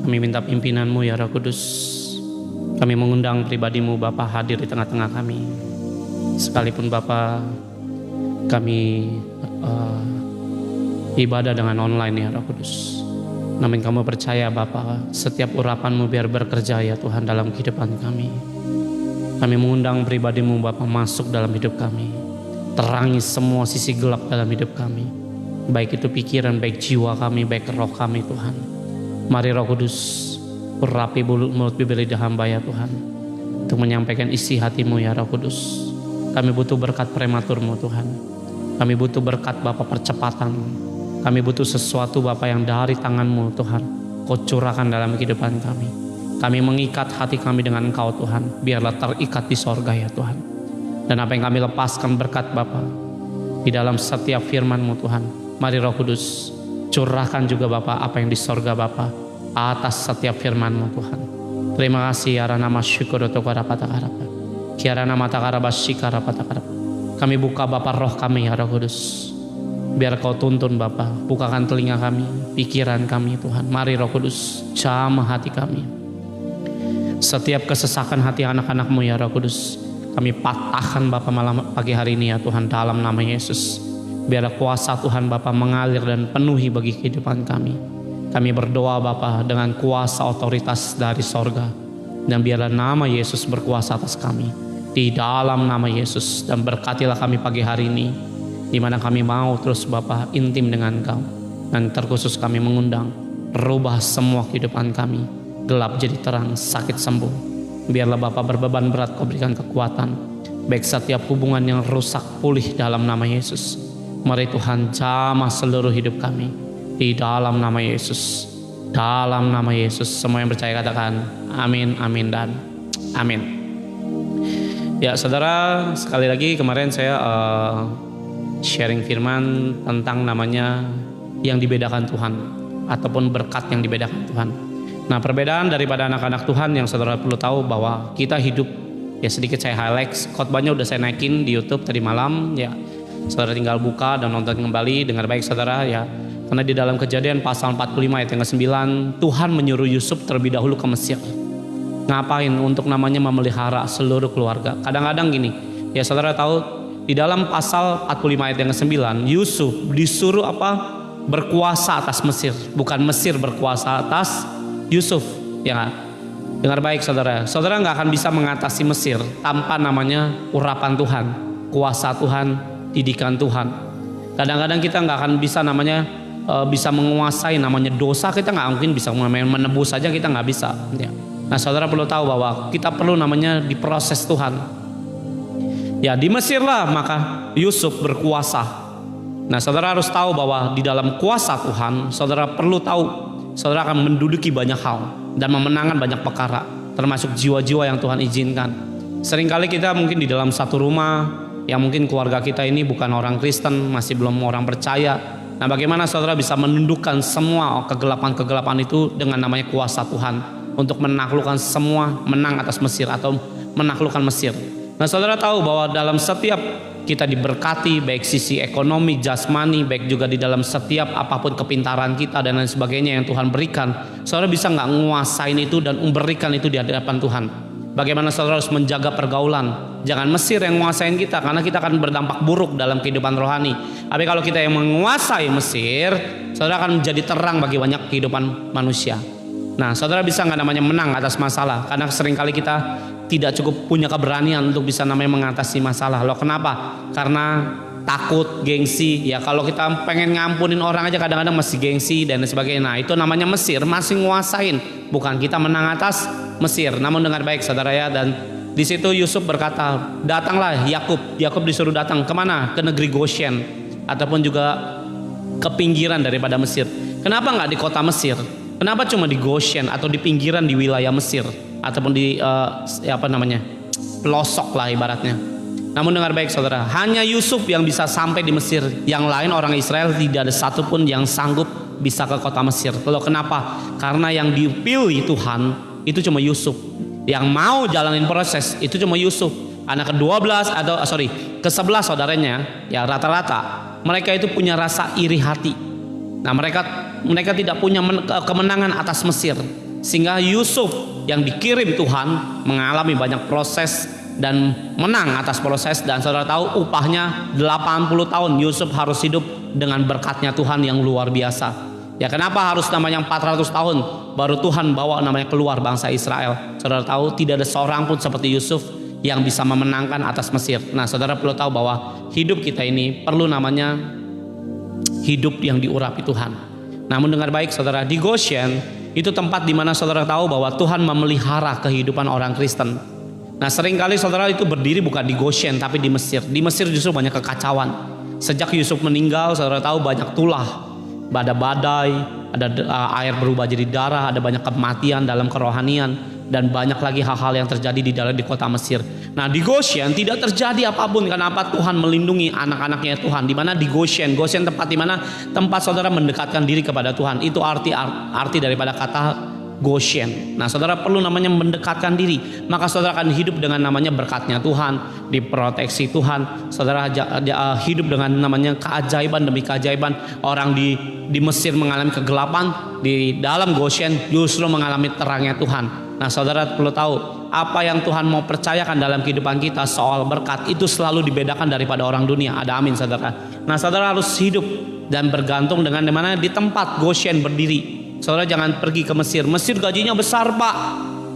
Kami minta pimpinan-Mu ya Roh Kudus. Kami mengundang pribadi-Mu Bapa hadir di tengah-tengah kami. Sekalipun Bapa kami ibadah dengan online ya Roh Kudus. Namun kami percaya Bapa, setiap urapan-Mu biar bekerja ya Tuhan dalam kehidupan kami. Kami mengundang pribadi-Mu Bapa masuk dalam hidup kami. Terangi semua sisi gelap dalam hidup kami. Baik itu pikiran, baik jiwa kami, baik roh kami Tuhan. Mari Roh Kudus, urapi mulut bibir lidah hamba ya Tuhan, untuk menyampaikan isi hati-Mu ya Roh Kudus. Kami butuh berkat prematur-Mu Tuhan. Kami butuh berkat Bapa percepatan. Kami butuh sesuatu Bapa yang dari tangan-Mu Tuhan, Kau curahkan dalam kehidupan kami. Kami mengikat hati kami dengan Engkau Tuhan, biarlah terikat di sorga ya Tuhan. Dan apa yang kami lepaskan berkat Bapa di dalam setiap firman-Mu Tuhan, mari Roh Kudus curahkan juga Bapa apa yang di sorga Bapa atas setiap firman-Mu Tuhan. Terima kasih ya nama syukur untuk karapatakarapa. Kiarana mata karabashikarapatakara. Kami buka Bapa roh kami ya Roh Kudus. Biar Kau tuntun Bapa, bukakan telinga kami, pikiran kami Tuhan. Mari Roh Kudus, jamah hati kami. Setiap kesesakan hati anak-anak-Mu ya Roh Kudus, kami patahkan Bapa malam pagi hari ini ya Tuhan dalam nama Yesus. Biar kuasa Tuhan Bapa mengalir dan penuhi bagi kehidupan kami. Kami berdoa Bapa dengan kuasa otoritas dari sorga. Dan biarlah nama Yesus berkuasa atas kami. Di dalam nama Yesus. Dan berkatilah kami pagi hari ini, di mana kami mau terus Bapa intim dengan Engkau. Dan terkhusus kami mengundang, rubah semua kehidupan kami. Gelap jadi terang, sakit sembuh. Biarlah Bapa berbeban berat Kau berikan kekuatan. Baik setiap hubungan yang rusak pulih dalam nama Yesus. Mari Tuhan jamah seluruh hidup kami di dalam nama Yesus. Dalam nama Yesus. Semua yang percaya katakan amin, amin dan amin. Ya saudara, sekali lagi kemarin saya sharing firman tentang namanya yang dibedakan Tuhan, ataupun berkat yang dibedakan Tuhan. Nah, perbedaan daripada anak-anak Tuhan yang saudara perlu tahu bahwa kita hidup, ya sedikit saya highlight, khotbahnya udah saya naikin di YouTube tadi malam ya. Saudara tinggal buka dan nonton kembali, dengar baik saudara ya. Karena di dalam Kejadian pasal 45 ayat yang ke-9, Tuhan menyuruh Yusuf terlebih dahulu ke Mesir. Ngapain? Untuk namanya memelihara seluruh keluarga. Kadang-kadang gini, ya saudara tahu di dalam pasal 45 ayat yang ke-9, Yusuf disuruh apa? Berkuasa atas Mesir, bukan Mesir berkuasa atas Yusuf. Ya, dengar baik saudara. Saudara nggak akan bisa mengatasi Mesir tanpa namanya urapan Tuhan, kuasa Tuhan, didikan Tuhan. Kadang-kadang kita nggak akan bisa namanya bisa menguasai namanya dosa, kita nggak mungkin bisa menebus saja, kita nggak bisa ya. Nah saudara perlu tahu bahwa kita perlu namanya diproses Tuhan ya. Di Mesir lah maka Yusuf berkuasa. Nah saudara harus tahu bahwa di dalam kuasa Tuhan, saudara perlu tahu saudara akan menduduki banyak hal dan memenangkan banyak perkara, termasuk jiwa-jiwa yang Tuhan izinkan. Seringkali kita mungkin di dalam satu rumah yang mungkin keluarga kita ini bukan orang Kristen, masih belum orang percaya. Nah bagaimana saudara bisa menundukkan semua kegelapan-kegelapan itu dengan namanya kuasa Tuhan untuk menaklukkan semua, menang atas Mesir atau menaklukkan Mesir. Nah saudara tahu bahwa dalam setiap kita diberkati, baik sisi ekonomi, jasmani, baik juga di dalam setiap apapun kepintaran kita dan lain sebagainya yang Tuhan berikan, saudara bisa nggak nguasain itu dan memberikan itu di hadapan Tuhan. Bagaimana saudara harus menjaga pergaulan. Jangan Mesir yang menguasain kita, karena kita akan berdampak buruk dalam kehidupan rohani. Tapi kalau kita yang menguasai Mesir, saudara akan menjadi terang bagi banyak kehidupan manusia. Nah saudara bisa nggak namanya menang atas masalah? Karena seringkali kita tidak cukup punya keberanian untuk bisa namanya mengatasi masalah. Loh kenapa? Karena takut, gengsi. Ya kalau kita pengen ngampunin orang aja kadang-kadang masih gengsi dan sebagainya. Nah itu namanya Mesir masih nguasain. Bukan kita menang atas Mesir. Namun dengar baik saudara ya. Dan di situ Yusuf berkata, datanglah Yakub. Yakub disuruh datang kemana? Ke negeri Goshen, ataupun juga ke pinggiran daripada Mesir. Kenapa nggak di kota Mesir? Kenapa cuma di Goshen atau di pinggiran di wilayah Mesir, ataupun di pelosok lah ibaratnya. Namun dengar baik saudara, hanya Yusuf yang bisa sampai di Mesir. Yang lain orang Israel tidak ada satupun yang sanggup bisa ke kota Mesir. Lalu kenapa? Karena yang dipilih Tuhan itu cuma Yusuf. Yang mau jalanin proses itu cuma Yusuf. Anak ke-12 atau ke-11 saudaranya ya rata-rata mereka itu punya rasa iri hati. Nah mereka mereka tidak punya kemenangan atas Mesir. Sehingga Yusuf yang dikirim Tuhan mengalami banyak proses dan menang atas proses. Dan saudara tahu upahnya 80 tahun Yusuf harus hidup dengan berkatnya Tuhan yang luar biasa. Ya, kenapa harus namanya 400 tahun baru Tuhan bawa namanya keluar bangsa Israel? Saudara tahu tidak ada seorang pun seperti Yusuf yang bisa memenangkan atas Mesir. Nah, saudara perlu tahu bahwa hidup kita ini perlu namanya hidup yang diurapi Tuhan. Namun dengar baik saudara, di Goshen itu tempat di mana saudara tahu bahwa Tuhan memelihara kehidupan orang Kristen. Nah, seringkali saudara itu berdiri bukan di Goshen tapi di Mesir. Di Mesir justru banyak kekacauan. Sejak Yusuf meninggal, saudara tahu banyak tulah, ada badai, ada air berubah jadi darah, ada banyak kematian dalam kerohanian, dan banyak lagi hal-hal yang terjadi di kota Mesir. Nah, di Goshen tidak terjadi apapun. Kenapa? Tuhan melindungi anak-anaknya Tuhan. Di mana di Goshen tempat di mana tempat saudara mendekatkan diri kepada Tuhan. Itu arti daripada kata Goshen. Nah, saudara perlu namanya mendekatkan diri, maka saudara akan hidup dengan namanya berkatnya Tuhan, diproteksi Tuhan. Saudara hidup dengan namanya keajaiban demi keajaiban. Orang di Mesir mengalami kegelapan, di dalam Goshen justru mengalami terangnya Tuhan. Nah, saudara perlu tahu apa yang Tuhan mau percayakan dalam kehidupan kita soal berkat itu selalu dibedakan daripada orang dunia. Ada amin saudara. Nah, saudara harus hidup dan bergantung dengan dimana di tempat Goshen berdiri. Saudara jangan pergi ke Mesir. Mesir gajinya besar pak.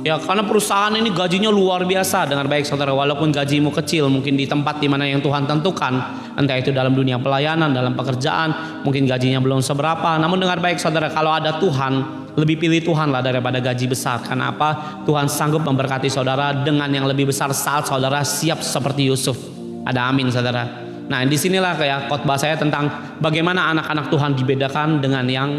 Ya, karena perusahaan ini gajinya luar biasa. Dengar baik saudara, walaupun gajimu kecil mungkin di tempat dimana yang Tuhan tentukan, entah itu dalam dunia pelayanan, dalam pekerjaan, mungkin gajinya belum seberapa. Namun dengar baik saudara, kalau ada Tuhan, lebih pilih Tuhan lah daripada gaji besar. Karena apa? Tuhan sanggup memberkati saudara dengan yang lebih besar saat saudara siap seperti Yusuf. Ada amin saudara. Nah, disinilah kayak khotbah saya tentang bagaimana anak-anak Tuhan dibedakan dengan yang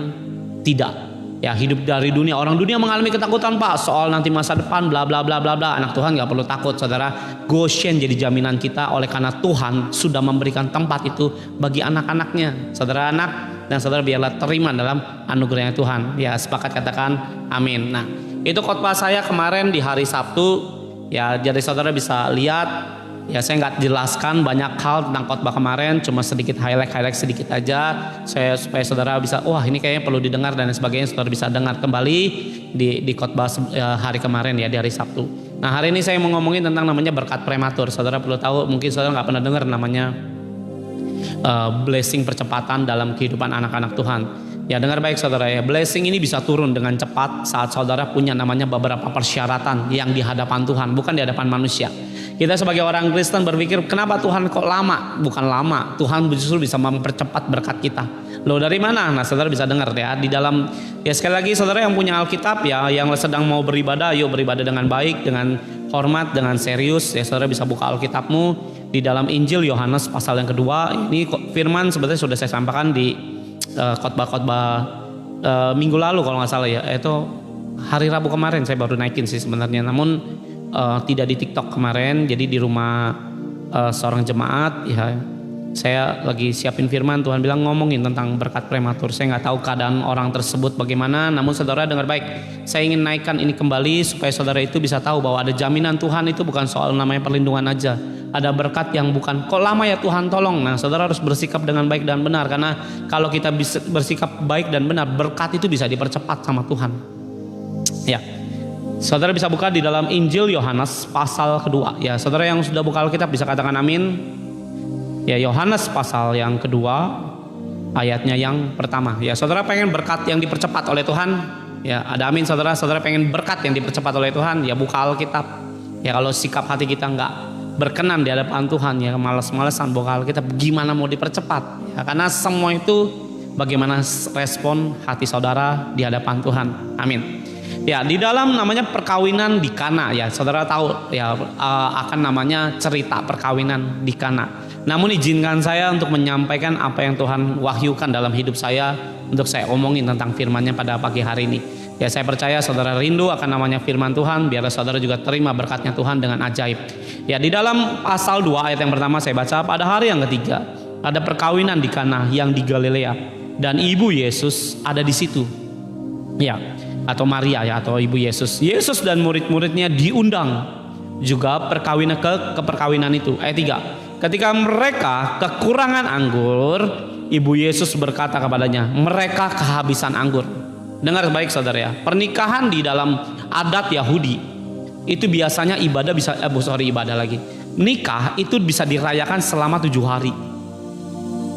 tidak. Ya, hidup dari dunia. Orang dunia mengalami ketakutan pak soal nanti masa depan bla bla bla bla bla. Anak Tuhan gak perlu takut saudara. Goshen jadi jaminan kita oleh karena Tuhan sudah memberikan tempat itu bagi anak-anaknya. Saudara anak dan saudara biarlah terima dalam anugerahnya Tuhan. Ya, sepakat katakan amin. Nah, itu khotbah saya kemarin di hari Sabtu. Ya, jadi saudara bisa lihat. Ya, saya nggak jelaskan banyak hal tentang khotbah kemarin, cuma sedikit highlight sedikit aja, supaya saudara bisa, wah ini kayaknya perlu didengar dan sebagainya. Saudara bisa dengar kembali di khotbah hari kemarin ya, di hari Sabtu. Nah, hari ini saya mau ngomongin tentang namanya berkat prematur. Saudara perlu tahu, mungkin saudara nggak pernah dengar namanya blessing percepatan dalam kehidupan anak-anak Tuhan. Ya, dengar baik saudara ya, blessing ini bisa turun dengan cepat saat saudara punya namanya beberapa persyaratan yang di hadapan Tuhan, bukan di hadapan manusia. Kita sebagai orang Kristen berpikir, kenapa Tuhan kok lama? Bukan lama, Tuhan justru bisa mempercepat berkat kita. Loh, dari mana? Nah, saudara bisa dengar ya di dalam, ya sekali lagi saudara yang punya Alkitab ya, yang sedang mau beribadah, yuk beribadah dengan baik, dengan hormat, dengan serius. Ya, saudara bisa buka Alkitabmu di dalam Injil Yohanes pasal yang kedua. Ini firman sebenarnya sudah saya sampaikan di khotbah minggu lalu kalau nggak salah ya. Itu hari Rabu kemarin saya baru naikin sih sebenarnya. Namun tidak di TikTok kemarin, jadi di rumah seorang jemaat ya, saya lagi siapin firman. Tuhan bilang ngomongin tentang berkat prematur. Saya nggak tahu keadaan orang tersebut bagaimana, namun saudara dengar baik, saya ingin naikkan ini kembali supaya saudara itu bisa tahu bahwa ada jaminan Tuhan. Itu bukan soal namanya perlindungan aja, ada berkat yang bukan kok lama ya Tuhan tolong. Nah, saudara harus bersikap dengan baik dan benar, karena kalau kita bisa bersikap baik dan benar, berkat itu bisa dipercepat sama Tuhan ya. Saudara bisa buka di dalam Injil Yohanes pasal kedua. Ya, saudara yang sudah buka Alkitab bisa katakan amin. Ya, Yohanes pasal yang kedua ayatnya yang pertama. Ya, saudara pengen berkat yang dipercepat oleh Tuhan? Ya, ada amin saudara. Saudara pengen berkat yang dipercepat oleh Tuhan? Ya, buka Alkitab. Ya, kalau sikap hati kita nggak berkenan di hadapan Tuhan, ya malas-malesan buka Alkitab, gimana mau dipercepat? Ya, karena semua itu bagaimana respon hati saudara di hadapan Tuhan. Amin. Ya, di dalam namanya perkawinan di Kana ya, saudara tahu ya akan namanya cerita perkawinan di Kana. Namun izinkan saya untuk menyampaikan apa yang Tuhan wahyukan dalam hidup saya untuk saya omongin tentang firman-Nya pada pagi hari ini. Ya, saya percaya saudara rindu akan namanya firman Tuhan, biar saudara juga terima berkatnya Tuhan dengan ajaib. Ya, di dalam pasal 2 ayat yang pertama saya baca, pada hari yang ketiga ada perkawinan di Kana yang di Galilea dan ibu Yesus ada di situ. Ya, atau Maria ya, atau ibu Yesus. Yesus dan murid-muridnya diundang juga ke perkawinan itu. Ayat 3. Ketika mereka kekurangan anggur, ibu Yesus berkata kepadanya, mereka kehabisan anggur. Dengar baik saudara ya, pernikahan di dalam adat Yahudi itu biasanya nikah itu bisa dirayakan selama 7 hari.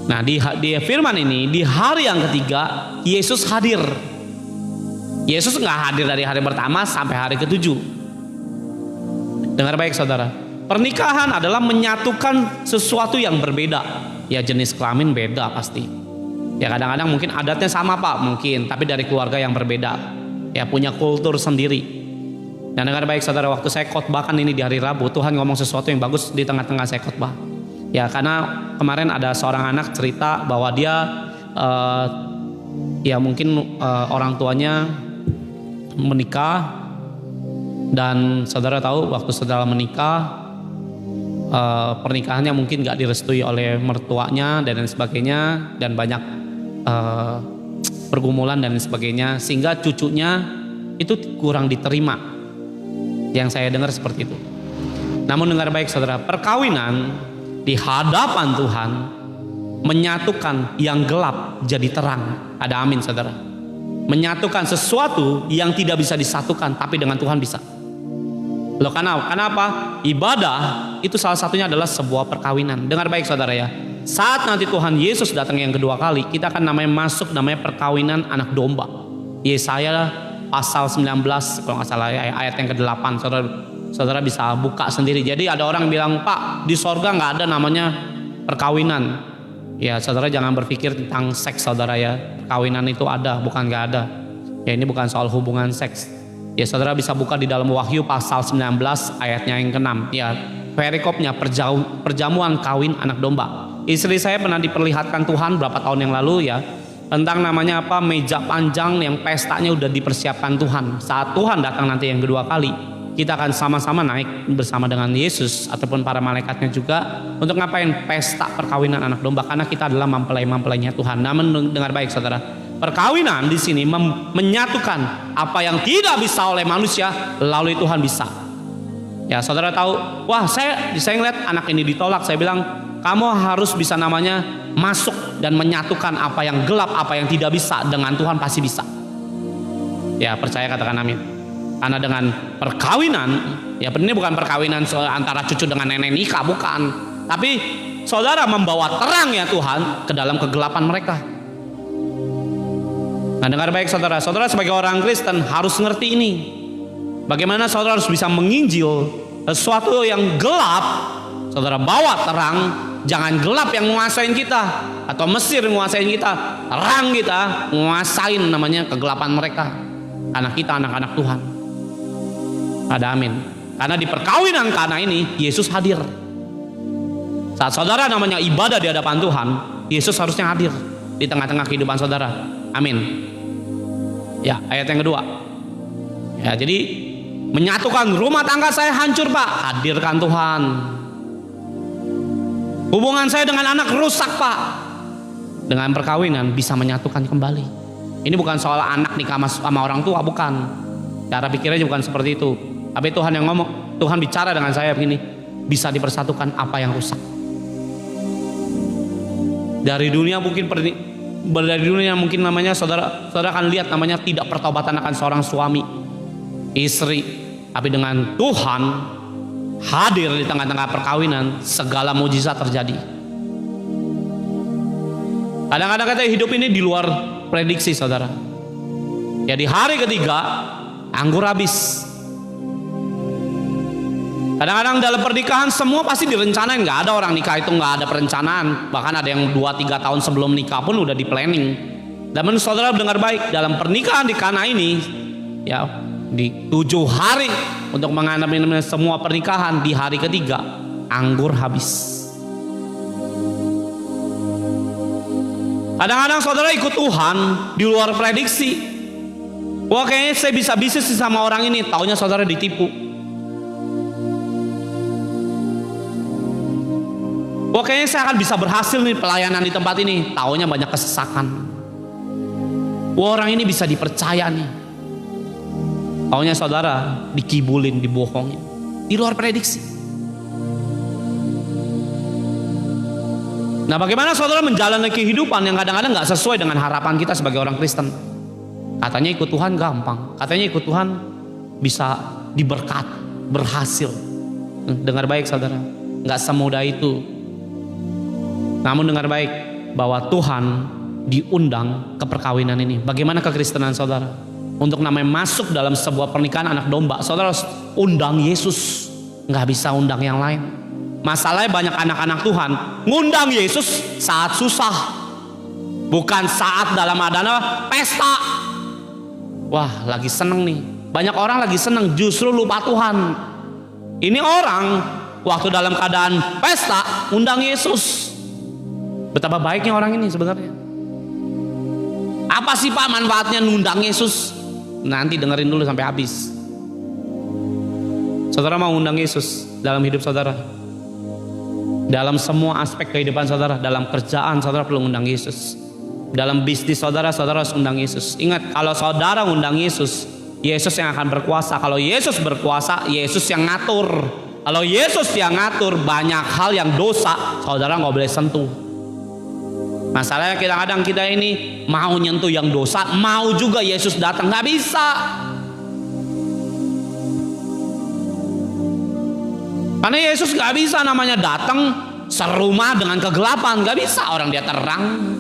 Nah di firman ini, di hari yang ketiga Yesus hadir. Yesus nggak hadir dari hari pertama sampai hari ke-7. Dengar baik saudara, pernikahan adalah menyatukan sesuatu yang berbeda. Ya jenis kelamin beda pasti. Ya kadang-kadang mungkin adatnya sama Pak, mungkin, tapi dari keluarga yang berbeda. Ya punya kultur sendiri. Dan dengar baik saudara, waktu saya khotbahkan ini di hari Rabu, Tuhan ngomong sesuatu yang bagus di tengah-tengah saya khotbah. Ya karena kemarin ada seorang anak cerita bahwa dia ya mungkin orang tuanya menikah, dan saudara tahu waktu saudara menikah pernikahannya mungkin gak direstui oleh mertuanya dan lain sebagainya, dan banyak pergumulan dan lain sebagainya, sehingga cucunya itu kurang diterima. Yang saya dengar seperti itu. Namun dengar baik saudara, perkawinan di hadapan Tuhan menyatukan yang gelap jadi terang. Ada amin saudara. Menyatukan sesuatu yang tidak bisa disatukan, tapi dengan Tuhan bisa. Loh kenapa? Ibadah itu salah satunya adalah sebuah perkawinan. Dengar baik saudara ya, saat nanti Tuhan Yesus datang yang kedua kali, kita akan masuk perkawinan anak domba. Yesaya pasal 19 kalau nggak salah ayat yang ke-8, saudara bisa buka sendiri. Jadi ada orang bilang, Pak di sorga nggak ada namanya perkawinan. Ya saudara jangan berpikir tentang seks saudara ya, perkawinan itu ada, bukan nggak ada. Ya ini bukan soal hubungan seks. Ya saudara bisa buka di dalam Wahyu pasal 19 ayatnya yang ke-6. Ya perikopnya perjamuan kawin anak domba. Istri saya pernah diperlihatkan Tuhan berapa tahun yang lalu ya, tentang namanya meja panjang yang pestanya udah dipersiapkan Tuhan. Saat Tuhan datang nanti yang kedua kali, kita akan sama-sama naik bersama dengan Yesus ataupun para malaikatnya juga untuk ngapain? Pesta perkawinan anak domba, karena kita adalah mempelai-mempelainya Tuhan. Namun dengar baik saudara, perkawinan di sini menyatukan apa yang tidak bisa oleh manusia, lalu Tuhan bisa. Ya saudara tahu, wah saya ngeliat anak ini ditolak, saya bilang kamu harus bisa masuk dan menyatukan apa yang gelap, apa yang tidak bisa, dengan Tuhan pasti bisa. Ya percaya katakan amin. Karena dengan perkawinan, ya ini bukan perkawinan antara cucu dengan nenek nikah, bukan. Tapi saudara membawa terang ya Tuhan ke dalam kegelapan mereka. Nah dengar baik saudara, saudara sebagai orang Kristen harus ngerti ini. Bagaimana saudara harus bisa menginjil sesuatu yang gelap, saudara bawa terang. Jangan gelap yang menguasain kita, atau Mesir menguasain kita, terang kita menguasain namanya kegelapan mereka. Anak kita anak-anak Tuhan. Ada amin. Karena di perkawinan Kana ini Yesus hadir. Saat saudara namanya ibadah di hadapan Tuhan, Yesus harusnya hadir di tengah-tengah kehidupan saudara. Amin. Ya ayat yang kedua. Ya jadi menyatukan rumah tangga saya hancur Pak, hadirkan Tuhan. Hubungan saya dengan anak rusak Pak, dengan perkawinan bisa menyatukan kembali. Ini bukan soal anak nikah sama orang tua, bukan. Cara pikirnya bukan seperti itu. Tapi Tuhan yang ngomong, Tuhan bicara dengan saya begini, bisa dipersatukan apa yang rusak. Dari dunia mungkin namanya saudara akan lihat namanya tidak pertobatan akan seorang suami, istri. Tapi dengan Tuhan hadir di tengah-tengah perkawinan, segala mujizat terjadi. Kadang-kadang kita hidup ini di luar prediksi saudara. Ya di hari ketiga anggur habis. Kadang-kadang dalam pernikahan semua pasti direncanain. Gak ada orang nikah itu gak ada perencanaan. Bahkan ada yang 2-3 tahun sebelum nikah pun udah di planning. Dan saudara dengar baik, dalam pernikahan di Kana ini ya di 7 hari untuk menghadapi semua pernikahan, di hari ketiga anggur habis. Kadang-kadang saudara ikut Tuhan di luar prediksi. Wah kayaknya saya bisa bisnis sama orang ini, taunya saudara ditipu. Wah kayaknya saya akan bisa berhasil nih pelayanan di tempat ini, taunya banyak kesesakan. Wah orang ini bisa dipercaya nih, taunya saudara dikibulin, dibohongin, di luar prediksi. Nah, bagaimana saudara menjalani kehidupan yang kadang-kadang gak sesuai dengan harapan kita sebagai orang Kristen? Katanya ikut Tuhan gampang, katanya ikut Tuhan bisa diberkat, berhasil. Dengar baik saudara, gak semudah itu. Namun dengar baik bahwa Tuhan diundang ke perkawinan ini. Bagaimana kekristenan saudara? Untuk namanya masuk dalam sebuah pernikahan anak domba, saudara harus undang Yesus, gak bisa undang yang lain. Masalahnya banyak anak-anak Tuhan ngundang Yesus saat susah, bukan saat dalam adanya pesta. Wah, lagi seneng nih. Banyak orang lagi seneng justru lupa Tuhan. Ini orang waktu dalam keadaan pesta undang Yesus. Betapa baiknya orang ini sebenarnya. Apa sih Pak manfaatnya ngundang Yesus? Nanti dengerin dulu sampai habis. Saudara mau undang Yesus dalam hidup saudara? Dalam semua aspek kehidupan saudara, dalam kerjaan saudara perlu undang Yesus. Dalam bisnis saudara, saudara harus undang Yesus. Ingat, kalau saudara undang Yesus, Yesus yang akan berkuasa. Kalau Yesus berkuasa, Yesus yang ngatur. Kalau Yesus yang ngatur, banyak hal yang dosa saudara nggak boleh sentuh. Masalahnya kadang-kadang kita ini mau nyentuh yang dosa, mau juga Yesus datang, nggak bisa. Karena Yesus gak bisa namanya datang serumah dengan kegelapan, gak bisa, orang dia terang.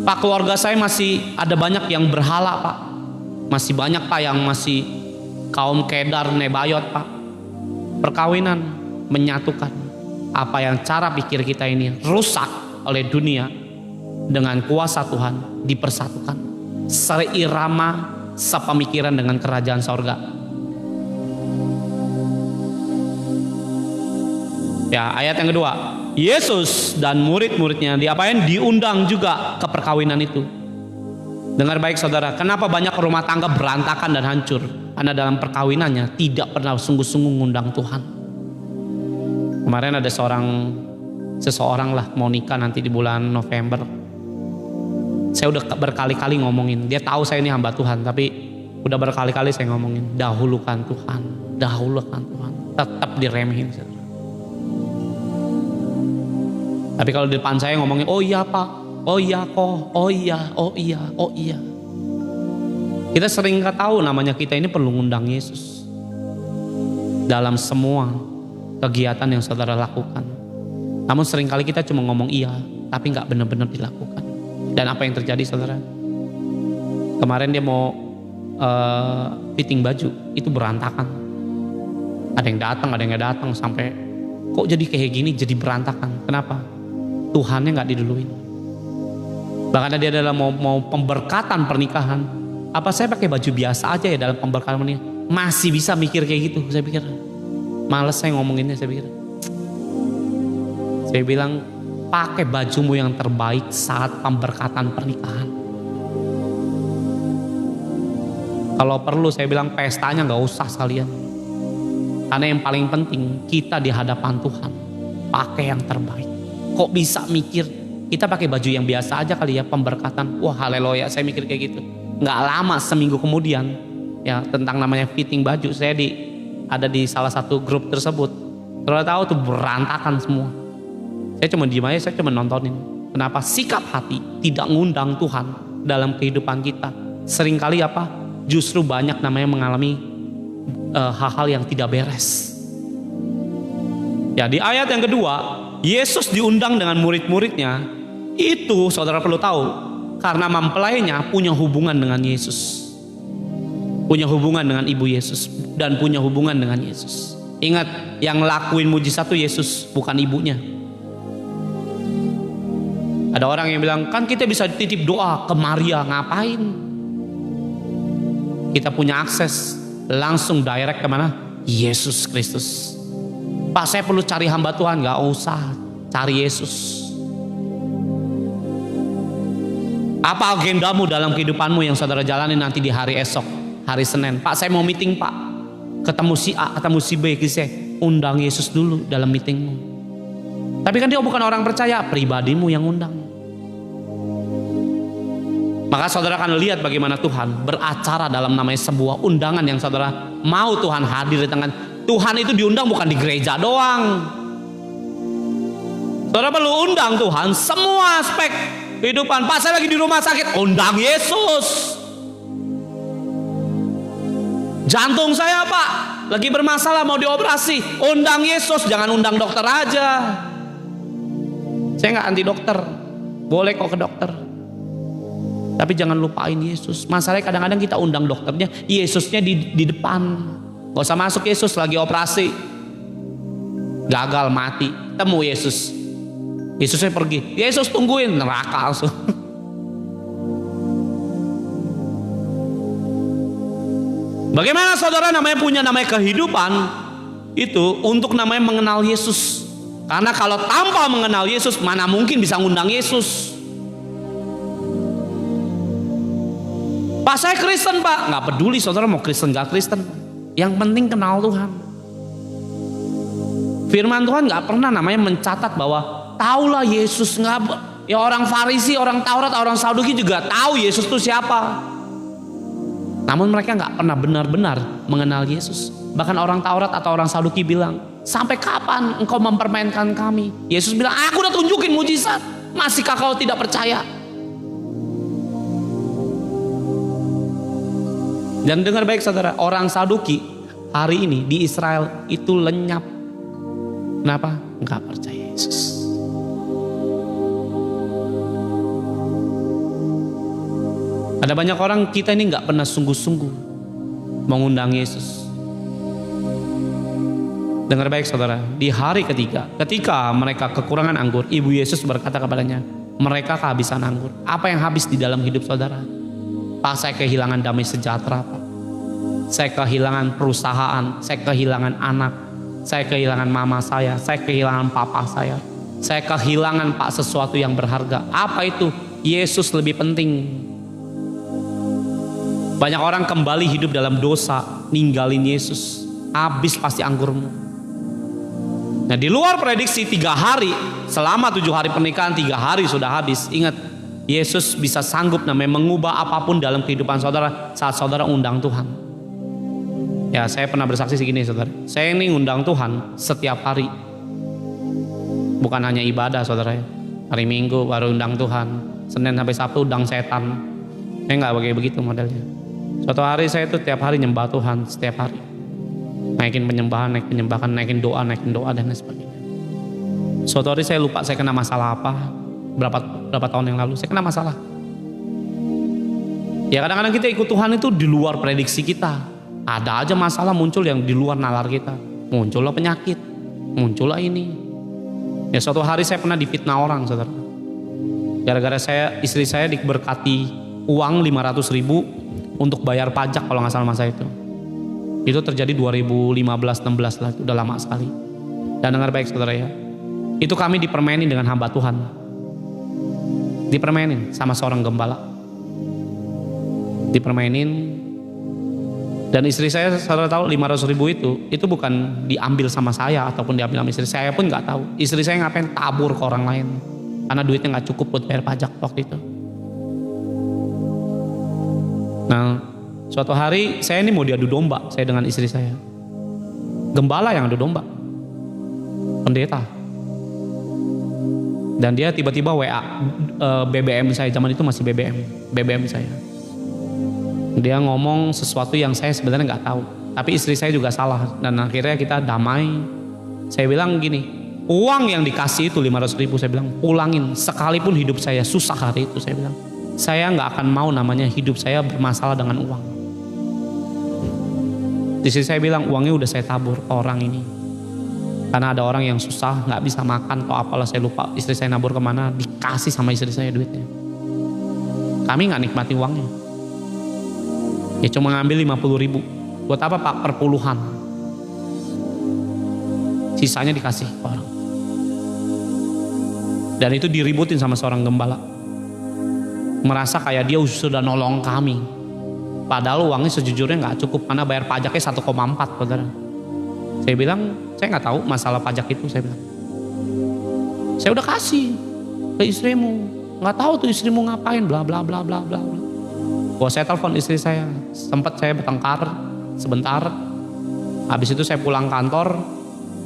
Pak, keluarga saya masih ada banyak yang berhala Pak, masih banyak Pak yang masih kaum Kedar, Nebayot Pak. Perkawinan menyatukan apa yang cara pikir kita ini rusak oleh dunia dengan kuasa Tuhan dipersatukan, seirama sepemikiran dengan kerajaan sorga. Ya, ayat yang kedua, Yesus dan murid-muridnya diapain? Diundang juga ke perkawinan itu. Dengar baik saudara, kenapa banyak rumah tangga berantakan dan hancur? Karena dalam perkawinannya tidak pernah sungguh-sungguh ngundang Tuhan. Kemarin ada seseorang lah mau nikah nanti di bulan November. Saya udah berkali-kali ngomongin, dia tahu saya ini hamba Tuhan, tapi udah berkali-kali saya ngomongin, dahulukan Tuhan, dahulukan Tuhan. Tetap diremehin saudara. Tapi kalau di depan saya ngomongin, oh iya Pak, oh iya kok, oh iya, oh iya, oh iya. Kita sering gak tahu namanya kita ini perlu ngundang Yesus dalam semua kegiatan yang saudara lakukan. Namun seringkali kita cuma ngomong iya, tapi gak benar-benar dilakukan. Dan apa yang terjadi saudara? Kemarin dia mau fitting baju, itu berantakan. Ada yang datang, ada yang gak datang, sampai kok jadi kayak gini, jadi berantakan. Kenapa? Tuhannya gak diduluin. Bahkan dia adalah mau pemberkatan pernikahan. Apa saya pakai baju biasa aja ya dalam pemberkatan pernikahan? Masih bisa mikir kayak gitu. Saya pikir, males saya ngomonginnya. Saya bilang, pakai bajumu yang terbaik saat pemberkatan pernikahan. Kalau perlu saya bilang pestanya gak usah sekalian. Karena yang paling penting kita di hadapan Tuhan pakai yang terbaik. Kok bisa mikir kita pakai baju yang biasa aja kali ya pemberkatan? Wah haleluya, saya mikir kayak gitu. Nggak lama seminggu kemudian ya tentang namanya fitting baju, saya ada di salah satu grup tersebut. Saudara tahu tuh berantakan semua. Saya cuma diem aja, saya cuma nontonin. Kenapa? Sikap hati tidak ngundang Tuhan dalam kehidupan kita. Seringkali apa? Justru banyak namanya mengalami hal-hal yang tidak beres. Ya, di ayat yang kedua, Yesus diundang dengan murid-muridnya. Itu saudara perlu tahu, karena mempelainya punya hubungan dengan Yesus, punya hubungan dengan ibu Yesus, dan punya hubungan dengan Yesus. Ingat, yang lakuin mujizat itu Yesus, bukan ibunya. Ada orang yang bilang, kan kita bisa titip doa ke Maria, ngapain? Kita punya akses langsung direct kemana? Yesus Kristus. Pak, saya perlu cari hamba Tuhan. Gak usah, cari Yesus. Apa agendamu dalam kehidupanmu yang saudara jalani nanti di hari esok, hari Senin? Pak, saya mau meeting Pak, ketemu si A, ketemu si B. Undang Yesus dulu dalam meetingmu. Tapi kan dia bukan orang percaya, pribadimu yang undang. Maka saudara akan lihat bagaimana Tuhan beracara dalam namanya sebuah undangan yang saudara mau Tuhan hadir di tengah. Tuhan itu diundang bukan di gereja doang. Saudara perlu undang Tuhan semua aspek kehidupan. Pak, saya lagi di rumah sakit, undang Yesus. Jantung saya Pak lagi bermasalah, mau dioperasi, undang Yesus. Jangan undang dokter aja. Saya nggak anti dokter, boleh kok ke dokter, tapi jangan lupain Yesus. Masalahnya kadang-kadang kita undang dokternya, Yesusnya di depan. Gak usah masuk, Yesus lagi operasi, gagal, mati, temu Yesus. Yesusnya pergi, Yesus tungguin, neraka langsung. Bagaimana saudara namanya kehidupan itu untuk namanya mengenal Yesus? Karena kalau tanpa mengenal Yesus, mana mungkin bisa ngundang Yesus. Pak, saya Kristen Pak. Nggak peduli saudara mau Kristen nggak Kristen, yang penting kenal Tuhan. Firman Tuhan nggak pernah namanya mencatat bahwa taulah Yesus. Nggak, ya orang Farisi, orang Taurat, orang Saduki juga tahu Yesus itu siapa. Namun mereka nggak pernah benar-benar mengenal Yesus. Bahkan orang Taurat atau orang Saduki bilang, sampai kapan engkau mempermainkan kami? Yesus bilang, aku udah tunjukin mujizat, masihkah kau tidak percaya? Dan dengar baik saudara, orang Saduki hari ini di Israel itu lenyap. Kenapa? Enggak percaya Yesus. Ada banyak orang kita ini nggak pernah sungguh-sungguh mengundang Yesus. Dengar baik saudara, di hari ketiga, ketika mereka kekurangan anggur, Ibu Yesus berkata kepadanya, mereka kehabisan anggur. Apa yang habis di dalam hidup saudara? Pak, saya kehilangan damai sejahtera Pak. Saya kehilangan perusahaan, saya kehilangan anak, saya kehilangan mama saya kehilangan papa saya kehilangan Pak sesuatu yang berharga. Apa itu? Yesus lebih penting. Banyak orang kembali hidup dalam dosa, ninggalin Yesus, habis pasti anggurmu. Nah, di luar prediksi 3 hari, selama 7 hari pernikahan 3 hari sudah habis. Ingat, Yesus bisa sanggup namanya mengubah apapun dalam kehidupan saudara saat saudara undang Tuhan. Ya, saya pernah bersaksi segini saudara, saya ini undang Tuhan setiap hari, bukan hanya ibadah saudara ya. Hari Minggu baru undang Tuhan, Senin sampai Sabtu undang setan. Saya nggak begitu modelnya. Suatu hari saya itu tiap hari nyembah Tuhan, setiap hari naikin penyembahan, naikin doa dan lain sebagainya. Suatu hari saya lupa saya kena masalah apa, berapa tahun yang lalu saya kena masalah. Ya kadang-kadang kita ikut Tuhan itu di luar prediksi kita. Ada aja masalah muncul yang di luar nalar kita. Muncullah penyakit, muncullah ini. Ya suatu hari saya pernah difitnah orang saudara. Gara-gara istri saya diberkati uang 500.000 untuk bayar pajak kalau nggak salah masa itu. Itu terjadi 2015-16 lah, udah lama sekali. Dan dengar baik saudara ya, itu kami dipermainin dengan hamba Tuhan, dipermainin sama seorang gembala, dipermainin. Dan istri saya, saudara tahu 500.000 itu bukan diambil sama saya ataupun diambil sama istri saya pun nggak tahu. Istri saya ngapain tabur ke orang lain karena duitnya nggak cukup buat bayar pajak waktu itu. Nah, suatu hari saya ini mau diadu domba, saya dengan istri saya. Gembala yang adu domba, pendeta. Dan dia tiba-tiba WA BBM saya, zaman itu masih BBM saya. Dia ngomong sesuatu yang saya sebenarnya nggak tahu, tapi istri saya juga salah. Dan akhirnya kita damai. Saya bilang gini, uang yang dikasih itu 500.000, saya bilang pulangin, sekalipun hidup saya susah hari itu, saya bilang. Saya nggak akan mau namanya hidup saya bermasalah dengan uang. Di sini saya bilang uangnya udah saya tabur ke orang ini. Karena ada orang yang susah nggak bisa makan atau apalah saya lupa. Istri saya nabur kemana, dikasih sama istri saya duitnya. Kami nggak nikmati uangnya. Ya cuma ngambil 50.000. Buat apa Pak? Perpuluhan. Sisanya dikasih ke orang. Dan itu diributin sama seorang gembala. Merasa kayak dia sudah nolong kami. Padahal uangnya sejujurnya nggak cukup karena bayar pajaknya 1,4 saudara. Saya bilang, saya nggak tahu masalah pajak itu, saya bilang. Saya udah kasih ke istrimu, nggak tahu tuh istrimu ngapain, bla bla bla bla bla. Wah, saya telepon istri saya, sempat saya bertengkar sebentar. Habis itu saya pulang kantor,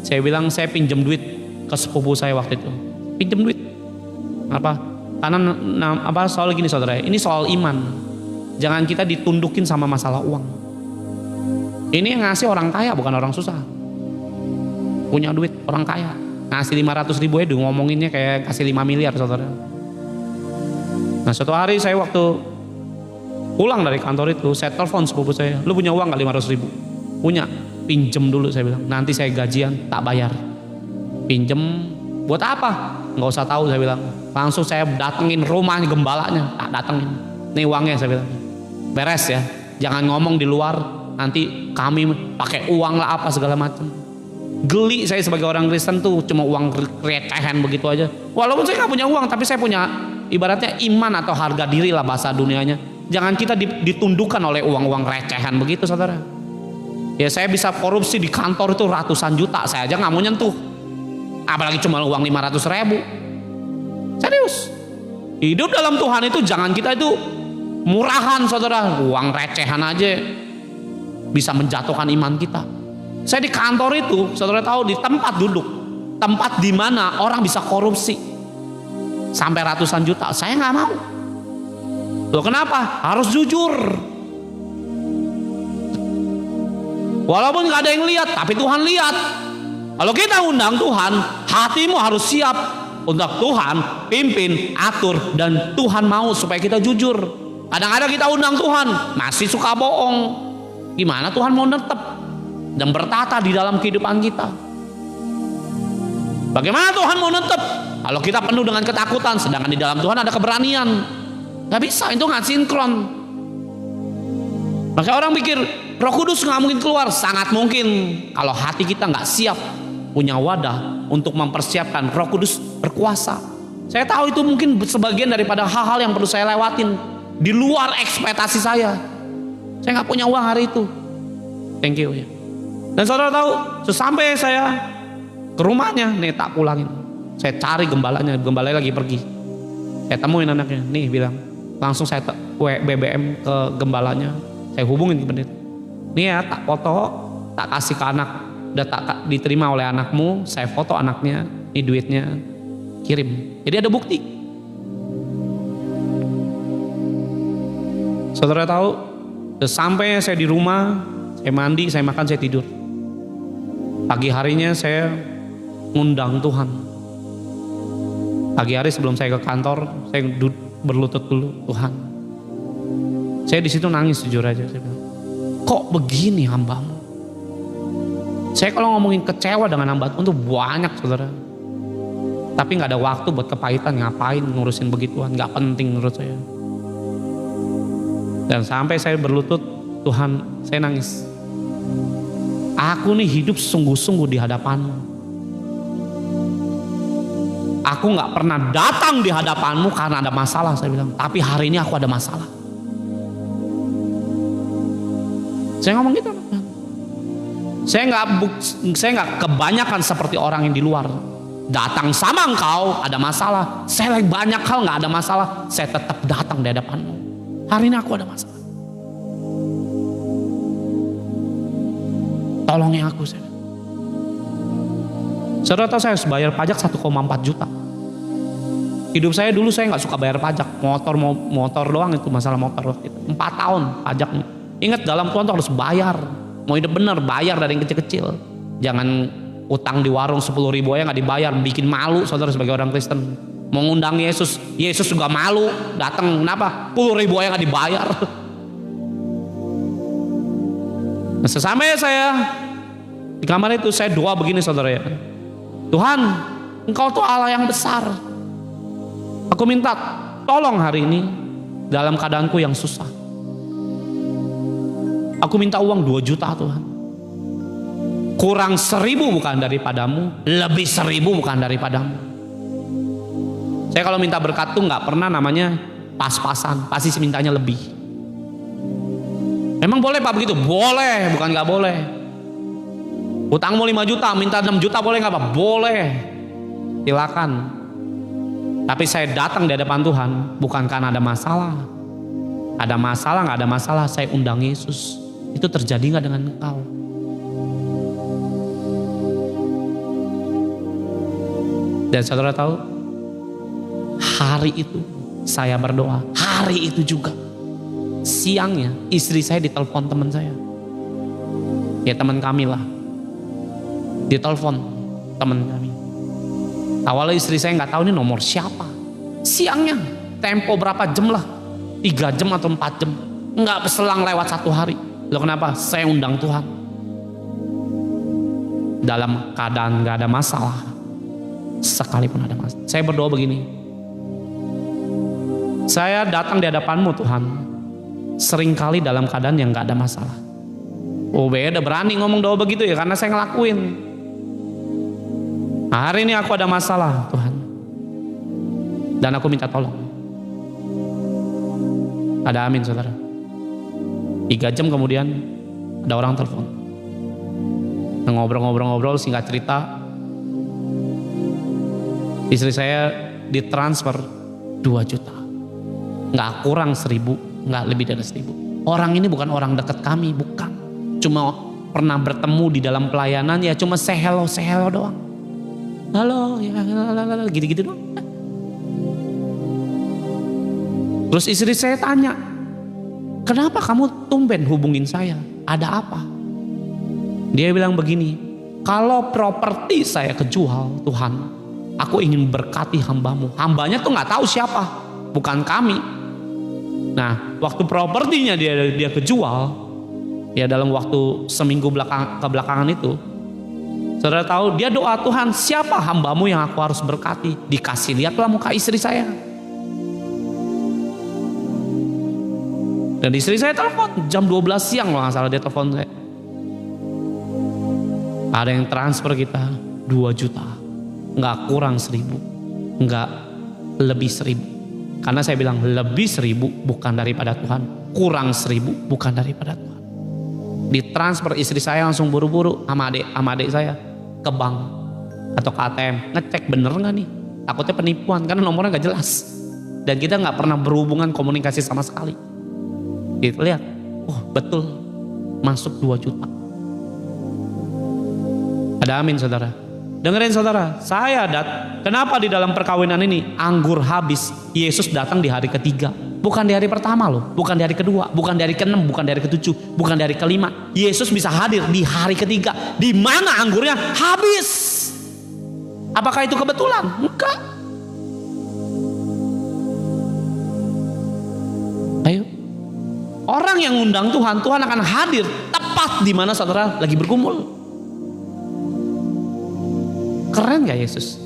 saya bilang saya pinjam duit ke sepupu saya waktu itu. pinjam duit. Apa? Karena soal gini saudara, ini soal iman. Jangan kita ditundukin sama masalah uang. Ini yang ngasih orang kaya bukan orang susah. Punya duit orang kaya, ngasih 500.000 aja ngomonginnya kayak kasih 5 miliar saudara. Nah suatu hari saya waktu pulang dari kantor itu, saya telepon sepupu saya, lu punya uang gak 500.000? Punya, pinjem dulu saya bilang, nanti saya gajian tak bayar. Pinjem buat apa? Nggak usah tahu saya bilang. Langsung saya datengin rumahnya gembalanya, tak datengin. Nih uangnya saya bilang, beres ya, jangan ngomong di luar, nanti kami pakai uang lah apa segala macam. Geli saya sebagai orang Kristen tuh cuma uang recehan begitu aja. Walaupun saya nggak punya uang, tapi saya punya ibaratnya iman atau harga diri lah bahasa dunianya. Jangan kita ditundukkan oleh uang-uang recehan begitu saudara. Ya saya bisa korupsi di kantor itu ratusan juta, saya aja nggak mau nyentuh. Apalagi cuma uang 500.000. Serius. Hidup dalam Tuhan itu jangan kita itu murahan saudara. Uang recehan aja bisa menjatuhkan iman kita. Saya di kantor itu, saudara tahu, di tempat duduk, tempat di mana orang bisa korupsi sampai ratusan juta, saya nggak mau. Loh kenapa? Harus jujur. Walaupun nggak ada yang lihat, tapi Tuhan lihat. Kalau kita undang Tuhan, hatimu harus siap untuk Tuhan pimpin, atur, dan Tuhan mau supaya kita jujur. Kadang-kadang kita undang Tuhan, masih suka bohong. Gimana Tuhan mau netep dan bertata di dalam kehidupan kita? Bagaimana Tuhan mau netep kalau kita penuh dengan ketakutan, sedangkan di dalam Tuhan ada keberanian? Gak bisa, itu gak sinkron. Maka orang pikir Roh Kudus gak mungkin keluar. Sangat mungkin kalau hati kita gak siap punya wadah untuk mempersiapkan Roh Kudus berkuasa. Saya tahu itu mungkin sebagian daripada hal-hal yang perlu saya lewatin di luar ekspektasi saya. Saya gak punya uang hari itu. Thank you ya. Dan saudara tahu, sesampai saya ke rumahnya, nih tak pulangin. Saya cari gembalanya lagi pergi. Saya temuin anaknya, nih bilang. Langsung saya BBM ke gembalanya. Saya hubungin ke pendeta. Nih ya, tak foto, tak kasih ke anak. Udah tak diterima oleh anakmu, saya foto anaknya, ini duitnya, kirim. Jadi ada bukti. Saudara tahu, sampai saya di rumah, saya mandi, saya makan, saya tidur. Pagi harinya saya ngundang Tuhan. Pagi hari sebelum saya ke kantor, saya berlutut dulu, Tuhan. Saya di situ nangis jujur aja. Saya bilang, kok begini hambamu? Saya kalau ngomongin kecewa dengan hamba Tuhan tuh banyak saudara. Tapi nggak ada waktu buat kepahitan, ngapain ngurusin begituan, nggak penting menurut saya. Dan sampai saya berlutut, Tuhan, saya nangis. Aku nih hidup sungguh-sungguh di hadapanmu. Aku nggak pernah datang di hadapanmu karena ada masalah, saya bilang. Tapi hari ini aku ada masalah. Saya ngomong gitu. Saya nggak kebanyakan seperti orang yang di luar. Datang sama engkau ada masalah. Saya lagi banyak hal nggak ada masalah. Saya tetap datang di hadapanmu. Hari ini aku ada masalah. Tolongin aku. Saudara tahu saya harus bayar pajak 1,4 juta. Hidup saya dulu saya nggak suka bayar pajak. Motor doang itu masalah motor. 4 tahun pajaknya. Ingat dalam Tuhan tuh harus bayar. Mau hidup benar bayar dari yang kecil-kecil. Jangan utang di warung 10.000 aja nggak dibayar, bikin malu saudara sebagai orang Kristen. Mau ngundang Yesus juga malu datang, kenapa? 10.000 aja nggak dibayar. Nah, sesampai saya di kamar itu saya doa begini saudara ya. Tuhan, Engkau tuh Allah yang besar. Aku minta tolong hari ini dalam keadaanku yang susah. Aku minta uang 2 juta Tuhan. Kurang 1.000 bukan daripadamu, lebih 1.000 bukan daripadamu. Saya kalau minta berkat tuh nggak pernah namanya pas-pasan, pasti mintanya lebih. Emang boleh Pak begitu? Boleh, bukan nggak boleh. Utangmu 5 juta, minta 6 juta boleh nggak Pak? Boleh. Silakan. Tapi saya datang di hadapan Tuhan bukan karena ada masalah. Ada masalah nggak ada masalah, saya undang Yesus. Itu terjadi nggak dengan engkau? Dan saudara tahu, hari itu saya berdoa, hari itu juga siangnya istri saya ditelepon teman saya, ya teman kami lah, ditelepon teman kami. Awalnya istri saya nggak tahu ini nomor siapa. Siangnya tempo berapa jam lah, 3 jam atau 4 jam, nggak selang lewat 1 hari. Loh kenapa? Saya undang Tuhan dalam keadaan nggak ada masalah, sekalipun ada masalah. Saya berdoa begini, saya datang di hadapan-Mu Tuhan seringkali dalam keadaan yang nggak ada masalah. Oh beda berani ngomong doa begitu ya, karena saya ngelakuin. Nah, hari ini aku ada masalah Tuhan, dan aku minta tolong. Ada amin saudara. 3 jam kemudian ada orang telepon, ngobrol-ngobrol singkat cerita, istri saya ditransfer 2 juta, nggak kurang 1.000, nggak lebih dari 1.000. Orang ini bukan orang dekat kami, bukan, cuma pernah bertemu di dalam pelayanan, ya cuma say hello doang, halo ya gitu doang. Terus istri saya tanya, kenapa kamu tumben hubungin saya, ada apa? Dia bilang begini, kalau properti saya kejual Tuhan, aku ingin berkati hamba-Mu. Hambanya tuh nggak tahu siapa, bukan kami. Nah, waktu propertinya dia kejual, ya dalam waktu seminggu kebelakangan itu, saudara tahu, dia doa, Tuhan siapa hamba-Mu yang aku harus berkati? Dikasih lihatlah muka istri saya. Dan istri saya telepon jam 12 siang kalau nggak salah, dia telepon saya. Ada yang transfer kita 2 juta, nggak kurang 1.000, nggak lebih 1.000. Karena saya bilang lebih 1.000 bukan daripada Tuhan, kurang 1.000 bukan daripada Tuhan. Ditransfer istri saya langsung buru-buru sama adik saya ke bank atau ke ATM, ngecek bener nggak nih, takutnya penipuan karena nomornya nggak jelas dan kita nggak pernah berhubungan komunikasi sama sekali. Kita lihat, oh betul masuk 2 juta. Ada amin saudara. Dengerin saudara, kenapa di dalam perkawinan ini anggur habis, Yesus datang di hari ketiga, bukan di hari pertama loh, bukan di hari kedua, bukan di hari ke-6, bukan di hari ke-7, bukan di hari ke-5. Yesus bisa hadir di hari ketiga, di mana anggurnya habis. Apakah itu kebetulan? Enggak. Ayo, orang yang ngundang Tuhan, Tuhan akan hadir tepat di mana saudara lagi bergumul. Keren gak Yesus?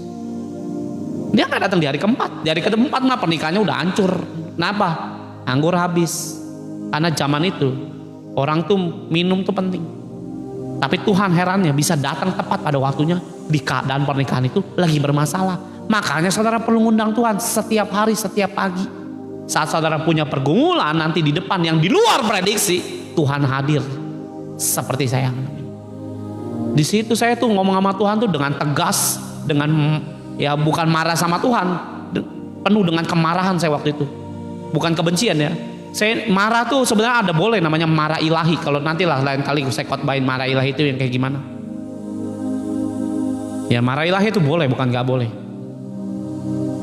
Dia gak datang di hari keempat. Di hari keempat mah pernikahannya udah hancur. Kenapa? Anggur habis. Karena zaman itu orang tuh minum tuh penting. Tapi Tuhan herannya bisa datang tepat pada waktunya di keadaan pernikahan itu lagi bermasalah. Makanya saudara perlu ngundang Tuhan setiap hari, setiap pagi. Saat saudara punya pergumulan nanti di depan yang di luar prediksi, Tuhan hadir seperti saya. Di situ saya tuh ngomong sama Tuhan tuh dengan tegas, dengan ya bukan marah sama Tuhan, penuh dengan kemarahan saya waktu itu, bukan kebencian ya. Saya marah tuh sebenarnya ada boleh namanya marah ilahi. Kalau nantilah lain kali saya khotbahin marah ilahi itu yang kayak gimana. Ya marah ilahi itu boleh, bukan nggak boleh.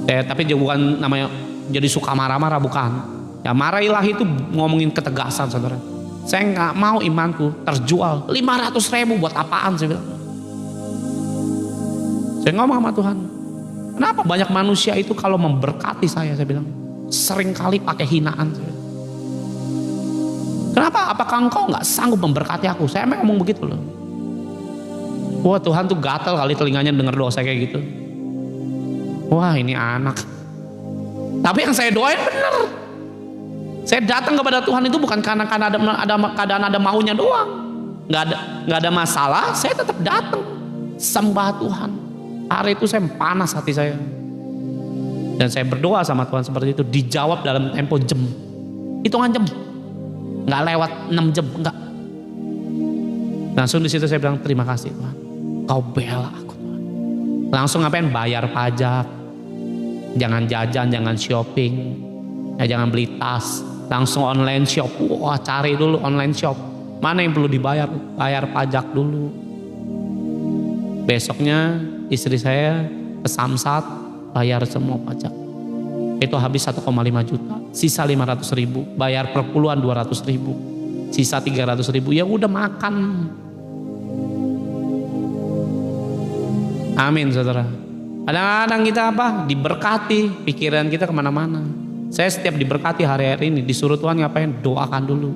Tapi juga bukan namanya jadi suka marah-marah, bukan. Ya marah ilahi itu ngomongin ketegasan saudara. Saya nggak mau imanku terjual 500.000 buat apaan, saya bilang. Saya ngomong sama Tuhan, kenapa banyak manusia itu kalau memberkati saya bilang sering kali pakai hinaan. Kenapa? Apakah engkau nggak sanggup memberkati aku? Saya ngomong begitu loh. Wah Tuhan tuh gatal kali telinganya dengar doa saya kayak gitu. Wah ini anak. Tapi yang saya doain bener. Saya datang kepada Tuhan itu bukan karena ada keadaan ada maunya doang. Nggak ada masalah, saya tetap datang sembah Tuhan. Hari itu saya panas hati saya. Dan saya berdoa sama Tuhan seperti itu, dijawab dalam tempo jam. Hitungan jam. Nggak lewat 6 jam, enggak. Langsung di situ saya bilang terima kasih Tuhan. Kau bela aku Tuhan. Langsung ngapain? Bayar pajak. Jangan jajan, jangan shopping. Ya jangan beli tas. Langsung online shop. Wah cari dulu online shop. Mana yang perlu dibayar? Bayar pajak dulu. Besoknya istri saya ke Samsat bayar semua pajak. Itu habis 1,5 juta. Sisa 500.000. Bayar perpuluhan 200.000. Sisa 300.000. Ya udah makan. Amin saudara. Kadang-kadang kita diberkati, pikiran kita kemana-mana. Saya setiap diberkati hari-hari ini, disuruh Tuhan ngapain? Doakan dulu.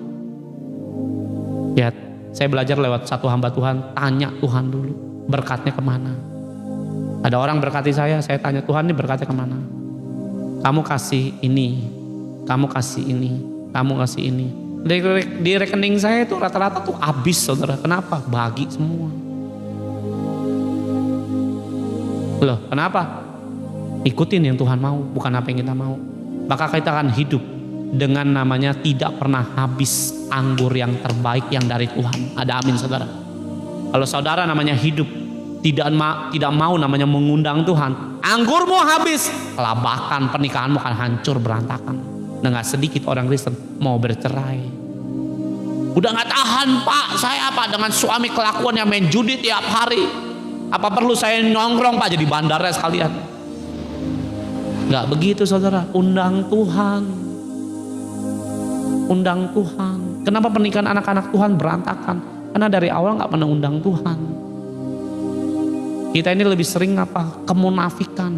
Ya, saya belajar lewat satu hamba Tuhan, tanya Tuhan dulu, berkatnya kemana. Ada orang berkati saya tanya, Tuhan ini berkatnya kemana? Kamu kasih ini, kamu kasih ini, kamu kasih ini. Di rekening saya itu rata-rata tuh habis saudara. Kenapa? Bagi semua. Loh, kenapa? Ikutin yang Tuhan mau, bukan apa yang kita mau. Maka kita akan hidup dengan namanya tidak pernah habis anggur yang terbaik yang dari Tuhan. Ada amin saudara. Kalau saudara namanya hidup tidak mau namanya mengundang Tuhan, anggurmu habis, kelabakan, pernikahanmu akan hancur berantakan. Dan gak sedikit orang Kristen mau bercerai. Udah gak tahan Pak, saya dengan suami kelakuan yang main judi tiap hari. Apa perlu saya nongkrong Pak jadi bandara sekalian? Gak begitu saudara. Undang Tuhan. Undang Tuhan. Kenapa pernikahan anak-anak Tuhan berantakan? Karena dari awal gak pernah undang Tuhan. Kita ini lebih sering kemunafikan.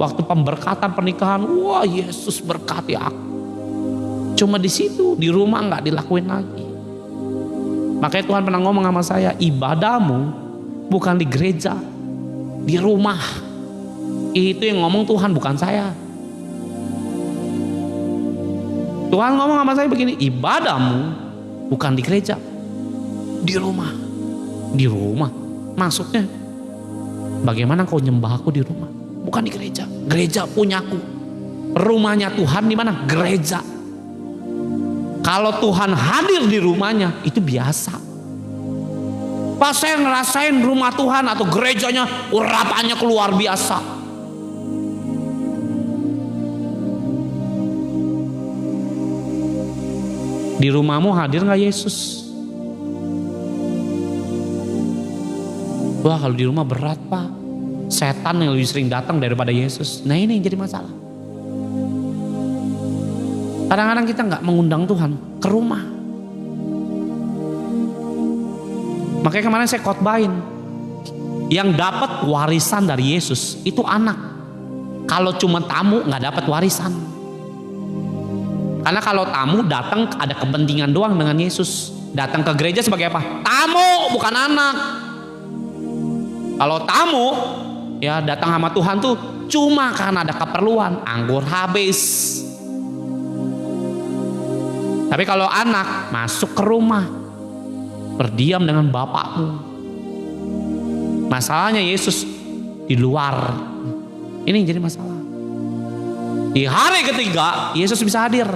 Waktu pemberkatan pernikahan, wah Yesus berkati aku. Cuma di situ, di rumah gak dilakuin lagi. Makanya Tuhan pernah ngomong sama saya, ibadahmu bukan di gereja, di rumah. Itu yang ngomong Tuhan, bukan saya. Tuhan ngomong sama saya begini, ibadahmu bukan di gereja, di rumah. Di rumah, maksudnya bagaimana kau nyembah aku di rumah? Bukan di gereja. Gereja punyaku. Rumahnya Tuhan di mana? Gereja. Kalau Tuhan hadir di rumahnya, itu biasa. Pas saya ngerasain rumah Tuhan atau gerejanya urapannya keluar biasa. Di rumahmu hadir gak Yesus? Wah kalau di rumah berat Pak. Setan yang lebih sering datang daripada Yesus. Nah ini yang jadi masalah. Kadang-kadang kita gak mengundang Tuhan ke rumah. Makanya kemarin saya khotbahin, yang dapat warisan dari Yesus itu anak. Kalau cuma tamu nggak dapat warisan. Karena kalau tamu datang ada kepentingan doang dengan Yesus. Datang ke gereja sebagai apa? Tamu, bukan anak. Kalau tamu ya datang sama Tuhan tuh cuma karena ada keperluan, anggur habis. Tapi kalau anak masuk ke rumah, berdiam dengan bapakmu. Masalahnya Yesus di luar. Ini yang jadi masalah. Di hari ketiga Yesus bisa hadir.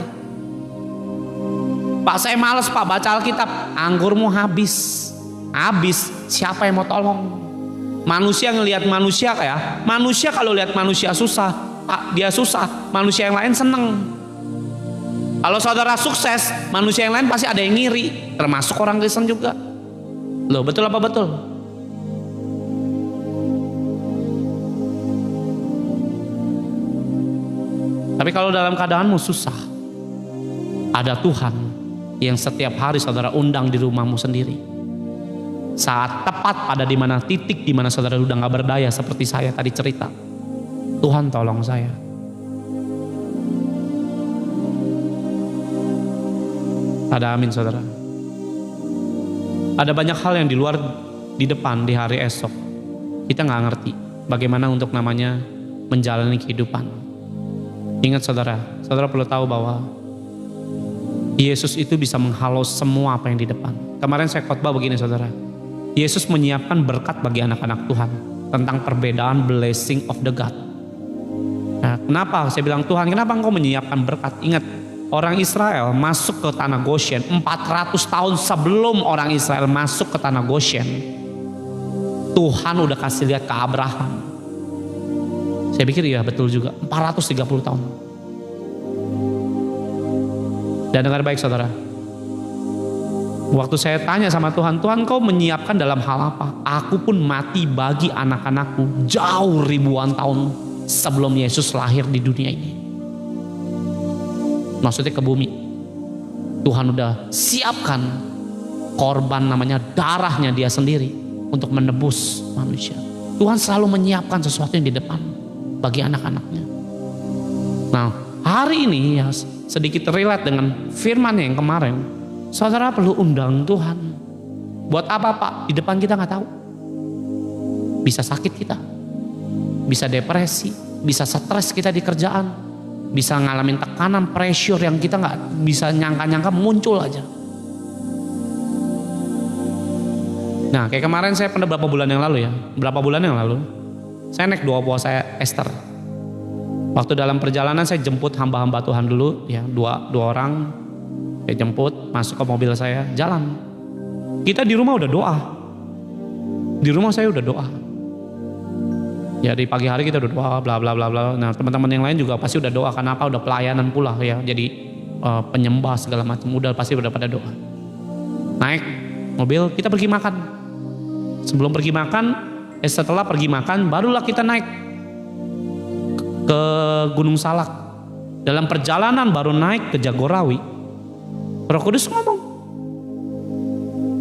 Pak saya males Pak baca Alkitab. Anggurmu habis. Habis, siapa yang mau tolong? Manusia ngelihat manusia kayak manusia, kalau lihat manusia susah, dia susah, manusia yang lain seneng. Kalau saudara sukses, manusia yang lain pasti ada yang ngiri, termasuk orang Kristen juga. Loh, betul apa betul? Tapi kalau dalam keadaanmu susah, ada Tuhan yang setiap hari saudara undang di rumahmu sendiri. Saat tepat pada titik di mana saudara udah gak berdaya seperti saya tadi cerita. Tuhan tolong saya. Ada amin saudara. Ada banyak hal yang di luar, di depan, di hari esok. Kita gak ngerti bagaimana untuk namanya menjalani kehidupan. Ingat saudara, saudara perlu tahu bahwa Yesus itu bisa menghalau semua apa yang di depan. Kemarin saya khotbah begini saudara. Yesus menyiapkan berkat bagi anak-anak Tuhan tentang perbedaan blessing of the God. Nah, kenapa saya bilang Tuhan, kenapa engkau menyiapkan berkat? Ingat, orang Israel masuk ke tanah Goshen 400 tahun sebelum orang Israel masuk ke tanah Goshen. Tuhan udah kasih lihat ke Abraham. Saya pikir ya betul juga, 430 tahun. Dan dengar baik saudara, waktu saya tanya sama Tuhan, Tuhan kau menyiapkan dalam hal apa? Aku pun mati bagi anak-anakku jauh ribuan tahun sebelum Yesus lahir di dunia ini. Maksudnya ke bumi. Tuhan udah siapkan korban namanya darahnya dia sendiri untuk menebus manusia. Tuhan selalu menyiapkan sesuatu yang di depan bagi anak-anaknya. Nah, hari ini ya sedikit relate dengan firman yang kemarin. Saudara perlu undang Tuhan. Buat apa Pak? Di depan kita nggak tahu. Bisa sakit kita, bisa depresi, bisa stres kita di kerjaan, bisa ngalamin tekanan, pressure yang kita nggak bisa nyangka-nyangka muncul aja. Nah, kayak kemarin saya pernah berapa bulan yang lalu, saya naik 2 buah saya Esther. Waktu dalam perjalanan saya jemput hamba-hamba Tuhan dulu, ya dua orang, saya jemput masuk ke mobil saya, jalan. Kita di rumah udah doa, di rumah saya udah doa. Ya di pagi hari kita udah doa, bla bla bla bla. Nah teman-teman yang lain juga pasti udah doa, karena apa? Udah pelayanan pula ya, jadi penyembah segala macam, pasti udah pada doa. Naik mobil, kita pergi makan. Sebelum pergi makan, setelah pergi makan, barulah kita naik ke Gunung Salak. Dalam perjalanan baru naik ke Jagorawi, Roh Kudus ngomong,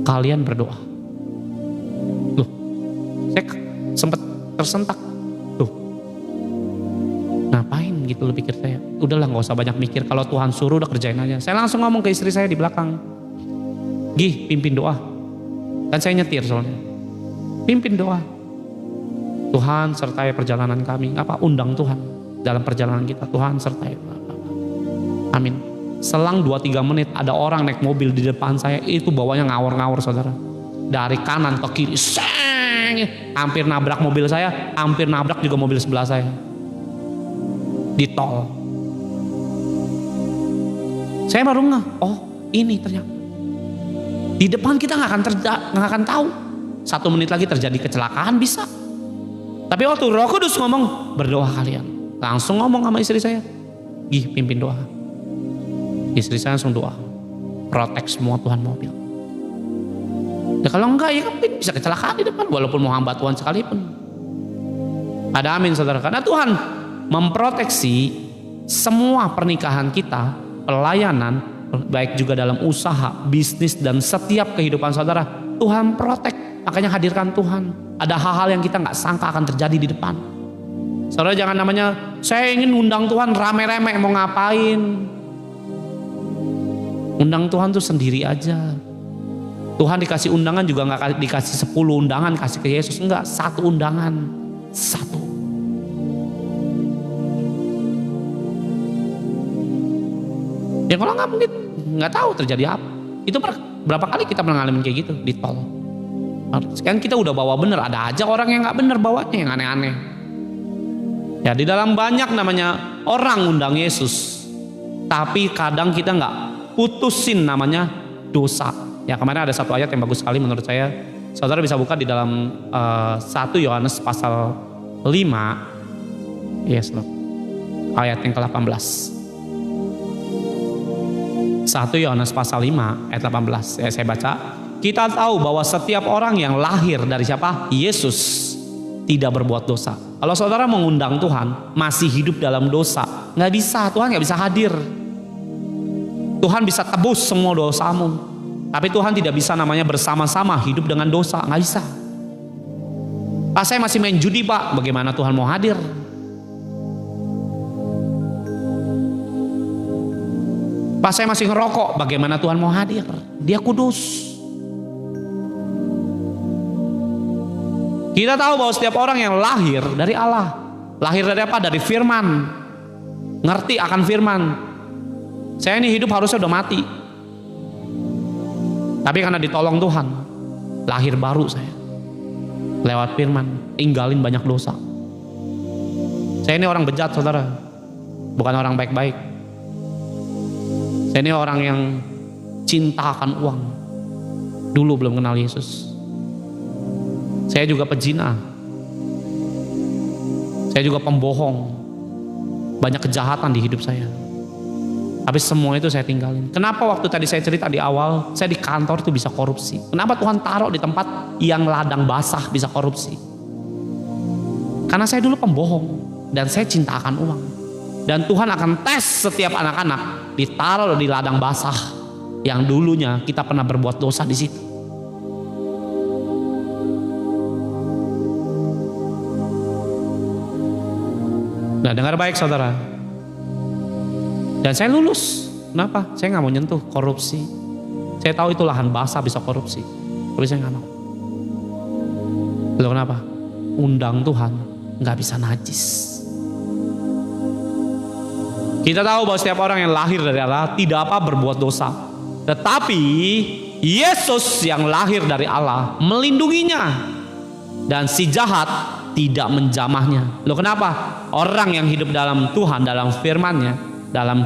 kalian berdoa. Loh, saya sempat tersentak. Loh, ngapain gitu loh pikir saya. Udahlah gak usah banyak mikir, kalau Tuhan suruh udah kerjain aja. Saya langsung ngomong ke istri saya di belakang, Gih, pimpin doa. Kan saya nyetir soalnya. Pimpin doa. Tuhan sertai perjalanan kami. Apa? Undang Tuhan dalam perjalanan kita. Tuhan sertai. Amin. Selang 2-3 menit ada orang naik mobil di depan saya, itu bawanya ngawur-ngawur saudara. Dari kanan ke kiri, seng, hampir nabrak mobil saya, hampir nabrak juga mobil sebelah saya. Di tol. Saya baru ngeh, oh ini ternyata. Di depan kita nggak akan tahu. 1 menit lagi terjadi kecelakaan bisa. Tapi waktu Roh Kudus ngomong, berdoa kalian. Langsung ngomong sama istri saya, Gih, pimpin doa. Istri saya langsung doa, protek semua Tuhan mobil. Ya kalau enggak ya kan bisa kecelakaan di depan, walaupun mau hamba Tuhan sekalipun. Ada amin saudara. Karena Tuhan memproteksi semua pernikahan kita, pelayanan, baik juga dalam usaha, bisnis, dan setiap kehidupan saudara. Tuhan protek. Makanya hadirkan Tuhan. Ada hal-hal yang kita nggak sangka akan terjadi di depan. Saudara jangan namanya, saya ingin undang Tuhan rame-rame mau ngapain. Undang Tuhan tuh sendiri aja. Tuhan dikasih undangan juga nggak dikasih 10 undangan kasih ke Yesus. Enggak, 1 undangan. 1. Ya kalau nggak mungkin nggak tahu terjadi apa. Itu berapa kali kita pernah ngalamin kayak gitu di tol. Sekarang kita udah bawa bener, ada aja orang yang nggak bener bawanya, yang aneh-aneh. Ya di dalam banyak namanya orang undang Yesus, tapi kadang kita nggak putusin namanya dosa. Ya kemarin ada satu ayat yang bagus sekali menurut saya. Saudara bisa buka di dalam 1 Yohanes pasal 5, yes loh, ayat yang ke-18. 1 Yohanes pasal 5 ayat 18. Ya, saya baca. Kita tahu bahwa setiap orang yang lahir dari siapa? Yesus tidak berbuat dosa. Kalau saudara mengundang Tuhan masih hidup dalam dosa, nggak bisa, Tuhan nggak bisa hadir. Tuhan bisa tebus semua dosamu, tapi Tuhan tidak bisa namanya bersama-sama hidup dengan dosa, nggak bisa. Pak saya masih main judi Pak, bagaimana Tuhan mau hadir? Pak saya masih ngerokok, bagaimana Tuhan mau hadir? Dia kudus. Kita tahu bahwa setiap orang yang lahir dari Allah, lahir dari apa? Dari firman, ngerti akan firman. Saya ini hidup harusnya udah mati, tapi karena ditolong Tuhan, lahir baru saya lewat firman, tinggalin banyak dosa. Saya ini orang bejat saudara, bukan orang baik-baik. Saya ini orang yang cinta akan uang, dulu belum kenal Yesus. Saya juga pezina, saya juga pembohong, banyak kejahatan di hidup saya. Tapi semua itu saya tinggalin. Kenapa waktu tadi saya cerita di awal, saya di kantor itu bisa korupsi? Kenapa Tuhan taruh di tempat yang ladang basah bisa korupsi? Karena saya dulu pembohong dan saya cinta akan uang. Dan Tuhan akan tes setiap anak-anak, ditaruh di ladang basah yang dulunya kita pernah berbuat dosa di situ. Nah, dengar baik saudara. Dan saya lulus. Kenapa? Saya nggak mau nyentuh korupsi. Saya tahu itu lahan basah bisa korupsi. Tapi saya nggak mau. Lalu kenapa? Undang Tuhan nggak bisa najis. Kita tahu bahwa setiap orang yang lahir dari Allah tidak apa berbuat dosa. Tetapi Yesus yang lahir dari Allah melindunginya. Dan si jahat tidak menjamahnya. Loh kenapa? Orang yang hidup dalam Tuhan, dalam firman-Nya, dalam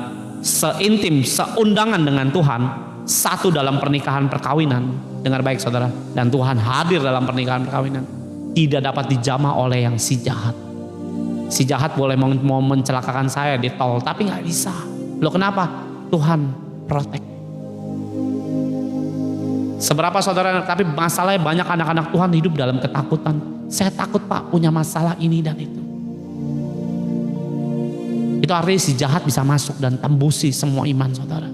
seintim, seundangan dengan Tuhan, satu dalam pernikahan perkawinan. Dengar baik saudara. Dan Tuhan hadir dalam pernikahan perkawinan. Tidak dapat dijamah oleh yang si jahat. Si jahat boleh mau mencelakakan saya di tol, tapi gak bisa. Loh kenapa? Tuhan protect. Seberapa saudara, tapi masalahnya banyak anak-anak Tuhan hidup dalam ketakutan. Saya takut Pak punya masalah ini dan itu. Itu artinya si jahat bisa masuk dan tembusi semua iman saudara.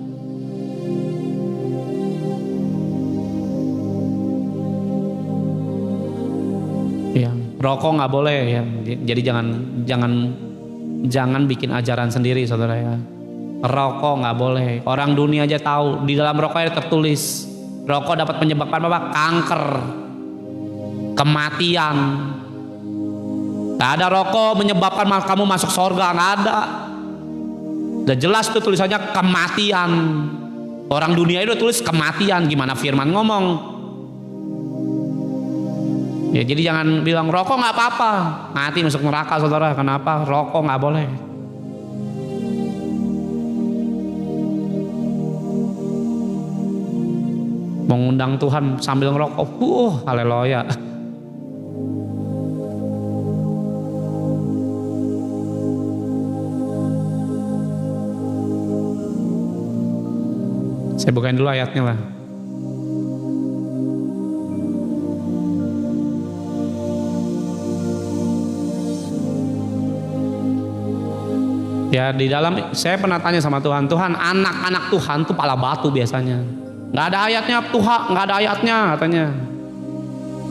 Ya, rokok nggak boleh ya. Jadi jangan bikin ajaran sendiri saudara ya. Rokok nggak boleh. Orang dunia aja tahu di dalam rokoknya tertulis rokok dapat menyebabkan apa? Kanker, kematian. Gak ada rokok menyebabkan kamu masuk surga, nggak ada. Udah jelas tuh tulisannya kematian. Orang dunia itu tulis kematian, gimana firman ngomong? Ya jadi jangan bilang rokok nggak apa-apa, mati masuk neraka saudara. Kenapa? Rokok nggak boleh. Mengundang Tuhan sambil ngerokok, haleluya. Saya bukain dulu ayatnya lah. Ya di dalam saya pernah tanya sama Tuhan, Tuhan anak-anak Tuhan tuh pala batu biasanya. Nggak ada ayatnya Tuhan, nggak ada ayatnya katanya.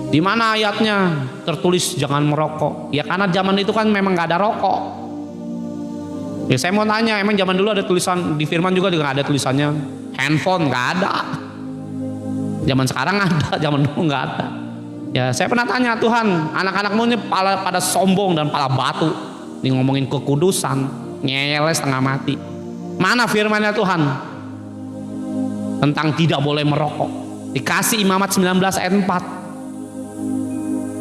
Di mana ayatnya tertulis jangan merokok? Ya karena zaman itu kan memang nggak ada rokok. Ya saya mau tanya, emang zaman dulu ada tulisan di firman juga nggak ada tulisannya handphone? Nggak ada. Zaman sekarang ada, zaman dulu nggak ada. Ya saya pernah tanya Tuhan, anak-anakmu ini pada sombong dan pala batu, ini ngomongin kekudusan, ngeyel setengah mati. Mana firmannya Tuhan tentang tidak boleh merokok? Dikasih Imamat 19 ayat 4.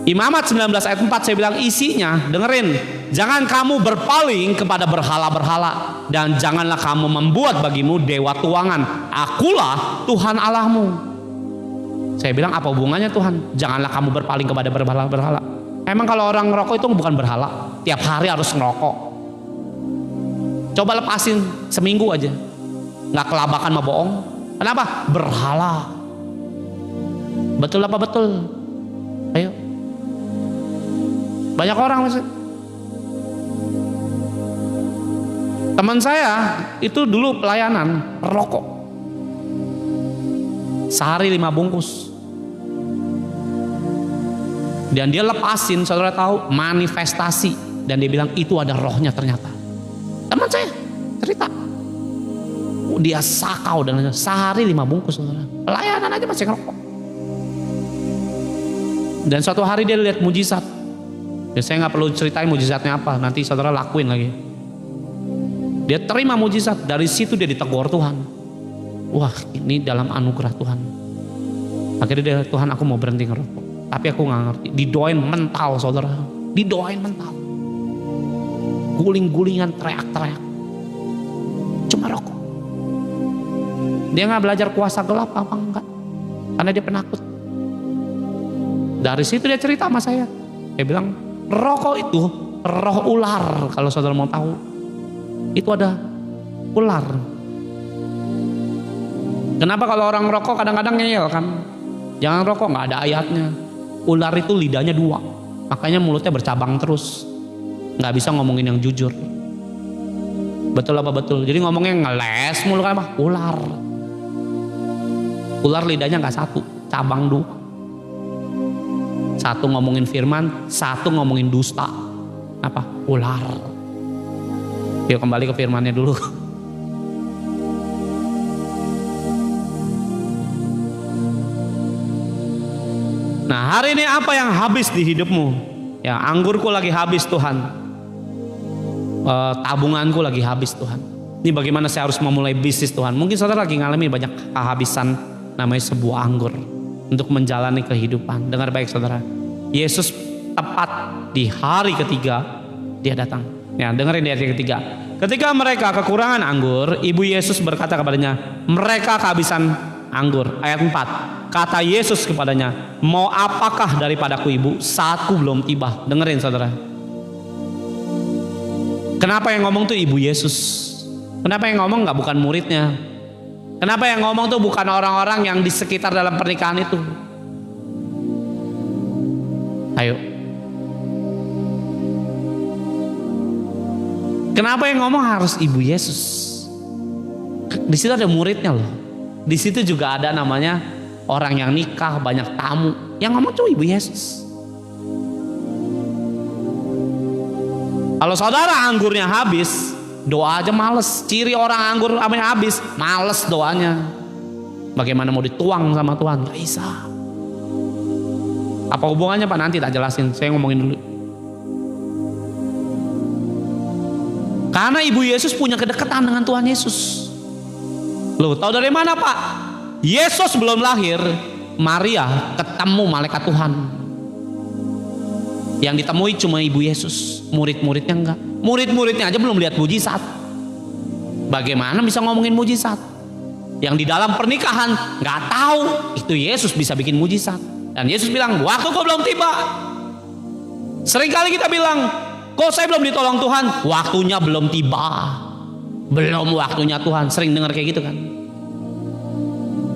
Imamat 19 ayat 4 saya bilang isinya, dengerin, jangan kamu berpaling kepada berhala-berhala dan janganlah kamu membuat bagimu dewa tuangan. Akulah Tuhan Allahmu. Saya bilang apa hubungannya Tuhan? Janganlah kamu berpaling kepada berhala-berhala. Emang kalau orang ngerokok itu bukan berhala? Tiap hari harus ngerokok. Coba lepasin seminggu aja, nggak kelabakan mah bohong. Kenapa? Berhala. Betul apa betul? Ayo. Banyak orang masih. Teman saya itu dulu pelayanan rokok. Sehari 5 bungkus. Dan dia lepasin, saudara tahu, manifestasi. Dan dia bilang itu ada rohnya ternyata. Teman saya cerita. Dia sakau dan sehari 5 bungkus saudara. Pelayanan aja masih ngerokok. Dan suatu hari dia lihat mujizat. Ya saya nggak perlu ceritain mujizatnya apa, nanti saudara lakuin lagi. Dia terima mujizat, dari situ dia ditegur Tuhan. Wah ini dalam anugerah Tuhan. Akhirnya dia, Tuhan aku mau berhenti ngerokok. Tapi aku nggak ngerti. Didoain mental saudara, didoain mental. Guling-gulingan, teriak-teriak. Cuma rokok. Dia nggak belajar kuasa gelap apa enggak, karena dia penakut. Dari situ dia cerita sama saya. Dia bilang rokok itu roh ular. Kalau saudara mau tahu, itu ada ular. Kenapa kalau orang rokok kadang-kadang ngeyel kan? Jangan rokok, nggak ada ayatnya. Ular itu lidahnya 2, makanya mulutnya bercabang terus, nggak bisa ngomongin yang jujur. Betul apa betul? Jadi ngomongnya ngeles mulu kan apa? Ular. Ular lidahnya nggak satu, cabang dua. Satu ngomongin firman, satu ngomongin dusta. Apa? Ular. Yuk kembali ke firmannya dulu. Nah, hari ini apa yang habis di hidupmu? Ya, anggurku lagi habis Tuhan. Tabunganku lagi habis Tuhan. Ini bagaimana saya harus memulai bisnis Tuhan? Mungkin saudara lagi ngalami banyak kehabisan namanya sebuah anggur untuk menjalani kehidupan. Dengar baik saudara. Yesus tepat di hari ketiga dia datang. Ya, dengerin di ayat ketiga. Ketika mereka kekurangan anggur, ibu Yesus berkata kepadanya, mereka kehabisan anggur. Ayat 4. Kata Yesus kepadanya, mau apakah daripadaku ibu? Saatku belum tiba. Dengerin saudara. Kenapa yang ngomong tuh ibu Yesus? Kenapa yang ngomong gak bukan muridnya? Kenapa yang ngomong tuh bukan orang-orang yang di sekitar dalam pernikahan itu? Ayo. Kenapa yang ngomong harus ibu Yesus? Di situ ada muridnya loh. Di situ juga ada namanya orang yang nikah, banyak tamu. Yang ngomong tuh ibu Yesus. Kalau saudara anggurnya habis, doa aja males. Ciri orang anggur habis, males doanya. Bagaimana mau dituang sama Tuhan? Gak bisa. Apa hubungannya Pak? Nanti tak jelasin. Saya ngomongin dulu. Karena ibu Yesus punya kedekatan dengan Tuhan Yesus. Loh, tahu dari mana Pak? Yesus belum lahir, Maria ketemu malaikat Tuhan. Yang ditemui cuma ibu Yesus, murid-muridnya enggak. Murid-muridnya aja belum lihat mujizat. Bagaimana bisa ngomongin mujizat? Yang di dalam pernikahan nggak tahu itu Yesus bisa bikin mujizat. Dan Yesus bilang, waktu kau belum tiba. Seringkali kita bilang, kok saya belum ditolong Tuhan? Waktunya belum tiba. Belum waktunya Tuhan. Sering dengar kayak gitu kan?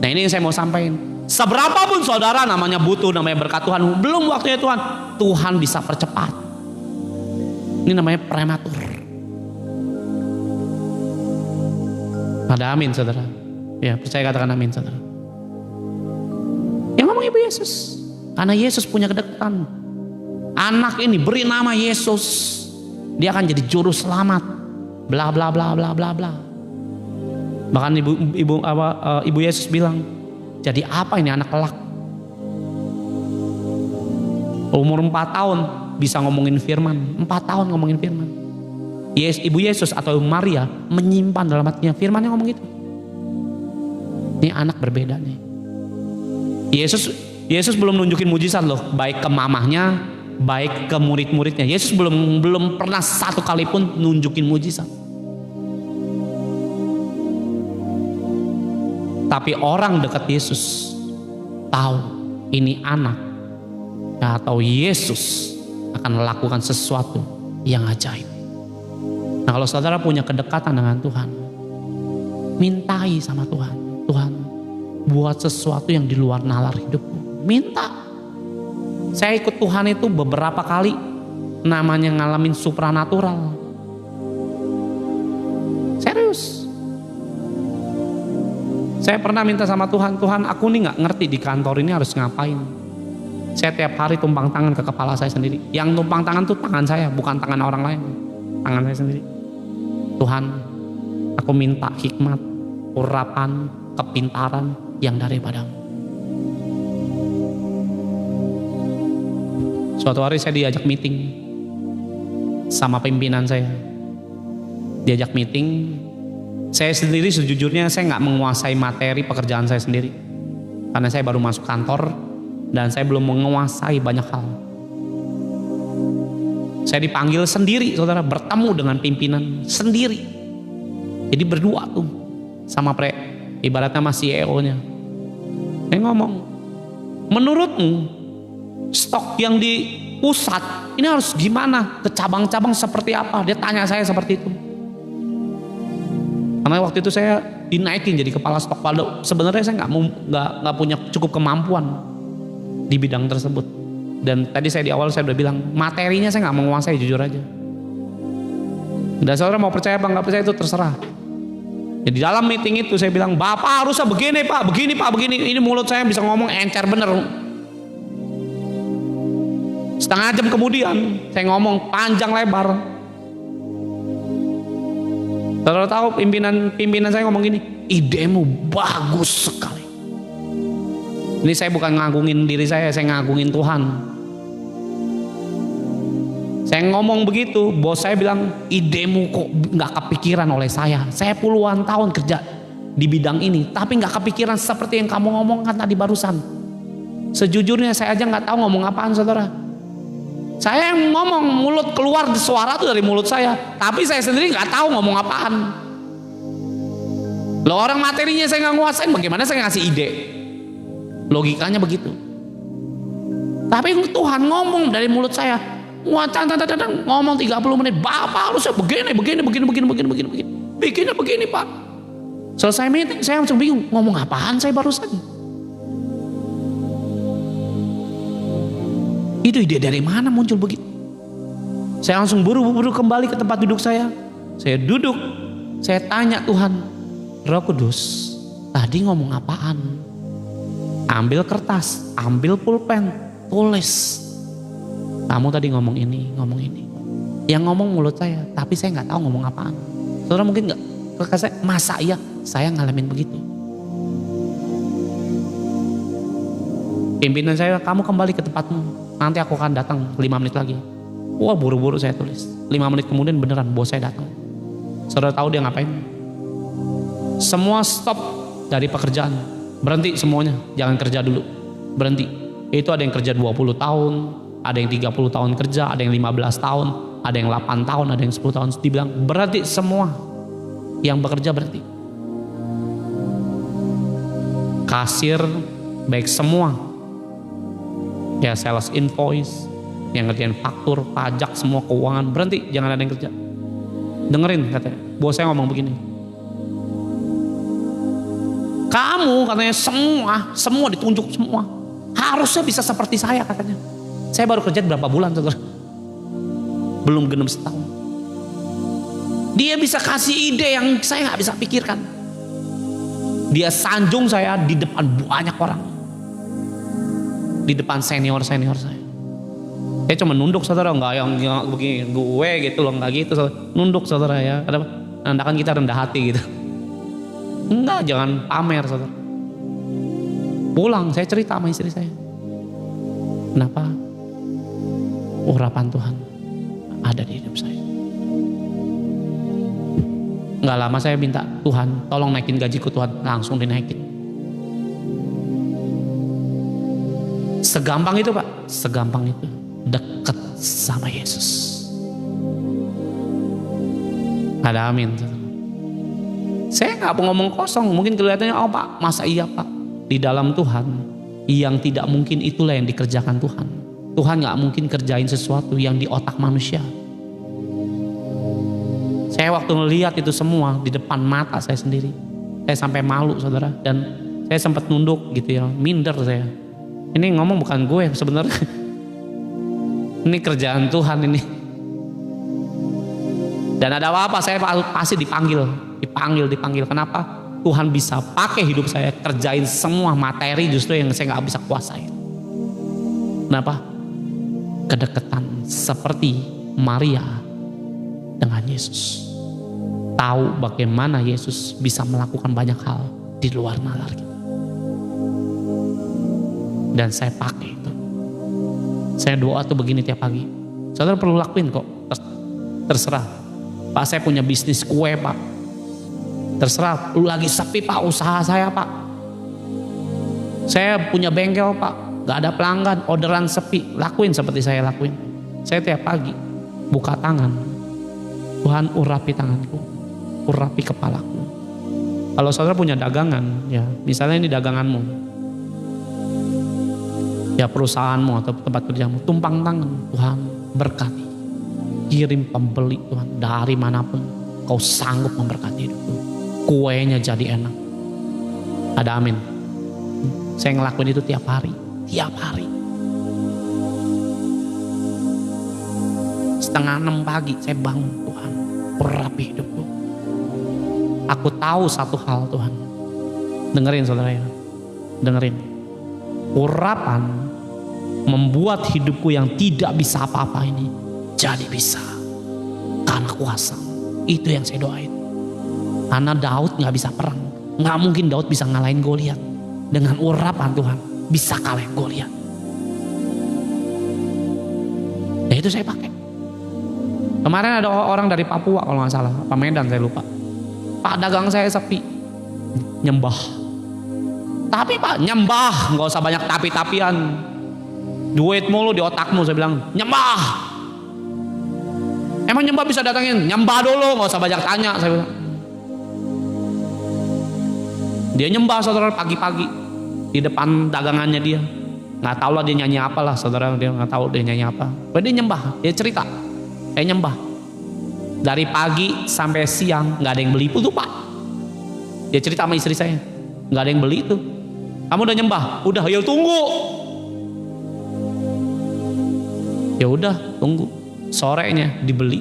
Nah, ini yang saya mau sampaikan. Seberapapun saudara namanya butuh, namanya berkat Tuhan, belum waktunya Tuhan, Tuhan bisa percepat. Ini namanya prematur. Ada amin saudara. Ya, percaya katakan amin saudara. Yang ngomong ibu Yesus. Karena Yesus punya kedekatan. Anak ini beri nama Yesus. Dia akan jadi juru selamat. Bla bla bla bla bla bla. Bahkan ibu Yesus bilang, jadi apa ini anak kelak? Umur 4 tahun bisa ngomongin firman. 4 tahun ngomongin firman. Ibu Yesus atau Maria menyimpan dalam hatinya firman yang ngomong itu. Ini anak berbeda nih. Yesus belum nunjukin mujizat loh, baik ke mamahnya, baik ke murid-muridnya. Yesus belum pernah satu kali pun nunjukin mujizat. Tapi orang dekat Yesus tahu ini anak atau Yesus akan melakukan sesuatu yang ajaib. Nah, kalau saudara punya kedekatan dengan Tuhan, mintai sama Tuhan. Tuhan, buat sesuatu yang di luar nalar hidupku. Minta. Saya ikut Tuhan itu beberapa kali, namanya ngalamin supranatural. Serius. Saya pernah minta sama Tuhan, Tuhan aku nih gak ngerti di kantor ini harus ngapain. Saya tiap hari tumpang tangan ke kepala saya sendiri. Yang tumpang tangan tuh tangan saya, bukan tangan orang lain. Tangan saya sendiri. Tuhan, aku minta hikmat, urapan, kepintaran yang daripadamu. Suatu hari saya diajak meeting sama pimpinan saya. Diajak meeting. Saya sendiri sejujurnya saya nggak menguasai materi pekerjaan saya sendiri. Karena saya baru masuk kantor dan saya belum menguasai banyak hal. Saya dipanggil sendiri, saudara, bertemu dengan pimpinan sendiri. Jadi berdua tuh sama ibaratnya sama CEO-nya. Saya ngomong, menurutmu stok yang di pusat ini harus gimana? Ke cabang-cabang seperti apa? Dia tanya saya seperti itu. Karena waktu itu saya dinaikin jadi kepala stok Waldo. Sebenarnya saya nggak punya cukup kemampuan di bidang tersebut. Dan tadi saya di awal saya udah bilang materinya saya nggak menguasai, jujur aja. Dan saudara mau percaya apa nggak percaya itu terserah. Jadi dalam meeting itu saya bilang, Bapak harusnya begini Pak, begini Pak, begini. Ini mulut saya bisa ngomong encer bener. Setengah jam kemudian saya ngomong panjang lebar. Saudara tahu pimpinan saya ngomong gini, idemu bagus sekali. Ini saya bukan ngagungin diri saya ngagungin Tuhan. Saya ngomong begitu, bos saya bilang, idemu kok nggak kepikiran oleh saya. Saya puluhan tahun kerja di bidang ini, tapi nggak kepikiran seperti yang kamu ngomongkan tadi barusan. Sejujurnya saya aja nggak tahu ngomong apaan, saudara. Saya yang ngomong, mulut keluar suara tuh dari mulut saya, tapi saya sendiri nggak tahu ngomong apaan. Lo orang materinya saya nggak nguasain, bagaimana saya ngasih ide? Logikanya begitu. Tapi Tuhan ngomong dari mulut saya. Wah, ngomong 30 menit, Bapak harusnya begini, bikinnya begini Pak. Selesai meeting, saya langsung bingung, ngomong apaan saya barusan. Itu ide dari mana muncul begitu? Saya langsung buru-buru kembali ke tempat duduk saya. Saya duduk, saya tanya Tuhan, Roh Kudus, tadi ngomong apaan? Ambil kertas, ambil pulpen, tulis. Kamu tadi ngomong ini. Yang ngomong mulut saya, tapi saya nggak tahu ngomong apaan. Saudara mungkin nggak? Saya, masa iya saya ngalamin begitu? Pimpinan saya, kamu kembali ke tempatmu. Nanti aku akan datang 5 menit lagi. Wah, buru-buru saya tulis. 5 menit kemudian beneran bos saya datang. Saudara tahu dia ngapain? Semua stop dari pekerjaan. Berhenti semuanya, jangan kerja dulu. Berhenti. Itu ada yang kerja 20 tahun. Ada yang 30 tahun kerja, ada yang 15 tahun, ada yang 8 tahun, ada yang 10 tahun. Dibilang berhenti semua. Yang bekerja berhenti. Kasir, baik semua. Ya sales invoice, yang ngerjain faktur, pajak, semua keuangan, berhenti, jangan ada yang kerja. Dengerin katanya, bos saya ngomong begini. Kamu katanya semua ditunjuk semua. Harusnya bisa seperti saya katanya. Saya baru kerja berapa bulan, saudara? Belum genap setahun. Dia bisa kasih ide yang saya nggak bisa pikirkan. Dia sanjung saya di depan banyak orang, di depan senior saya. Saya cuma nunduk, saudara, nggak yang begini gue gitu loh, nggak gitu, saudara. Nunduk, saudara ya. Kenapa? Nandakan kita rendah hati gitu. Enggak, jangan pamer, saudara. Pulang, saya cerita sama istri saya. Kenapa? Urapan Tuhan ada di hidup saya. Nggak lama saya minta, Tuhan tolong naikin gajiku Tuhan. Langsung dinaikin. Segampang itu Pak, segampang itu. Deket sama Yesus. Ada amin. Saya nggak ngomong kosong, mungkin kelihatannya, oh Pak, masa iya Pak? Di dalam Tuhan, yang tidak mungkin itulah yang dikerjakan Tuhan. Tuhan gak mungkin kerjain sesuatu yang di otak manusia. Saya waktu ngelihat itu semua di depan mata saya sendiri, saya sampai malu, saudara. Dan saya sempat nunduk gitu ya, minder saya. Ini ngomong bukan gue sebenarnya. Ini kerjaan Tuhan ini. Dan ada apa-apa saya pasti dipanggil. Kenapa? Tuhan bisa pakai hidup saya kerjain semua materi justru yang saya gak bisa kuasain. Kenapa? Kedekatan seperti Maria dengan Yesus. Tahu bagaimana Yesus bisa melakukan banyak hal di luar nalar kita. Dan saya pakai itu. Saya doa tuh begini tiap pagi. Saudara perlu lakuin kok. Terserah. Pak, saya punya bisnis kue Pak. Terserah, lu lagi sepi Pak usaha saya Pak. Saya punya bengkel Pak. Gak ada pelanggan, orderan sepi, lakuin seperti saya lakuin. Saya tiap pagi buka tangan, Tuhan urapi tanganku, urapi kepalaku. Kalau saudara punya dagangan, ya misalnya ini daganganmu, ya perusahaanmu atau tempat kerjamu, tumpang tangan, Tuhan berkati, kirim pembeli Tuhan dari manapun, kau sanggup memberkati hidupku, kuenya jadi enak. Ada amin. Saya ngelakuin itu tiap hari. Setengah 6 pagi saya bangun, Tuhan urapi hidupku. Aku tahu satu hal Tuhan. Dengerin saudara ya. Dengerin. Urapan membuat hidupku yang tidak bisa apa-apa ini jadi bisa. Karena kuasa. Itu yang saya doain. Karena Daud gak bisa perang. Gak mungkin Daud bisa ngalahin Goliat. Dengan urapan Tuhan bisa kalahin Goliat. Ya itu saya pakai. Kemarin ada orang dari Papua kalau gak salah. Apa Medan saya lupa. Pak, dagang saya sepi. Nyembah. Tapi Pak, nyembah. Gak usah banyak tapi-tapian. Duit mulu di otakmu. Saya bilang, nyembah. Emang nyembah bisa datangin? Nyembah dulu, gak usah banyak tanya. Saya bilang. Dia nyembah saudara pagi-pagi. Di depan dagangannya dia. Gak tau lah dia nyanyi apa lah saudara. Dia gak tahu dia nyanyi apa. Tapi dia nyembah, dia cerita. Saya nyembah. Dari pagi sampai siang gak ada yang beli itu Pak. Dia cerita sama istri saya. Gak ada yang beli itu. Kamu udah nyembah? Udah, ya tunggu. Ya udah, tunggu. Sorenya dibeli.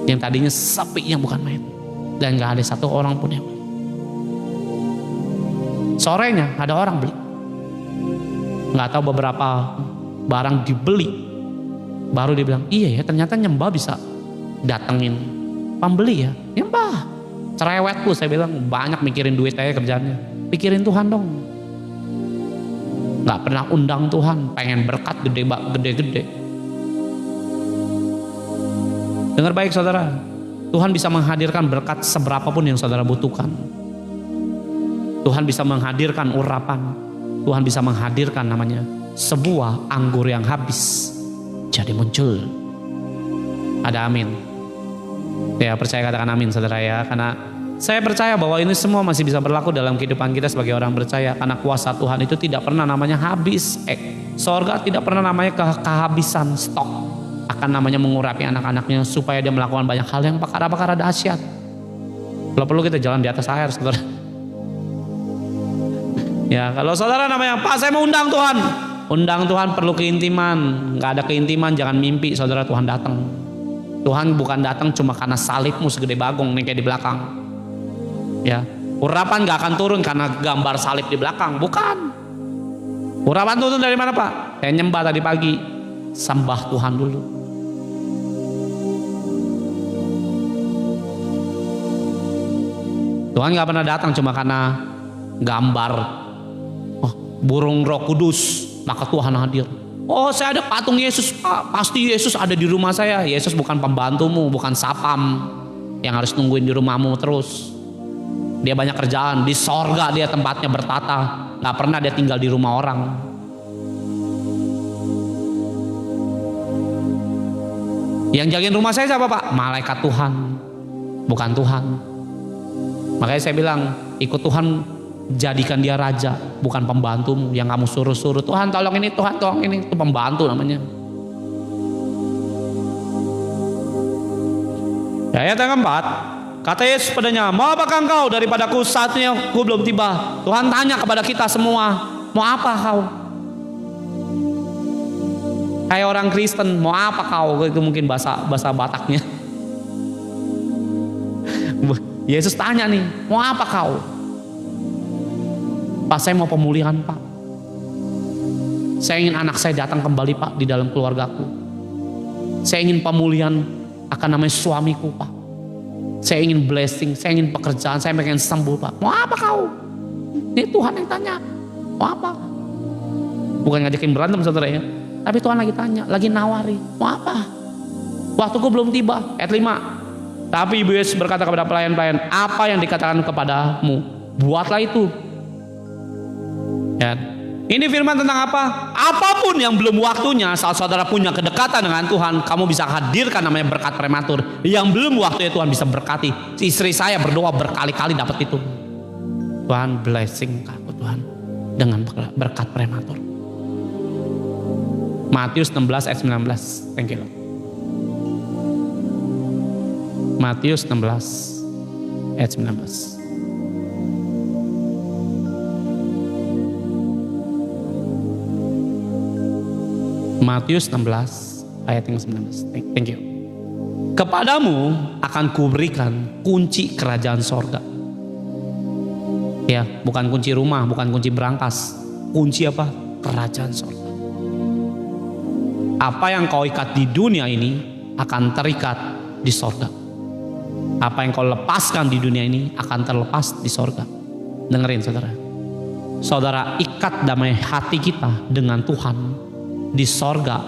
Yang tadinya sepi yang bukan main. Dan gak ada satu orang pun yang beli. Sorenya ada orang beli. Gak tahu beberapa barang dibeli. Baru dia bilang, iya ya ternyata nyembah bisa datengin pembeli ya. Nyembah. Cerewetku saya bilang, banyak mikirin duit aja kerjaannya. Pikirin Tuhan dong. Gak pernah undang Tuhan, pengen berkat gede-gede. Dengar baik saudara, Tuhan bisa menghadirkan berkat seberapapun yang saudara butuhkan. Tuhan bisa menghadirkan urapan. Tuhan bisa menghadirkan namanya sebuah anggur yang habis jadi muncul. Ada amin. Ya percaya katakan amin saudara ya. Karena saya percaya bahwa ini semua masih bisa berlaku dalam kehidupan kita sebagai orang percaya. Karena kuasa Tuhan itu tidak pernah namanya habis. Sorga tidak pernah namanya kehabisan stok. Akan namanya mengurapi anak-anaknya supaya dia melakukan banyak hal yang perkara-perkara dahsyat. Kalau perlu kita jalan di atas air saudara. Ya kalau saudara namanya Pak saya mau undang Tuhan. Undang Tuhan perlu keintiman. Gak ada keintiman jangan mimpi saudara Tuhan datang. Tuhan bukan datang cuma karena salibmu segede bagong nih kayak di belakang. Ya, urapan gak akan turun karena gambar salib di belakang, bukan. Urapan turun dari mana Pak? Saya nyembah tadi pagi, sembah Tuhan dulu. Tuhan gak pernah datang cuma karena gambar burung Roh Kudus, maka Tuhan hadir. Oh saya ada patung Yesus Pak, pasti Yesus ada di rumah saya. Yesus bukan pembantumu, bukan sapam yang harus nungguin di rumahmu terus. Dia banyak kerjaan, di sorga dia tempatnya bertata. Gak pernah dia tinggal di rumah orang. Yang jagain rumah saya siapa Pak? Malaikat Tuhan, bukan Tuhan. Makanya saya bilang ikut Tuhan, jadikan dia raja, bukan pembantumu yang kamu suruh-suruh. Tuhan tolong ini, Tuhan tolong ini. Itu pembantu namanya. Ya, ayat yang keempat, kata Yesus padanya, mau apakah engkau daripadaku saatnya aku belum tiba. Tuhan tanya kepada kita semua, mau apa kau? Kayak orang Kristen, mau apa kau? Itu mungkin bahasa Bataknya. Yesus tanya nih, mau apa kau? Pak saya mau pemulihan Pak. Saya ingin anak saya datang kembali Pak di dalam keluargaku. Saya ingin pemulihan akan namanya suamiku Pak. Saya ingin blessing, saya ingin pekerjaan, saya pengen sembuh Pak. Mau apa kau? Ini Tuhan yang tanya. Mau apa? Bukan ngajakin berantem saudara ya. Tapi Tuhan lagi tanya, lagi nawari. Mau apa? Waktuku belum tiba. Ayat 5. Tapi Ibu Yesus berkata kepada pelayan-pelayan, apa yang dikatakan kepadamu, buatlah itu. Ya. Ini firman tentang apa? Apapun yang belum waktunya, saat saudara punya kedekatan dengan Tuhan, kamu bisa hadirkan namanya berkat prematur. Yang belum waktunya Tuhan bisa berkati. Istri saya berdoa berkali-kali dapat itu. Tuhan blessing aku Tuhan dengan berkat prematur. Matius 16 ayat 19. Thank you Lord. Matius 16 ayat 19. Matius 16 ayat yang 19. Thank you. Kepadamu akan kuberikan kunci kerajaan sorga. Ya, bukan kunci rumah, bukan kunci berangkas. Kunci apa? Kerajaan sorga. Apa yang kau ikat di dunia ini akan terikat di sorga. Apa yang kau lepaskan di dunia ini akan terlepas di sorga. Dengerin saudara. Saudara ikat damai hati kita dengan Tuhan di sorga.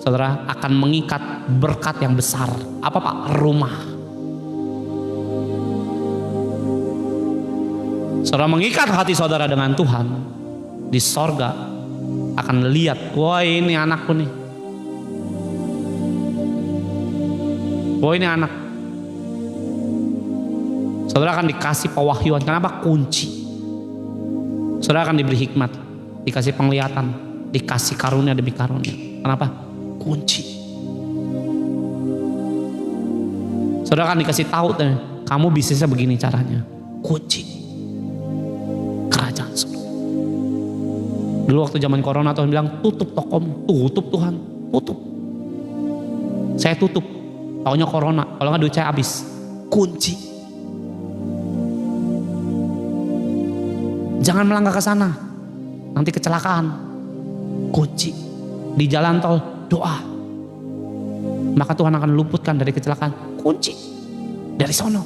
Saudara akan mengikat berkat yang besar. Apa Pak? Rumah. Saudara mengikat hati saudara dengan Tuhan di sorga, akan lihat, wah ini anakku nih. Wah ini anak. Saudara akan dikasih pewahyuan. Kenapa? Kunci. Saudara akan diberi hikmat, dikasih penglihatan, dikasih karunia demi karunia. Kenapa? Kunci. Saudara akan dikasih tahu, kamu bisnisnya begini caranya. Kunci. Kerajaan surga. Dulu waktu zaman corona Tuhan bilang, tutup tokomu. Tutup Tuhan, tutup. Saya tutup. Taunya corona, kalau nggak duit saya habis. Kunci. Jangan melangkah ke sana, nanti kecelakaan. Kunci. Di jalan tol, doa. Maka Tuhan akan luputkan dari kecelakaan. Kunci. Dari sono.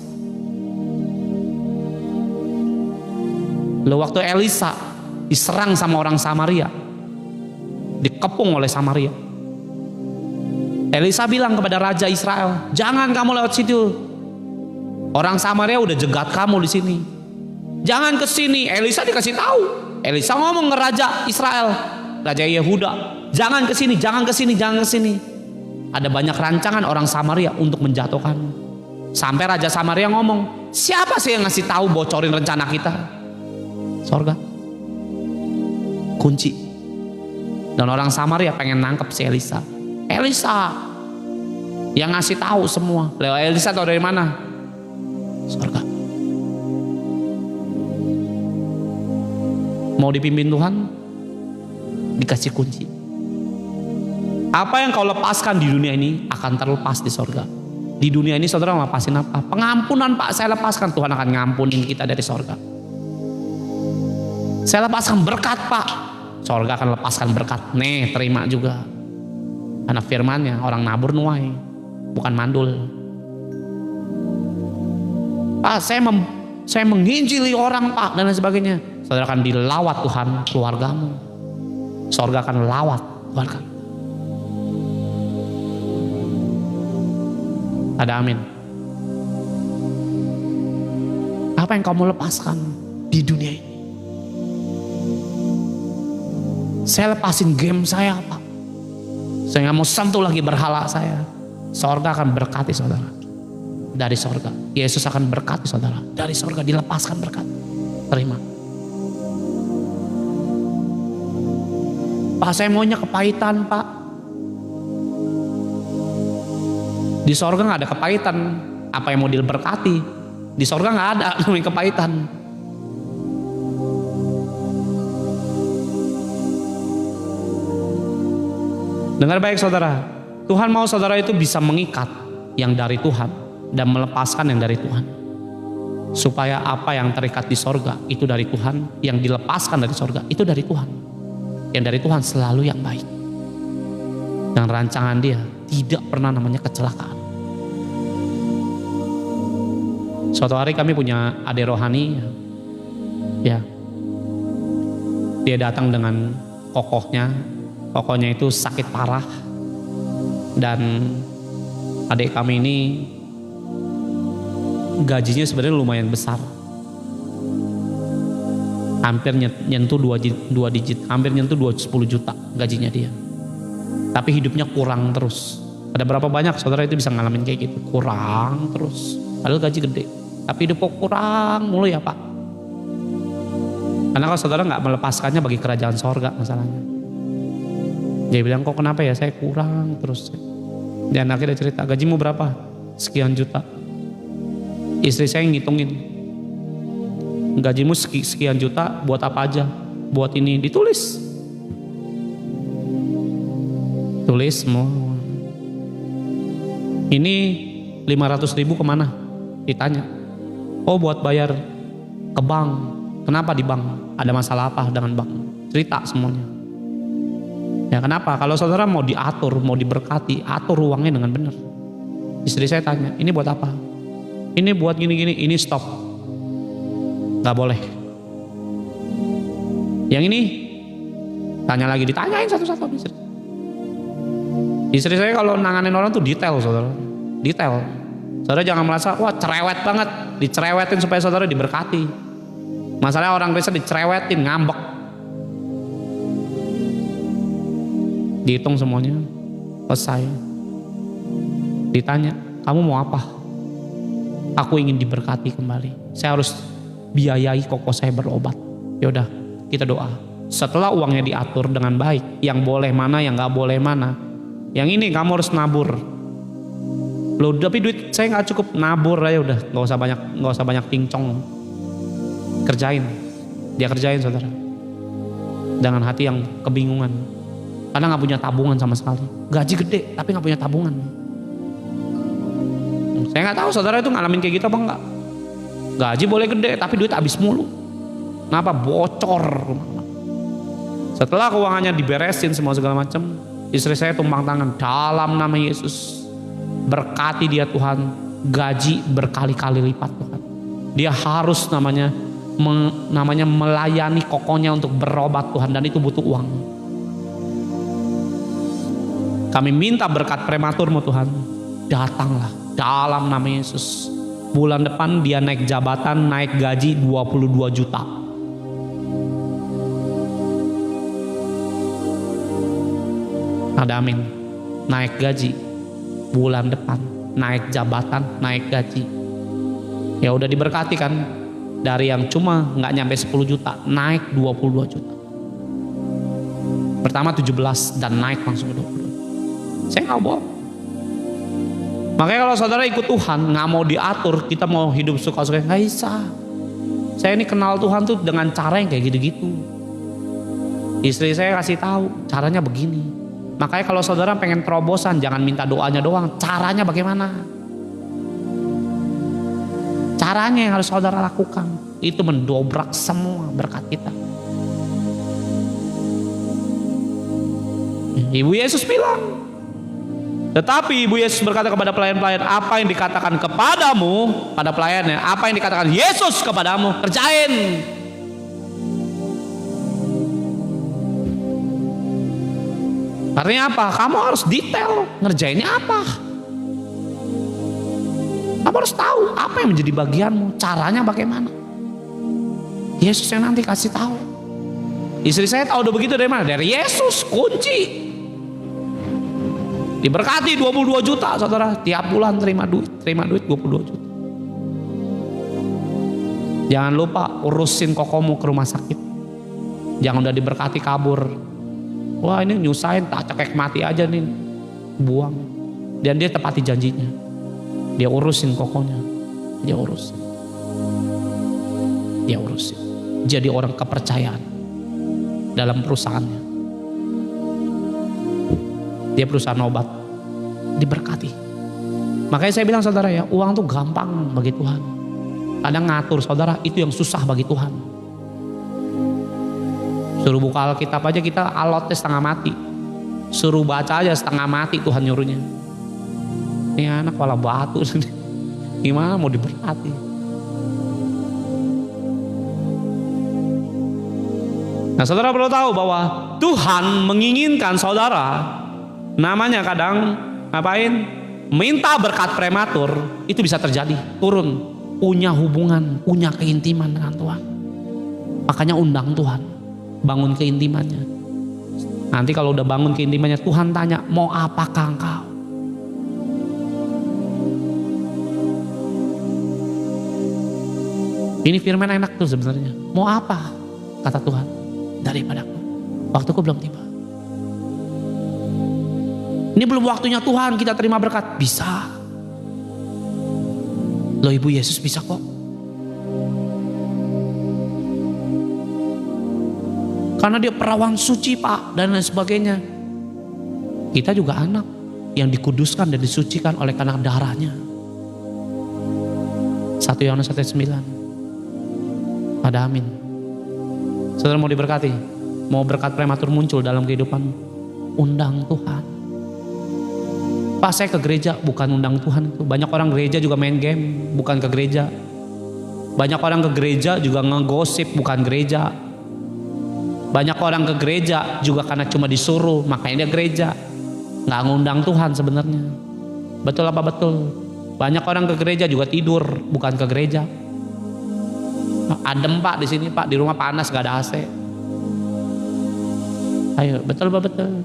Lalu waktu Elisa diserang sama orang Samaria, dikepung oleh Samaria, Elisa bilang kepada Raja Israel, jangan kamu lewat situ. Orang Samaria udah jegat kamu di sini. Jangan ke sini. Elisa dikasih tahu. Elisa ngomong ke Raja Israel, Raja Yehuda, jangan ke sini, jangan ke sini, jangan ke sini. Ada banyak rancangan orang Samaria untuk menjatuhkanmu. Sampai Raja Samaria ngomong, siapa sih yang ngasih tahu bocorin rencana kita? Sorga. Kunci. Dan orang Samaria pengen nangkep si Elisa. Elisa yang ngasih tahu semua. Lewat Elisa tahu dari mana? Sorga. Mau dipimpin Tuhan, dikasih kunci. Apa yang kau lepaskan di dunia ini akan terlepas di sorga. Di dunia ini saudara lepasin apa? Pengampunan Pak, saya lepaskan. Tuhan akan ngampunin kita dari sorga. Saya lepaskan berkat Pak, sorga akan lepaskan berkat. Nih terima juga. Karena firmannya, orang nabur nuai, bukan mandul. Pak, saya menginjili orang Pak, dan lain sebagainya. Saudara akan dilawat Tuhan keluargamu. Sorga akan lawat keluarga. Ada amin. Apa yang kamu lepaskan di dunia ini? Saya lepasin game saya Pak. Saya nggak mau sentuh lagi berhala saya. Sorga akan berkati saudara. Dari sorga. Yesus akan berkati saudara. Dari sorga dilepaskan berkat. Terima. Pak, saya maunya kepahitan Pak. Di sorga nggak ada kepahitan. Apa yang mau diberkati? Di sorga nggak ada namanya kepahitan. Dengar baik saudara, Tuhan mau saudara itu bisa mengikat yang dari Tuhan dan melepaskan yang dari Tuhan. Supaya apa yang terikat di sorga itu dari Tuhan, yang dilepaskan dari sorga itu dari Tuhan. Yang dari Tuhan selalu yang baik. Dan rancangan dia tidak pernah namanya kecelakaan. Suatu hari kami punya adik rohani, ya, dia datang dengan kokohnya itu sakit parah, dan adik kami ini gajinya sebenarnya lumayan besar, hampir nyentuh 2 digit, hampir nyentuh 10 juta gajinya dia, tapi hidupnya kurang terus. Ada berapa banyak saudara itu bisa ngalamin kayak gitu, kurang terus, padahal gaji gede, tapi hidup kok kurang mulu ya Pak. Karena kalau saudara nggak melepaskannya bagi kerajaan sorga masalahnya. Dia bilang, kok kenapa ya saya kurang terus. Dan akhirnya cerita, gajimu berapa? Sekian juta. Istri saya ngitungin, gajimu sekian juta buat apa aja? Buat ini, ditulis. Tulis semua. Ini 500.000 kemana? Ditanya. Oh, buat bayar ke bank. Kenapa di bank? Ada masalah apa dengan bank? Cerita semuanya. Ya kenapa? Kalau saudara mau diatur, mau diberkati, atur uangnya dengan benar. Istri saya tanya, ini buat apa? Ini buat gini-gini, ini stop. Gak boleh. Yang ini, tanya lagi, ditanyain satu-satu istri. Istri saya kalau nanganin orang tuh detail, saudara. Detail. Saudara jangan merasa, wah cerewet banget. Dicerewetin supaya saudara diberkati. Masalahnya orang Kristen dicerewetin, ngambek. Dihitung semuanya, selesai. Ditanya, kamu mau apa? Aku ingin diberkati kembali. Saya harus biayai koko saya berobat. Yaudah, kita doa. Setelah uangnya diatur dengan baik, yang boleh mana, yang gak boleh mana. Yang ini kamu harus nabur. Loh, tapi duit saya nggak cukup, nabur aja udah, nggak usah banyak pincong. Kerjain, dia kerjain saudara. Dengan hati yang kebingungan, karena nggak punya tabungan sama sekali. Gaji gede, tapi nggak punya tabungan. Saya nggak tahu saudara itu ngalamin kayak gitu apa enggak. Gaji boleh gede, tapi duit habis mulu. Kenapa? Bocor. Setelah keuangannya diberesin semua segala macam, istri saya tumpang tangan dalam nama Yesus. Berkati dia Tuhan, gaji berkali-kali lipat Tuhan. Dia harus namanya melayani kokonya untuk berobat Tuhan, dan itu butuh uang. Kami minta berkat prematurmu Tuhan, datanglah dalam nama Yesus. Bulan depan dia naik jabatan, naik gaji 22 juta. Ada amin. Naik gaji bulan depan, naik jabatan, naik gaji. Ya udah diberkati kan, dari yang cuma nggak nyampe 10 juta naik 22 juta. Pertama 17 dan naik langsung ke 22. Saya nggak bohong. Makanya kalau saudara ikut Tuhan, nggak mau diatur, kita mau hidup suka-suka, nggak bisa. Saya ini kenal Tuhan tuh dengan cara yang kayak gitu-gitu. Istri saya kasih tahu caranya begini. Makanya kalau saudara pengen terobosan, jangan minta doanya doang, caranya bagaimana? Caranya yang harus saudara lakukan, itu mendobrak semua berkat kita. Ibu Yesus bilang, tetapi Ibu Yesus berkata kepada pelayan-pelayan, apa yang dikatakan kepadamu, pada pelayannya, apa yang dikatakan Yesus kepadamu, kerjain. Artinya apa? Kamu harus detail ngerjainnya apa. Kamu harus tahu apa yang menjadi bagianmu, caranya bagaimana. Yesus yang nanti kasih tahu. Istri saya tahu udah begitu dari mana? Dari Yesus, kunci. Diberkati 22 juta saudara, tiap bulan terima duit 22 juta. Jangan lupa urusin kokomu ke rumah sakit. Jangan udah diberkati kabur. Wah ini nyusahin, tak cekek mati aja nih, buang. Dan dia tepati janjinya, dia urusin kokonya, dia urusin. Jadi orang kepercayaan dalam perusahaannya. Dia perusahaan obat, diberkati. Makanya saya bilang saudara ya, uang tuh gampang bagi Tuhan. Kadang ngatur saudara itu yang susah bagi Tuhan. Suruh buka Alkitab aja kita alotnya setengah mati. Suruh baca aja setengah mati Tuhan nyuruhnya. Ini anak kepala batu. Gimana mau diberkati? Nah saudara perlu tahu bahwa Tuhan menginginkan saudara, namanya kadang ngapain? Minta berkat prematur, itu bisa terjadi. Turun, punya hubungan, punya keintiman dengan Tuhan. Makanya undang Tuhan. Bangun keintimannya. Nanti kalau udah bangun keintimannya, Tuhan tanya, mau apakah engkau? Ini firman enak tuh sebenarnya. Mau apa? Kata Tuhan, daripadaku. Waktuku belum tiba. Ini belum waktunya Tuhan kita terima berkat. Bisa. Loh Ibu Yesus bisa kok. Karena dia perawan suci Pak, dan lain sebagainya. Kita juga anak yang dikuduskan dan disucikan oleh karena darahnya. 1 Yohanes 1:9. Pada amin. Saudara mau diberkati, mau berkat prematur muncul dalam kehidupan, undang Tuhan. Pak, saya ke gereja, bukan undang Tuhan. Banyak orang gereja juga main game, bukan ke gereja. Banyak orang ke gereja juga ngegosip, bukan gereja. Banyak orang ke gereja juga karena cuma disuruh, makanya dia gereja. Nggak ngundang Tuhan sebenarnya. Betul apa betul? Banyak orang ke gereja juga tidur, bukan ke gereja. Adem Pak di sini Pak, di rumah panas gak ada AC. Ayo, betul apa betul?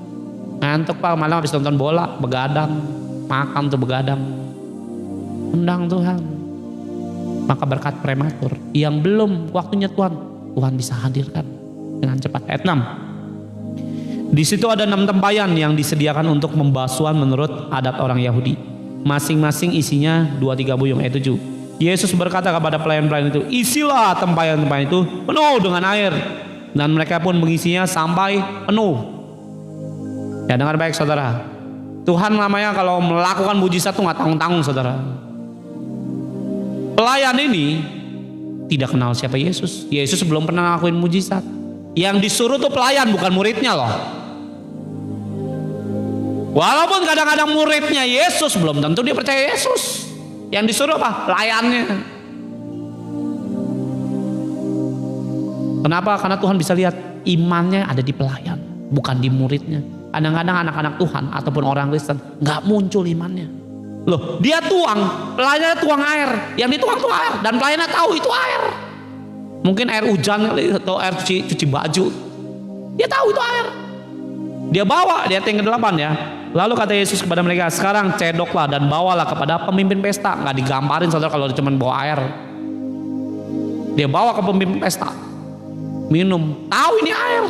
Ngantuk Pak, malam habis nonton bola, begadang, makan tuh begadang. Undang Tuhan. Maka berkat prematur yang belum waktunya Tuhan bisa hadirkan dengan cepat. Ayat 6. Di situ ada 6 tempayan yang disediakan untuk pembasuhan menurut adat orang Yahudi. Masing-masing isinya 2-3 buyung. Ayat 7. Yesus berkata kepada pelayan-pelayan itu, isilah tempayan-tempayan itu penuh dengan air. Dan mereka pun mengisinya sampai penuh. Ya, dengar baik saudara. Tuhan namanya kalau melakukan mujizat tuh gak tanggung-tanggung saudara. Pelayan ini tidak kenal siapa Yesus. Yesus belum pernah ngelakuin mujizat. Yang disuruh tuh pelayan, bukan muridnya loh. Walaupun kadang-kadang muridnya Yesus, belum tentu dia percaya Yesus. Yang disuruh apa? Pelayannya. Kenapa? Karena Tuhan bisa lihat imannya ada di pelayan, bukan di muridnya. Kadang-kadang anak-anak Tuhan ataupun orang Kristen gak muncul imannya. Loh, dia tuang, pelayannya tuang air, yang dituang tuh air, dan pelayannya tahu itu air. Mungkin air hujan atau air cuci baju. Dia tahu itu air. Dia bawa, dia yang ke-8 ya. Lalu kata Yesus kepada mereka, sekarang cedoklah dan bawalah kepada pemimpin pesta. Nggak digamparin saudara kalau cuma bawa air. Dia bawa ke pemimpin pesta, minum, tahu ini air.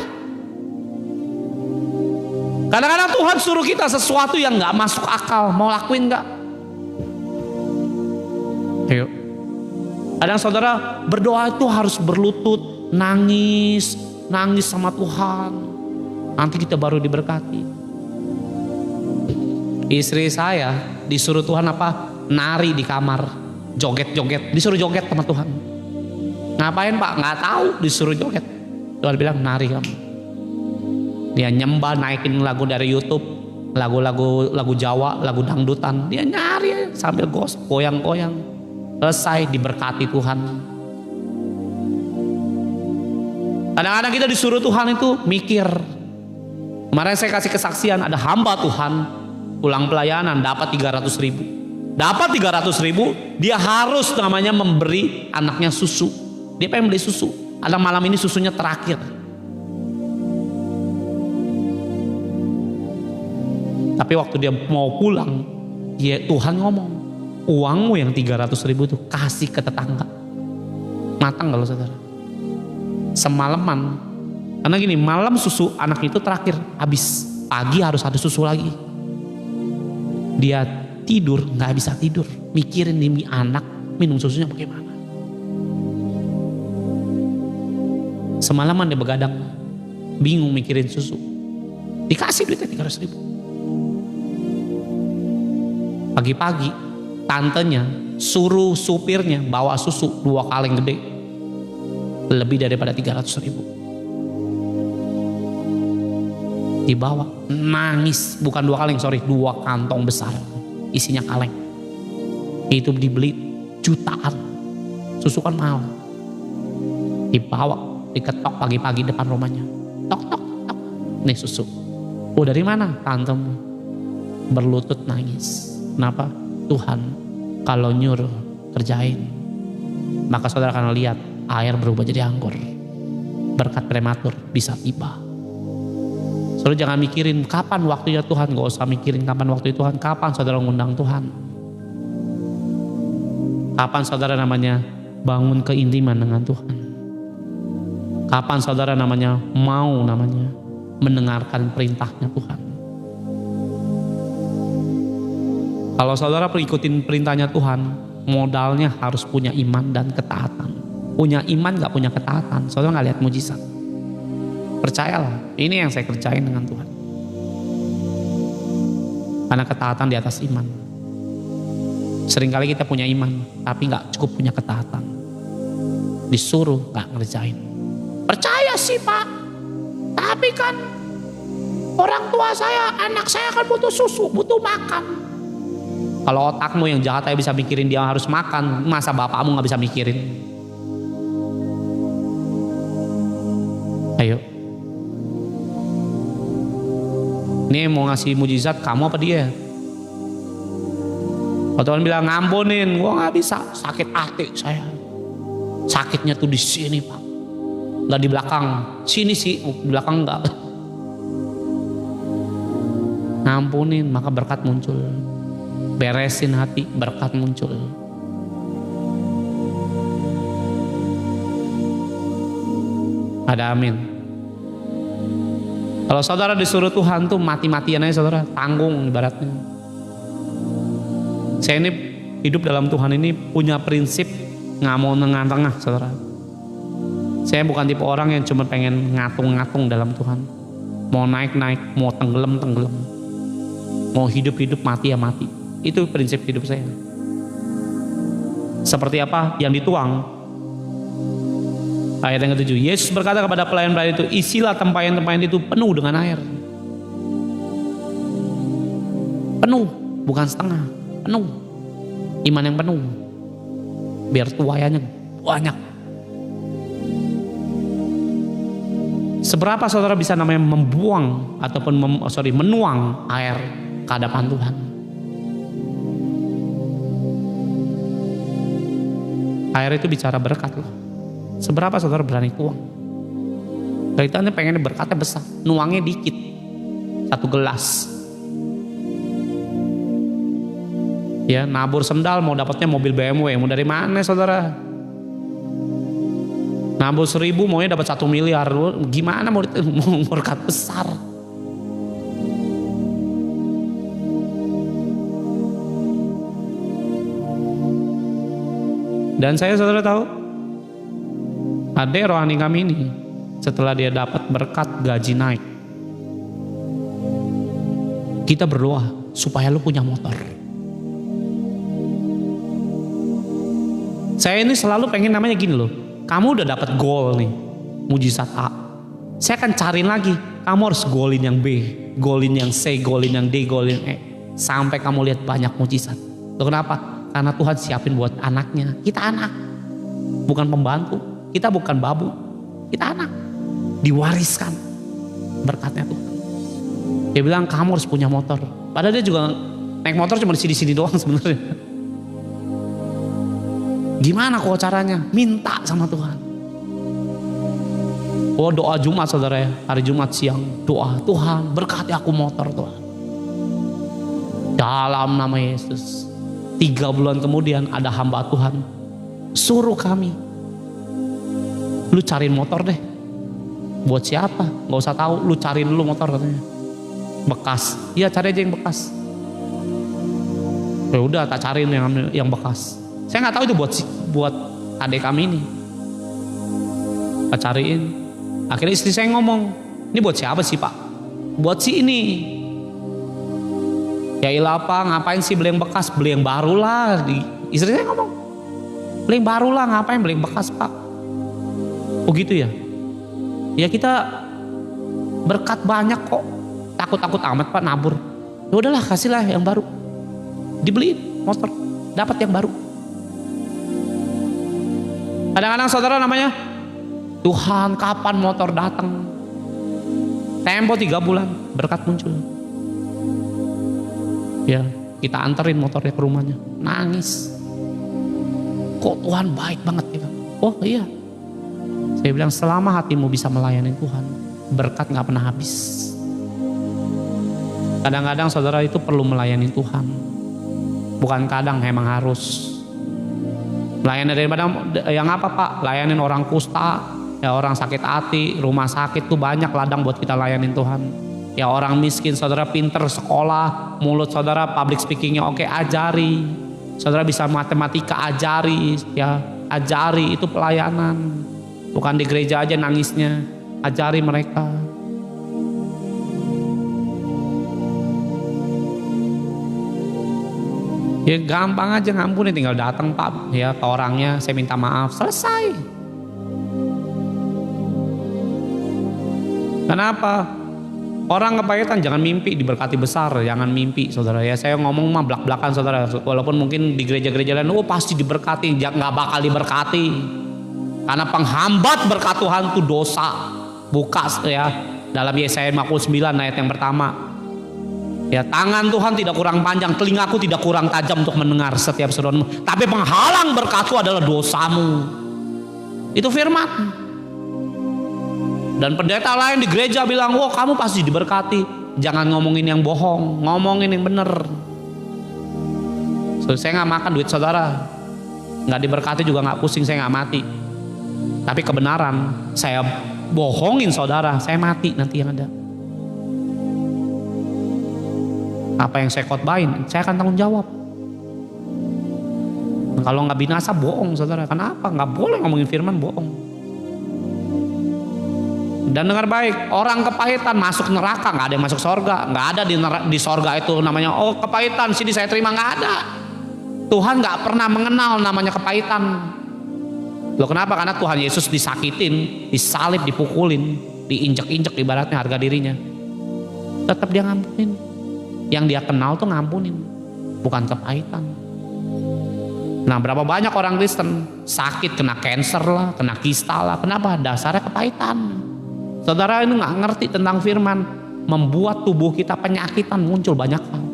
Kadang-kadang Tuhan suruh kita sesuatu yang nggak masuk akal, mau lakuin nggak? Ayo. Kadang saudara berdoa itu harus berlutut, nangis sama Tuhan. Nanti kita baru diberkati. Istri saya disuruh Tuhan apa? Nari di kamar, joget-joget, disuruh joget sama Tuhan. Ngapain Pak? Nggak tahu, disuruh joget. Tuhan bilang nari kamu. Dia nyembah, naikin lagu dari YouTube, lagu Jawa, lagu dangdutan. Dia nyari sambil goyang-goyang. Selesai, diberkati Tuhan. Kadang-kadang kita disuruh Tuhan itu mikir. Kemarin saya kasih kesaksian, ada hamba Tuhan pulang pelayanan dapat 300.000. Dapat 300.000, dia harus namanya memberi anaknya susu. Dia pengen beli susu. Ada malam ini susunya terakhir. Tapi waktu dia mau pulang, Tuhan ngomong, uangmu yang 300.000 itu kasih ke tetangga. Matang kalau saudara. Semalaman. Karena gini, malam susu anak itu terakhir, habis. Pagi harus ada susu lagi. Dia tidur, gak bisa tidur. Mikirin nih anak, minum susunya bagaimana. Semalaman dia begadang. Bingung mikirin susu. Dikasih duitnya 300.000. Pagi-pagi tantenya suruh supirnya bawa susu 2 kaleng gede, lebih daripada 300.000. Dibawa, nangis, bukan 2 kaleng, 2 kantong besar isinya kaleng. Itu dibeli jutaan, susu kan mahal. Dibawa, diketok pagi-pagi depan rumahnya, tok tok tok, nih susu. Oh dari mana? Tantemu. Berlutut nangis. Kenapa? Tuhan kalau nyuruh kerjain, maka saudara akan lihat air berubah jadi anggur. Berkat prematur bisa tiba. Saudara jangan mikirin kapan waktunya Tuhan, gak usah mikirin kapan waktu Tuhan. Kapan saudara ngundang Tuhan? Kapan saudara namanya bangun keintiman dengan Tuhan? Kapan saudara namanya mau mendengarkan perintahnya Tuhan? Kalau saudara ikutin perintahnya Tuhan, modalnya harus punya iman dan ketaatan. Punya iman gak punya ketaatan, saudara gak lihat mujizat. Percayalah, ini yang saya kerjain dengan Tuhan. Karena ketaatan di atas iman. Seringkali kita punya iman, tapi gak cukup punya ketaatan. Disuruh gak ngerjain. Percaya sih Pak, tapi kan orang tua saya, anak saya kan butuh susu, butuh makan. Kalau otakmu yang jahat aja bisa mikirin dia harus makan, masa bapakmu gak bisa mikirin? Ayo. Ini mau ngasih mujizat kamu apa dia? Kalau Tuhan bilang ngampunin, gua nggak bisa, sakit hati saya. Sakitnya tuh di sini Pak, nggak di belakang. Sini sih, di belakang nggak. Ngampunin, maka berkat muncul. Beresin hati, berkat muncul. Ada amin. Kalau saudara disuruh Tuhan tuh mati-matian aja saudara, tanggung ibaratnya. Saya ini hidup dalam Tuhan ini punya prinsip nggak mau tengah-tengah saudara. Saya bukan tipe orang yang cuma pengen ngatung-ngatung dalam Tuhan. Mau naik-naik, mau tenggelam-tenggelam. Mau hidup-hidup, mati ya mati. Itu prinsip hidup saya. Seperti apa yang dituang. Ayat yang ke-7, Yesus berkata kepada pelayan-pelayan itu, isilah tempayan-tempayan itu penuh dengan air. Penuh, bukan setengah, penuh. Iman yang penuh. Biar tuayannya banyak. Seberapa saudara bisa namanya membuang ataupun menuang air ke hadapan Tuhan? Air itu bicara berkat loh. Seberapa saudara berani tuang? Kita pengen berkatnya besar, nuangnya dikit, 1 gelas. Ya nabur sendal mau dapatnya mobil BMW, mau dari mana saudara? Nabur 1.000 maunya dapat 1 miliar, gimana mau berkat besar? Dan saya saudara tahu, adek rohani kami ini setelah dia dapat berkat gaji naik, kita berdoa supaya lu punya motor. Saya ini selalu pengen namanya gini loh, kamu udah dapat goal nih, mujizat A, saya akan cariin lagi, kamu harus goalin yang B, goalin yang C, goalin yang D, goalin E, sampai kamu lihat banyak mujizat. Loh kenapa? Karena Tuhan siapin buat anaknya. Kita anak, bukan pembantu. Kita bukan babu, kita anak, diwariskan berkatnya Tuhan. Dia bilang kamu harus punya motor. Padahal dia juga naik motor cuma di sini doang sebenarnya. Gimana kok caranya? Minta sama Tuhan. Oh doa Jumat saudara ya, hari Jumat siang doa, Tuhan berkati aku motor Tuhan. Dalam nama Yesus. 3 bulan kemudian ada hamba Tuhan suruh kami, lu cariin motor deh. Buat siapa? Gak usah tahu, lu cariin dulu motor katanya. Bekas. Iya cari aja yang bekas. Ya udah tak cariin yang bekas. Saya nggak tahu itu buat adik kami ini. Tak cariin. Akhirnya istri saya ngomong, ini buat siapa sih Pak? Buat si ini. Ya ilah apa, ngapain sih beli yang bekas? Beli yang baru lah. Istri saya ngomong, beli yang baru lah, ngapain beli yang bekas Pak? Oh gitu ya? Ya kita berkat banyak kok. Takut-takut amat Pak nabur. Ya udahlah kasihlah yang baru. Dibeliin motor, dapat yang baru. Kadang-kadang saudara namanya, Tuhan kapan motor datang? Tempo 3 bulan berkat muncul. Ya kita anterin motornya ke rumahnya, nangis. Kok Tuhan baik banget ya? Oh iya. Saya bilang selama hatimu bisa melayani Tuhan, berkat gak pernah habis. Kadang-kadang saudara itu perlu melayani Tuhan. Bukan kadang, emang harus. Melayani daripada yang apa Pak? Layanin orang kusta, ya orang sakit hati, rumah sakit tuh banyak ladang buat kita layanin Tuhan. Ya orang miskin, saudara pinter sekolah, mulut saudara public speakingnya oke, ajari. Saudara bisa matematika, ajari, ya ajari, itu pelayanan. Bukan di gereja aja nangisnya, ajari mereka. Ya gampang aja ngampunin, tinggal datang Pak ya ke orangnya, saya minta maaf, selesai. Kenapa? Orang kepahitan jangan mimpi diberkati besar, jangan mimpi saudara ya. Saya ngomong mah belak-belakan saudara, walaupun mungkin di gereja-gereja lain oh pasti diberkati, nggak bakal diberkati. Karena penghambat berkat Tuhan itu dosa. Buka ya dalam Yesaya 59 ayat yang pertama. Ya, tangan Tuhan tidak kurang panjang, telingaku tidak kurang tajam untuk mendengar setiap seruanmu, tapi penghalang berkatku adalah dosamu. Itu firman. Dan pendeta lain di gereja bilang, "Oh, kamu pasti diberkati." Jangan ngomongin yang bohong, ngomongin yang bener. So, saya nggak makan duit saudara, nggak diberkati juga nggak pusing, saya nggak mati. Tapi kebenaran, saya bohongin saudara, saya mati nanti yang ada. Apa yang saya khotbahin, saya akan tanggung jawab. Kalau nggak binasa, bohong saudara. Kenapa? Nggak boleh ngomongin firman bohong. Dan dengar baik, orang kepahitan masuk neraka, nggak ada yang masuk sorga, nggak ada di sorga itu namanya oh kepahitan sini saya terima, nggak ada. Tuhan nggak pernah mengenal namanya kepahitan. Loh kenapa? Karena Tuhan Yesus disakitin, disalib, dipukulin, diinjek-injek ibaratnya harga dirinya. Tetap dia ngampunin. Yang dia kenal tuh ngampunin, bukan kepahitan. Nah berapa banyak orang Kristen sakit, kena cancer lah, kena kista lah, kenapa? Dasarnya kepahitan. Saudara ini nggak ngerti tentang firman, membuat tubuh kita penyakitan, muncul banyak hal.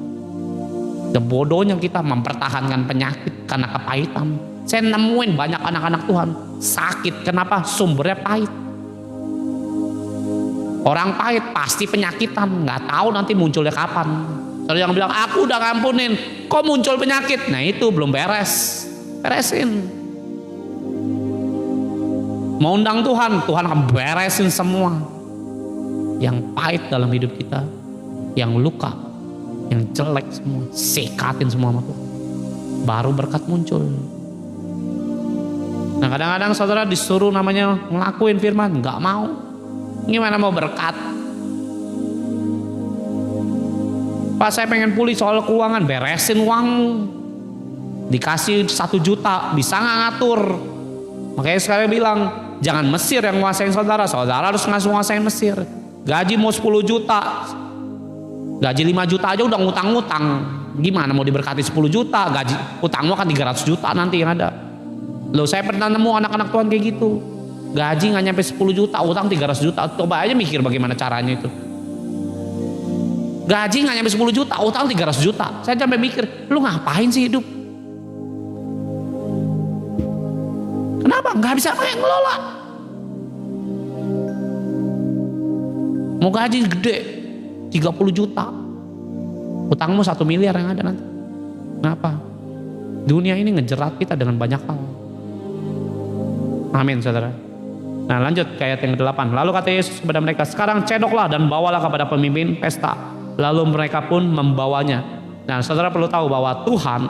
Bodohnya kita mempertahankan penyakit karena kepahitan. Saya nemuin banyak anak-anak Tuhan sakit, kenapa? Sumbernya pahit. Orang pahit pasti penyakitan, nggak tahu nanti munculnya kapan. Saudara yang bilang aku udah ngampunin, kok muncul penyakit? Nah itu belum beres, beresin. Mau undang Tuhan, Tuhan akan beresin semua yang pahit dalam hidup kita, yang luka, yang jelek semua, sekatin semua sama Tuhan. Baru berkat muncul. Nah kadang-kadang saudara disuruh namanya ngelakuin firman, nggak mau. Gimana mau berkat? Pak saya pengen pulih soal keuangan, beresin uang. Dikasih 1 juta, bisa nggak ngatur? Makanya sekali bilang, jangan Mesir yang nguasain saudara, saudara harus nguasain Mesir. Gaji mau 10 juta, gaji 5 juta aja udah ngutang-ngutang. Gimana mau diberkati 10 juta, gaji utangmu kan 300 juta nanti yang ada. Loh saya pernah nemu anak-anak Tuhan kayak gitu. Gaji gak nyampe 10 juta, utang 300 juta. Coba aja mikir bagaimana caranya itu. Gaji gak nyampe 10 juta, utang 300 juta. Saya sampai mikir, lu ngapain sih hidup? Kenapa? Gak bisa kayak ngelola. Mau gaji gede 30 juta, utangmu 1 miliar yang ada nanti. Kenapa? Dunia ini ngejerat kita dengan banyak hal. Amin saudara. Nah lanjut ke ayat yang ke-8. Lalu kata Yesus kepada mereka, sekarang cedoklah dan bawalah kepada pemimpin pesta. Lalu mereka pun membawanya. Nah saudara perlu tahu bahwa Tuhan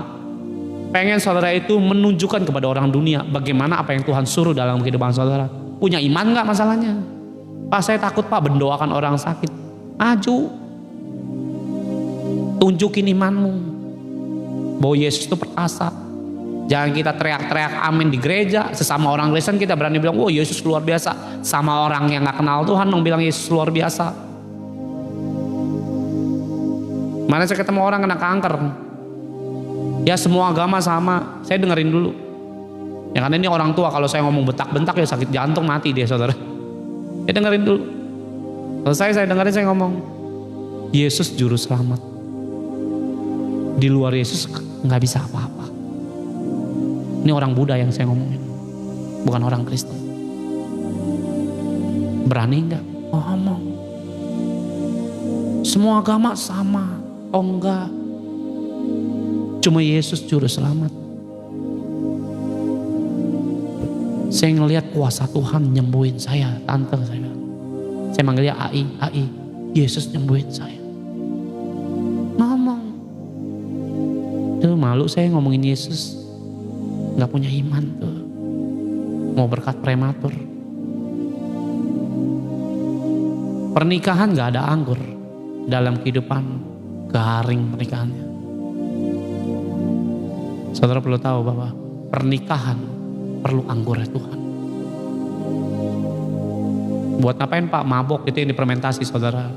pengen saudara itu menunjukkan kepada orang dunia bagaimana apa yang Tuhan suruh dalam kehidupan saudara. Punya iman gak masalahnya? Pak saya takut pak mendoakan orang sakit. Maju, tunjukin imanmu bahwa Yesus itu perkasa. Jangan kita teriak-teriak amin di gereja, sesama orang Kristen kita berani bilang oh Yesus luar biasa. Sama orang yang gak kenal Tuhan dong bilang Yesus luar biasa. Mana saya ketemu orang kena kanker, ya semua agama sama, saya dengerin dulu ya karena ini orang tua, kalau saya ngomong bentak-bentak ya sakit jantung mati dia saudara. Ya dengerin dulu. Selesai saya dengerin, saya ngomong Yesus juru selamat. Di luar Yesus nggak bisa apa-apa. Ini orang Buddha yang saya ngomongin, bukan orang Kristen. Berani nggak ngomong? Semua agama sama. Oh enggak, cuma Yesus juru selamat. Saya ngelihat kuasa Tuhan nyembuhin saya, tante saya bilang. Saya manggilnya AI, Yesus nyembuhin saya. Ngomong. Tuh malu saya ngomongin Yesus. Gak punya iman tuh. Mau berkat prematur. Pernikahan gak ada anggur dalam kehidupan, garing pernikahannya. Saudara perlu tahu bahwa pernikahan perlu anggur ya Tuhan. Buat ngapain Pak mabok itu yang dipermentasi saudara.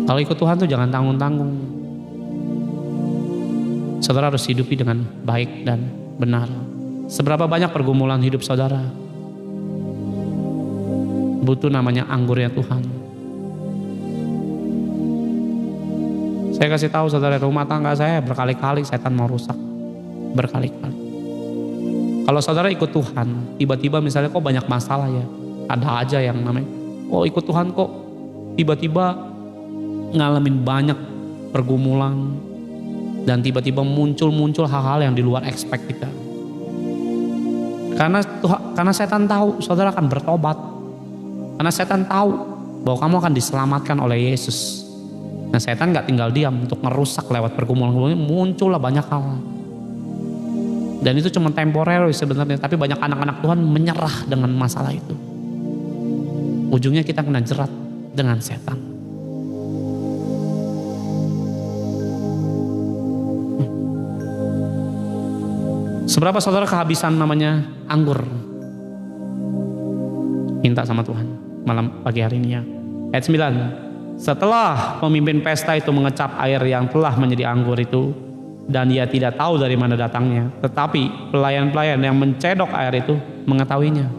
Kalau ikut Tuhan tuh jangan tanggung-tanggung. Saudara harus hidupi dengan baik dan benar. Seberapa banyak pergumulan hidup saudara, butuh namanya anggurnya Tuhan. Saya kasih tahu saudara, rumah tangga saya berkali-kali setan mau rusak. Berkali-kali. Kalau saudara ikut Tuhan, tiba-tiba misalnya kok banyak masalah ya. Ada aja yang namanya, oh ikut Tuhan kok tiba-tiba ngalamin banyak pergumulan. Dan tiba-tiba muncul hal-hal yang di luar expect kita. Karena setan tahu saudara akan bertobat. Karena setan tahu bahwa kamu akan diselamatkan oleh Yesus. Nah setan gak tinggal diam untuk merusak lewat pergumulan, muncullah banyak hal. Dan itu cuma temporer sebenarnya, tapi banyak anak-anak Tuhan menyerah dengan masalah itu. Ujungnya kita kena jerat dengan setan. Seberapa saudara kehabisan namanya anggur? Minta sama Tuhan malam pagi hari ini ya. Ayat 9. Setelah pemimpin pesta itu mengecap air yang telah menjadi anggur itu, dan ia tidak tahu dari mana datangnya, tetapi pelayan-pelayan yang mencedok air itu mengetahuinya.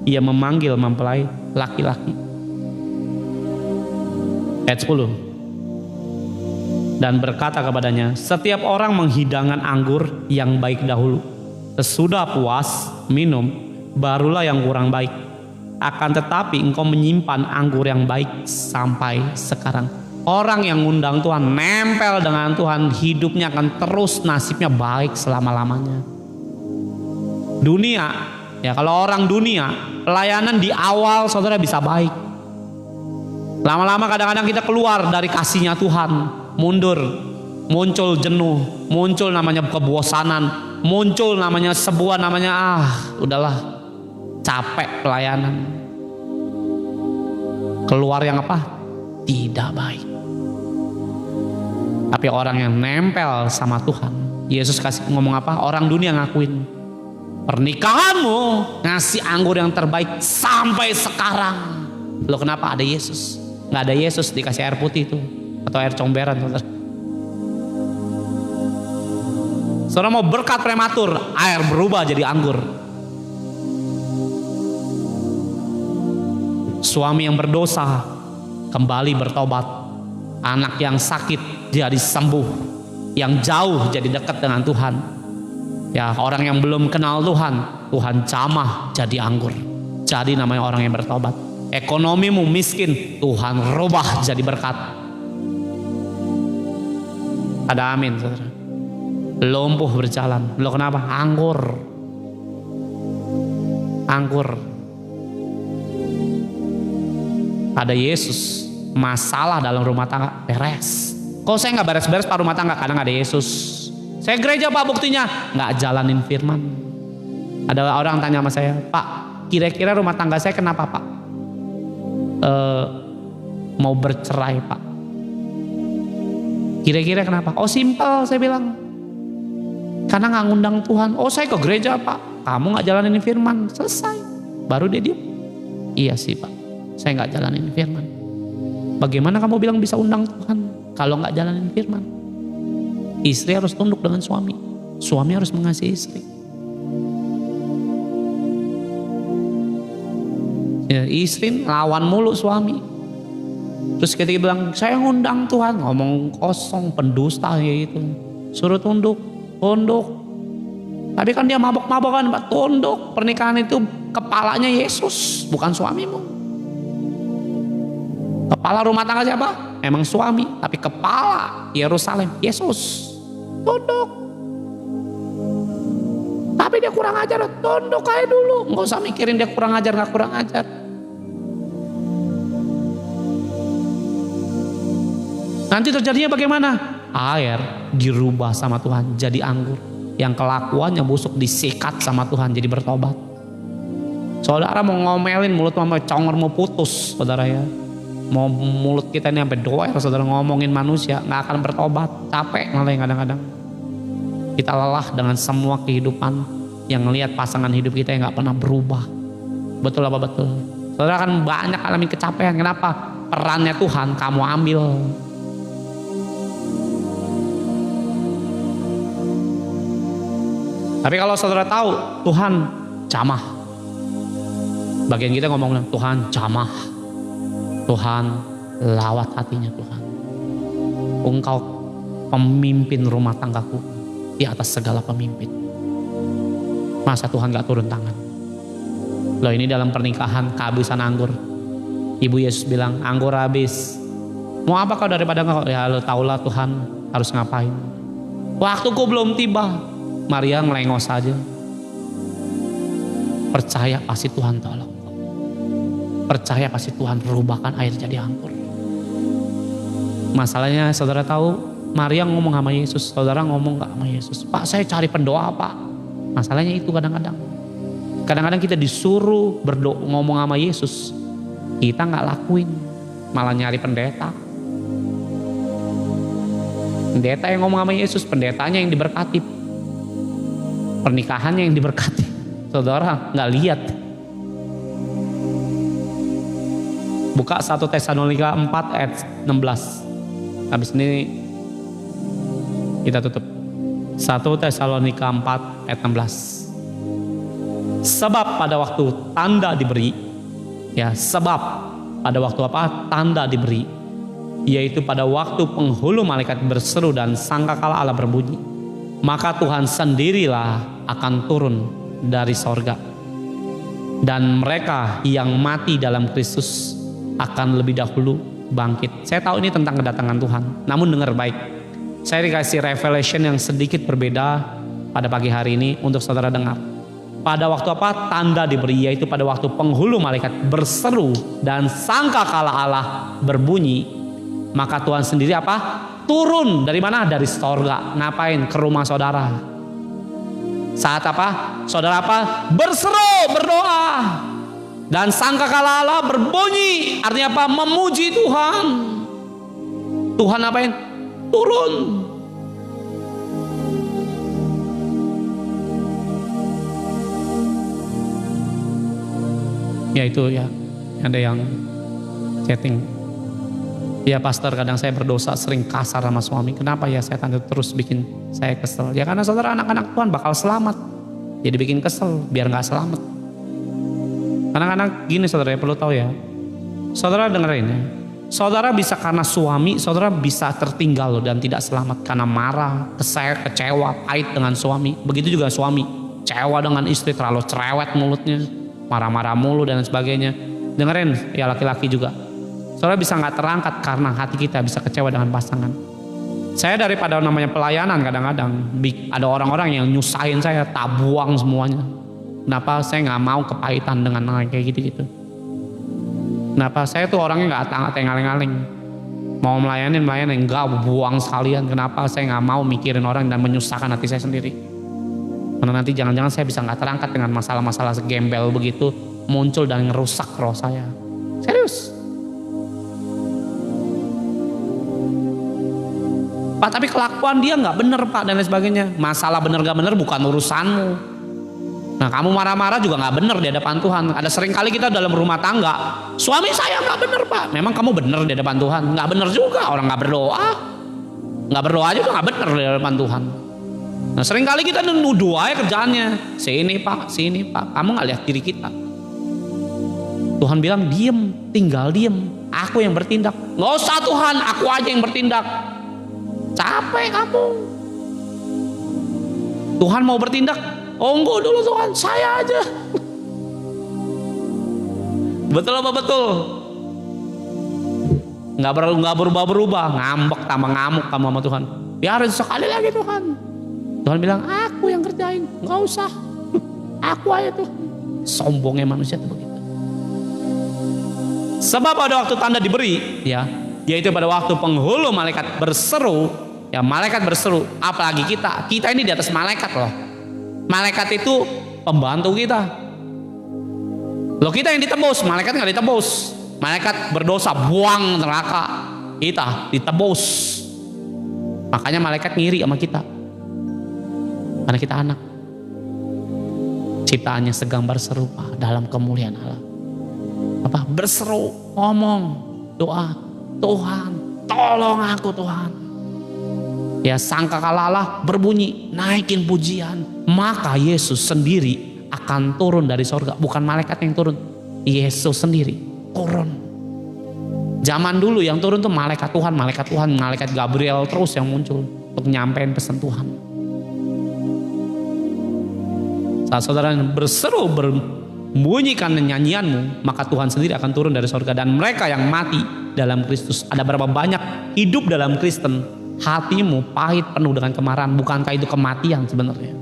Ia memanggil mempelai laki-laki. Ayat 10. Dan berkata kepadanya, setiap orang menghidangkan anggur yang baik dahulu. Sesudah puas minum, barulah yang kurang baik. Akan tetapi engkau menyimpan anggur yang baik sampai sekarang. Orang yang ngundang Tuhan, nempel dengan Tuhan, hidupnya akan terus nasibnya baik selama-lamanya. Dunia, ya kalau orang dunia, pelayanan di awal saudara bisa baik. Lama-lama kadang-kadang kita keluar dari kasihnya Tuhan, mundur, muncul jenuh, muncul namanya kebosanan, muncul namanya sebuah namanya udahlah. Capek pelayanan, keluar yang apa? Tidak baik. Tapi orang yang nempel sama Tuhan, Yesus kasih ngomong apa? Orang dunia ngakuin pernikahanmu ngasih anggur yang terbaik sampai sekarang. Loh kenapa ada Yesus? Nggak ada Yesus dikasih air putih itu atau air comberan saudara. Saudara mau berkat prematur, air berubah jadi anggur. Suami yang berdosa kembali bertobat, anak yang sakit jadi sembuh, yang jauh jadi dekat dengan Tuhan. Ya orang yang belum kenal Tuhan, Tuhan jamah jadi anggur. Jadi namanya orang yang bertobat. Ekonomimu miskin, Tuhan rubah jadi berkat. Ada amin saudara. Lumpuh berjalan, lo kenapa? Anggur. Ada Yesus, masalah dalam rumah tangga beres. Kok saya nggak beres-beres pak rumah tangga? Kadang ada Yesus. Saya gereja pak, buktinya nggak jalanin firman. Ada orang tanya sama saya, Pak, kira-kira rumah tangga saya kenapa pak? Mau bercerai pak. Kira-kira kenapa? Oh simpel, saya bilang. Karena nggak ngundang Tuhan. Oh saya ke gereja pak, kamu nggak jalanin firman, selesai. Baru dia diem. Iya sih pak, saya nggak jalanin firman. Bagaimana kamu bilang bisa undang Tuhan kalau nggak jalanin firman? Istri harus tunduk dengan suami, suami harus mengasihi istri. Ya, istri lawan mulu suami. Terus ketika bilang saya ngundang Tuhan, ngomong kosong, pendusta ya itu. Suruh tunduk. Tapi kan dia mabok-mabokan, Pak. Tunduk. Pernikahan itu kepalanya Yesus, bukan suamimu. Kepala rumah tangga siapa? Emang suami, tapi kepala Yerusalem Yesus. Tunduk. Tapi dia kurang ajar, tunduk aja dulu. Nggak usah mikirin dia kurang ajar nggak kurang ajar. Nanti terjadinya bagaimana? Air dirubah sama Tuhan jadi anggur. Yang kelakuannya busuk disikat sama Tuhan jadi bertobat. Saudara mau ngomelin mulut mama congor mau putus, saudara ya. Mau mulut kita ini sampai doer, saudara, ngomongin manusia, nggak akan bertobat, capek malah kadang-kadang. Kita lelah dengan semua kehidupan yang ngelihat pasangan hidup kita yang nggak pernah berubah. Betul apa betul? Saudara kan banyak alami kecapean. Kenapa? Perannya Tuhan kamu ambil. Tapi kalau saudara tahu Tuhan jamah, bagian kita ngomong Tuhan jamah, Tuhan lawat hatinya Tuhan. Engkau pemimpin rumah tanggaku di atas segala pemimpin. Masa Tuhan gak turun tangan? Loh, ini dalam pernikahan kehabisan anggur. Ibu Yesus bilang anggur habis. Mau apa kau daripada engkau? Ya lo taulah Tuhan harus ngapain. Waktuku belum tiba. Maria ngelengos saja. Percaya pasti Tuhan tolong. Percaya pasti Tuhan rubahkan air jadi anggur. Masalahnya saudara tahu, Maria ngomong sama Yesus, saudara ngomong gak sama Yesus? Pak, saya cari pendoa Pak. Masalahnya itu kadang-kadang. Kadang-kadang kita disuruh berdoa ngomong sama Yesus, kita gak lakuin, malah nyari pendeta. Pendeta yang ngomong sama Yesus, pendetanya yang diberkati, pernikahannya yang diberkati. Saudara gak lihat. Buka 1 Tesalonika 4 ayat 16. Habis ini kita tutup. 1 Tesalonika 4 ayat 16. Sebab pada waktu tanda diberi, ya, sebab pada waktu apa? Tanda diberi, yaitu pada waktu penghulu malaikat berseru dan sangkakala Allah berbunyi, maka Tuhan sendirilah akan turun dari sorga, dan mereka yang mati dalam Kristus akan lebih dahulu bangkit. Saya tahu ini tentang kedatangan Tuhan, namun dengar baik. Saya dikasih revelation yang sedikit berbeda pada pagi hari ini untuk saudara dengar. Pada waktu apa? Tanda diberi, yaitu pada waktu penghulu malaikat berseru dan sangkakala Allah berbunyi, maka Tuhan sendiri apa? Turun dari mana? Dari sorga. Ngapain? Ke rumah saudara. Saat apa? Saudara apa? Berseru, berdoa. Dan sangkakala Allah berbunyi. Artinya apa? Memuji Tuhan. Tuhan apain? Turun. Ya itu ya, ada yang chatting. Ya pastor, kadang saya berdosa sering kasar sama suami. Kenapa ya setan itu terus bikin saya kesel? Ya karena saudara anak-anak Tuhan bakal selamat. Jadi bikin kesel biar gak selamat. Kadang-kadang gini saudara ya, perlu tahu ya. Saudara dengerin ya. Saudara bisa karena suami, saudara bisa tertinggal loh dan tidak selamat. Karena marah, kecewa, pahit dengan suami. Begitu juga suami, kecewa dengan istri, terlalu cerewet mulutnya, marah-marah mulu dan sebagainya. Dengerin ya laki-laki juga. Saudara bisa gak terangkat karena hati kita bisa kecewa dengan pasangan. Saya daripada namanya pelayanan kadang-kadang ada orang-orang yang nyusahin saya, tak buang semuanya. Kenapa saya gak mau kepahitan dengan kayak gitu-gitu. Kenapa saya tuh orangnya gak tengaling-aling. Mau melayanin gak buang sekalian. Kenapa saya gak mau mikirin orang dan menyusahkan hati saya sendiri. Karena nanti jangan-jangan saya bisa gak terangkat dengan masalah-masalah gembel begitu muncul dan ngerusak roh saya. Serius. Pak, tapi kelakuan dia gak bener Pak dan lain sebagainya. Masalah bener gak bener bukan urusanmu. Nah kamu marah-marah juga gak bener di hadapan Tuhan. Ada sering kali kita dalam rumah tangga, suami saya gak bener Pak. Memang kamu bener di hadapan Tuhan? Gak bener juga, orang gak berdoa. Gak berdoa juga gak bener di hadapan Tuhan. Nah sering kali kita nuduh aja kerjaannya. Sini Pak, kamu gak lihat diri kita. Tuhan bilang diem, tinggal diem. Aku yang bertindak. Gak usah Tuhan, aku aja yang bertindak. Capek kamu. Tuhan mau bertindak, oh enggak dulu Tuhan, saya aja. Betul apa betul? Nggak berubah-berubah, ngambek tambah ngamuk kamu sama Tuhan. Biarin sekali lagi Tuhan. Tuhan bilang aku yang kerjain, nggak usah. Aku aja tuh. Sombongnya manusia tuh begitu. Sebab pada waktu tanda diberi, ya, yaitu pada waktu penghulu malaikat berseru. Ya malaikat berseru, apalagi kita ini di atas malaikat loh. Malaikat itu pembantu kita. Loh kita yang ditebus, malaikat gak ditebus. Malaikat berdosa buang neraka, kita ditebus. Makanya malaikat ngiri sama kita, karena kita anak ciptaannya segambar serupa dalam kemuliaan Allah. Apa? Berseru, ngomong, doa, Tuhan tolong aku Tuhan. Ya, sangkakala Allah berbunyi, naikin pujian, maka Yesus sendiri akan turun dari sorga. Bukan malaikat yang turun, Yesus sendiri turun. Zaman dulu yang turun tuh malaikat Tuhan, malaikat Gabriel terus yang muncul untuk nyampein pesan Tuhan. Saat saudara berseru, berbunyikan nyanyianmu, maka Tuhan sendiri akan turun dari sorga. Dan mereka yang mati dalam Kristus, ada berapa banyak hidup dalam Kristen, hatimu pahit penuh dengan kemarahan. Bukankah itu kematian sebenarnya?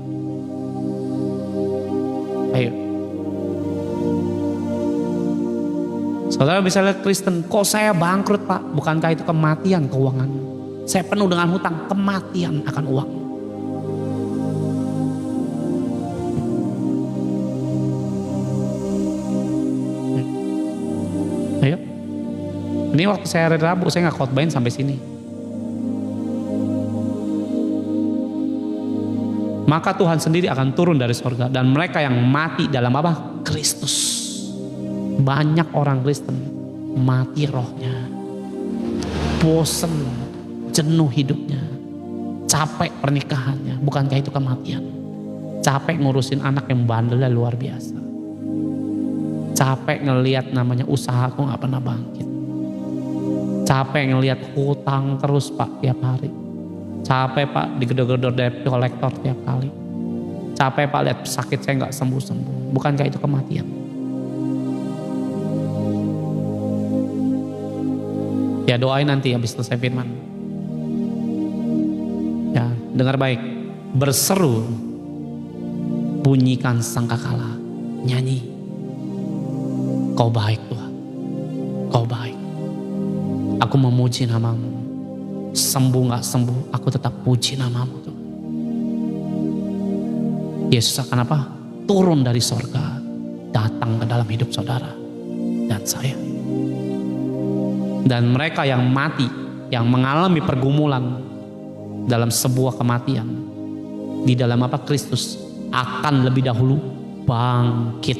Ayo, saudara bisa lihat Kristen, kok saya bangkrut Pak? Bukankah itu kematian keuangan? Saya penuh dengan hutang, kematian akan uang. Ayo, ini waktu saya hari Rabu saya nggak khotbahin sampai sini. Maka Tuhan sendiri akan turun dari sorga, dan mereka yang mati dalam apa? Kristus. Banyak orang Kristen mati rohnya, bosen, jenuh hidupnya, capek pernikahannya. Bukankah itu kematian? Capek ngurusin anak yang bandelnya luar biasa, capek ngelihat namanya usahaku gak pernah bangkit, capek ngelihat hutang terus Pak tiap hari, capek Pak digedor-gedor debt collector tiap kali, capek Pak lihat sakit saya gak sembuh-sembuh. Bukankah itu kematian? Ya, doain nanti habis selesai firman. Ya, dengar baik. Berseru, bunyikan sangkakala, nyanyi. Kau baik Tuhan, Kau baik. Aku memuji namamu. Sembuh gak sembuh, aku tetap puji namamu Tuhan. Yesus akan apa? Turun dari sorga, datang ke dalam hidup saudara dan saya. Dan mereka yang mati, yang mengalami pergumulan dalam sebuah kematian, di dalam apa? Kristus akan lebih dahulu bangkit.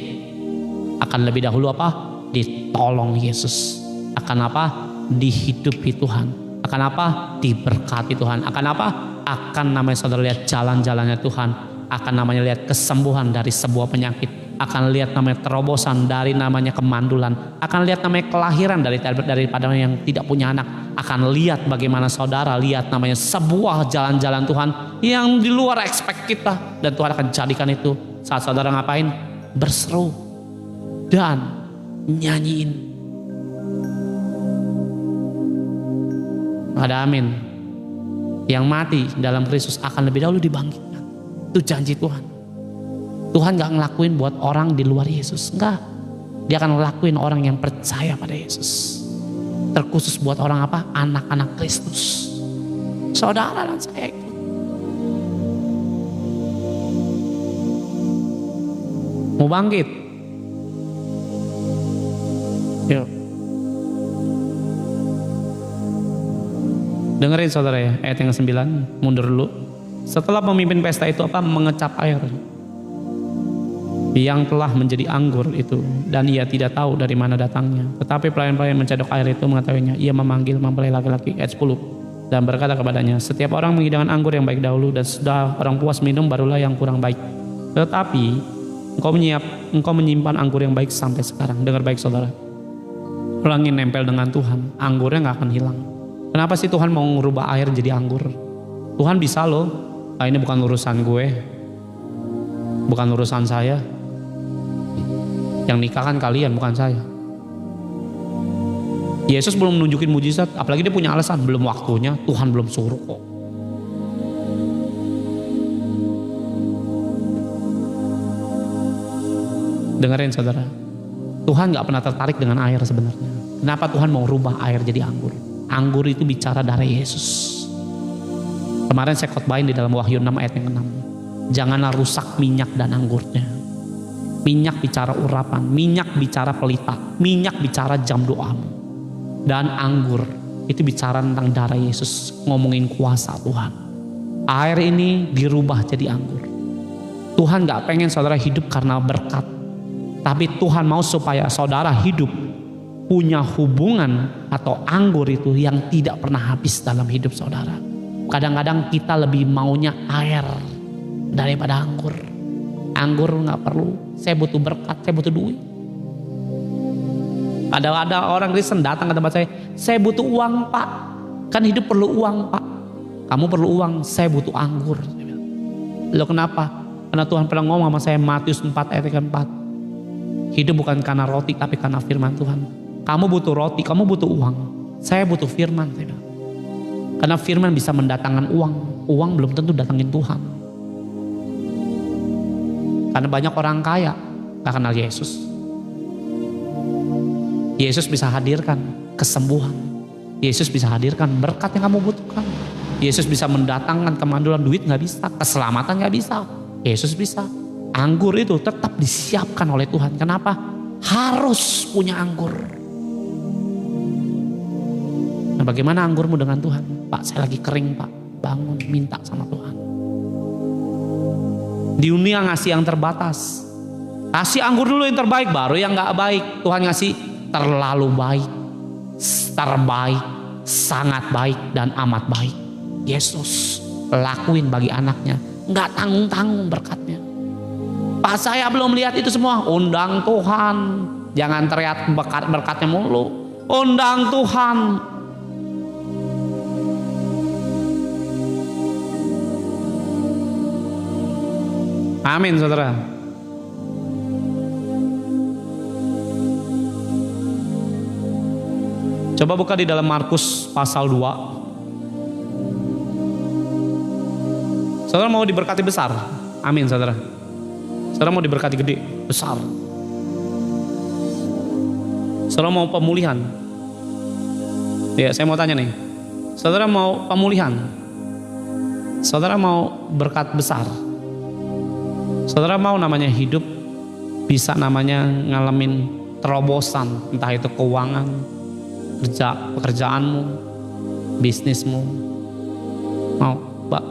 Akan lebih dahulu apa? Ditolong Yesus. Akan apa? Dihidupi Tuhan. Akan apa? Diberkati Tuhan. Akan apa? Akan namanya saudara lihat jalan-jalannya Tuhan. Akan namanya lihat kesembuhan dari sebuah penyakit. Akan lihat namanya terobosan dari namanya kemandulan. Akan lihat namanya kelahiran daripada yang tidak punya anak. Akan lihat bagaimana saudara lihat namanya sebuah jalan-jalan Tuhan yang di luar expect kita. Dan Tuhan akan jadikan itu saat saudara ngapain? Berseru dan nyanyiin. Ada amin. Yang mati dalam Kristus akan lebih dahulu dibangkitkan. Itu janji Tuhan. Tuhan gak ngelakuin buat orang di luar Yesus. Enggak. Dia akan ngelakuin orang yang percaya pada Yesus. Terkhusus buat orang apa? Anak-anak Kristus. Saudara dan saya. Mau bangkit? Yuk. Dengerin saudara ya, ayat yang ke-9, mundur dulu. Setelah pemimpin pesta itu apa? Mengecap air yang telah menjadi anggur itu, dan ia tidak tahu dari mana datangnya. Tetapi pelayan-pelayan mencadok air itu mengetahuinya. Ia memanggil mempelai laki-laki, ayat 10, dan berkata kepadanya, setiap orang menghidangkan anggur yang baik dahulu, dan sudah orang puas minum barulah yang kurang baik. Tetapi engkau menyimpan anggur yang baik sampai sekarang. Dengar baik saudara, orang yang nempel dengan Tuhan, anggurnya gak akan hilang. Kenapa sih Tuhan mau merubah air jadi anggur? Tuhan bisa loh. Ini bukan urusan gue, bukan urusan saya. Yang nikah kan kalian, bukan saya. Yesus belum menunjukin mujizat, apalagi dia punya alasan, belum waktunya, Tuhan belum suruh kok. Dengerin saudara, Tuhan gak pernah tertarik dengan air sebenarnya. Kenapa Tuhan mau rubah air jadi anggur? Anggur itu bicara darah Yesus. Kemarin saya khotbahin di dalam Wahyu 6 ayat yang ke-6. Janganlah rusak minyak dan anggurnya. Minyak bicara urapan, minyak bicara pelita, minyak bicara jam doamu. Dan anggur itu bicara tentang darah Yesus, ngomongin kuasa Tuhan. Air ini dirubah jadi anggur. Tuhan gak pengen saudara hidup karena berkat, tapi Tuhan mau supaya saudara hidup punya hubungan atau anggur itu yang tidak pernah habis dalam hidup saudara. Kadang-kadang kita lebih maunya air daripada anggur. Anggur gak perlu, saya butuh berkat, saya butuh duit. Ada orang Kristen datang ke tempat saya butuh uang Pak. Kan hidup perlu uang Pak. Kamu perlu uang, saya butuh anggur. Loh kenapa? Karena Tuhan pernah ngomong sama saya Matius 4 ayat 4. Hidup bukan karena roti tapi karena firman Tuhan. Kamu butuh roti, kamu butuh uang. Saya butuh firman. Karena firman bisa mendatangkan uang. Uang belum tentu datangin Tuhan. Karena banyak orang kaya gak kenal Yesus. Yesus bisa hadirkan kesembuhan. Yesus bisa hadirkan berkat yang kamu butuhkan. Yesus bisa mendatangkan kemandulan, duit gak bisa, keselamatan gak bisa. Yesus bisa. Anggur itu tetap disiapkan oleh Tuhan. Kenapa? Harus punya anggur. Nah, bagaimana anggurmu dengan Tuhan? Pak, saya lagi kering Pak. Bangun, minta sama Tuhan. Di dunia ngasih yang terbatas. Kasih anggur dulu yang terbaik, baru yang gak baik. Tuhan ngasih terlalu baik, terbaik, sangat baik, dan amat baik. Yesus lakuin bagi anaknya. Gak tanggung-tanggung berkatnya. Pak, saya belum lihat itu semua. Undang Tuhan. Jangan teriak berkatnya mulu. Undang Tuhan. Amin saudara. Coba buka di dalam Markus pasal 2. Saudara mau diberkati besar? Amin saudara. Saudara mau diberkati gede, besar. Saudara mau pemulihan? Ya, saya mau tanya nih. Saudara mau pemulihan? Saudara mau berkat besar? Saudara mau namanya hidup bisa namanya ngalamin terobosan, entah itu keuangan, pekerjaanmu, bisnismu. Mau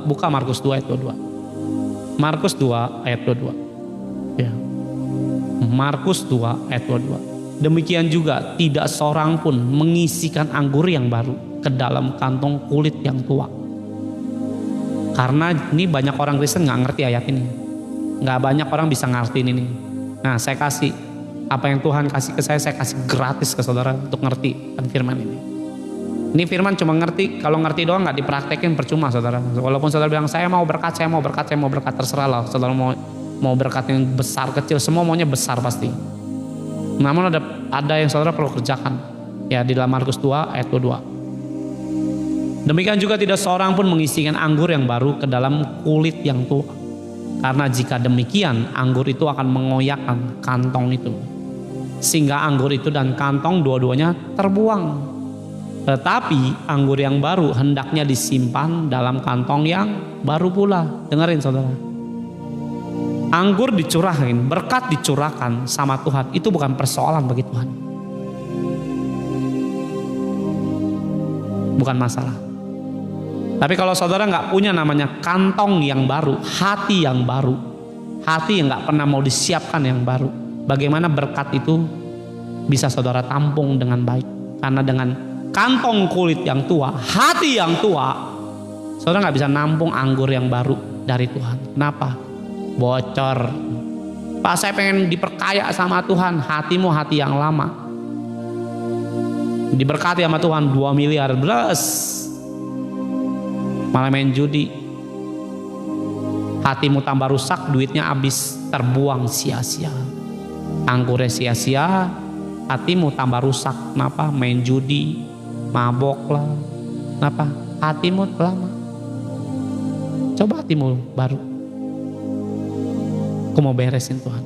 buka Markus 2 ayat 22. Markus 2 ayat 22. Ya. Markus 2 ayat 22. Demikian juga tidak seorang pun mengisikan anggur yang baru ke dalam kantong kulit yang tua. Karena ini banyak orang Kristen nggak ngerti ayat ini. Nggak banyak orang bisa ngertiin ini. Nah, saya kasih apa yang Tuhan kasih ke saya kasih gratis ke saudara untuk ngerti firman ini. Ini firman cuma ngerti, kalau ngerti doang nggak dipraktekin percuma saudara. Walaupun saudara bilang saya mau berkat, terserah lah. Saudara mau berkat yang besar kecil, semua maunya besar pasti. Namun ada yang saudara perlu kerjakan. Ya di dalam Markus 2 ayat 22. Demikian juga tidak seorang pun mengisikan anggur yang baru ke dalam kulit yang tua. Karena jika demikian, anggur itu akan mengoyakkan kantong itu. Sehingga anggur itu dan kantong dua-duanya terbuang. Tetapi anggur yang baru hendaknya disimpan dalam kantong yang baru pula. Dengerin saudara. Anggur dicurahin, berkat dicurahkan sama Tuhan. Itu bukan persoalan bagi Tuhan. Bukan masalah. Tapi kalau saudara gak punya namanya kantong yang baru, hati yang baru, hati yang gak pernah mau disiapkan yang baru, bagaimana berkat itu bisa saudara tampung dengan baik? Karena dengan kantong kulit yang tua, hati yang tua, saudara gak bisa nampung anggur yang baru dari Tuhan. Kenapa? Bocor. Pak, saya pengen diperkaya sama Tuhan. Hatimu hati yang lama. Diberkati sama Tuhan 2 miliar plus, malah main judi. Hatimu tambah rusak, duitnya habis, terbuang sia-sia. Anggurnya sia-sia, hatimu tambah rusak. Kenapa? Main judi, mabok lah. Kenapa? Hatimu lama. Coba hatimu baru. Aku mau beresin Tuhan.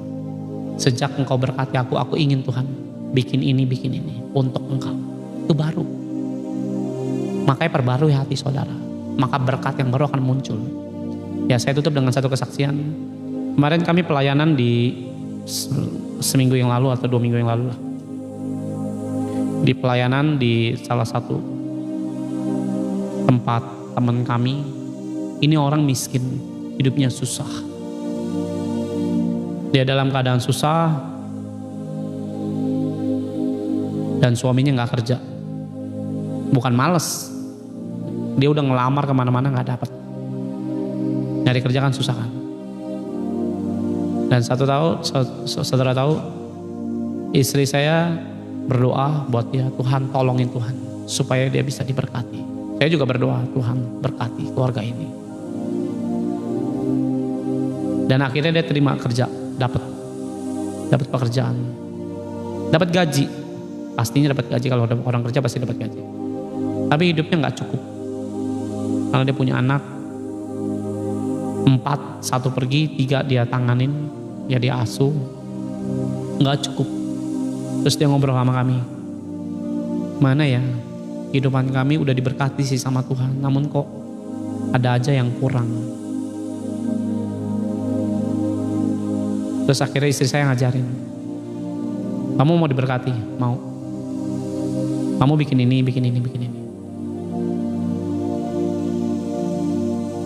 Sejak Engkau berkati aku ingin Tuhan bikin ini untuk Engkau. Itu baru. Makanya perbarui hati saudara. Maka berkat yang baru akan muncul. Ya, saya tutup dengan satu kesaksian. Kemarin kami pelayanan di seminggu yang lalu atau 2 minggu yang lalu lah. Di pelayanan di salah satu tempat teman kami, ini orang miskin, hidupnya susah. Dia dalam keadaan susah dan suaminya gak kerja. Bukan males, dia udah ngelamar kemana-mana gak dapet. Nyari kerja kan susah kan. Dan saudara tahu, istri saya berdoa buat dia, Tuhan tolongin Tuhan supaya dia bisa diberkati. Saya juga berdoa, Tuhan berkati keluarga ini. Dan akhirnya dia terima kerja, dapat pekerjaan, dapat gaji. Pastinya dapat gaji, kalau orang kerja pasti dapat gaji. Tapi hidupnya nggak cukup, karena dia punya anak 4, 1 pergi, 3 dia tanganin, ya dia asuh, nggak cukup. Terus dia ngobrol sama kami, mana ya kehidupan kami udah diberkati sih sama Tuhan, namun kok ada aja yang kurang. Terus akhirnya istri saya ngajarin, kamu mau diberkati? Mau. Kamu bikin ini.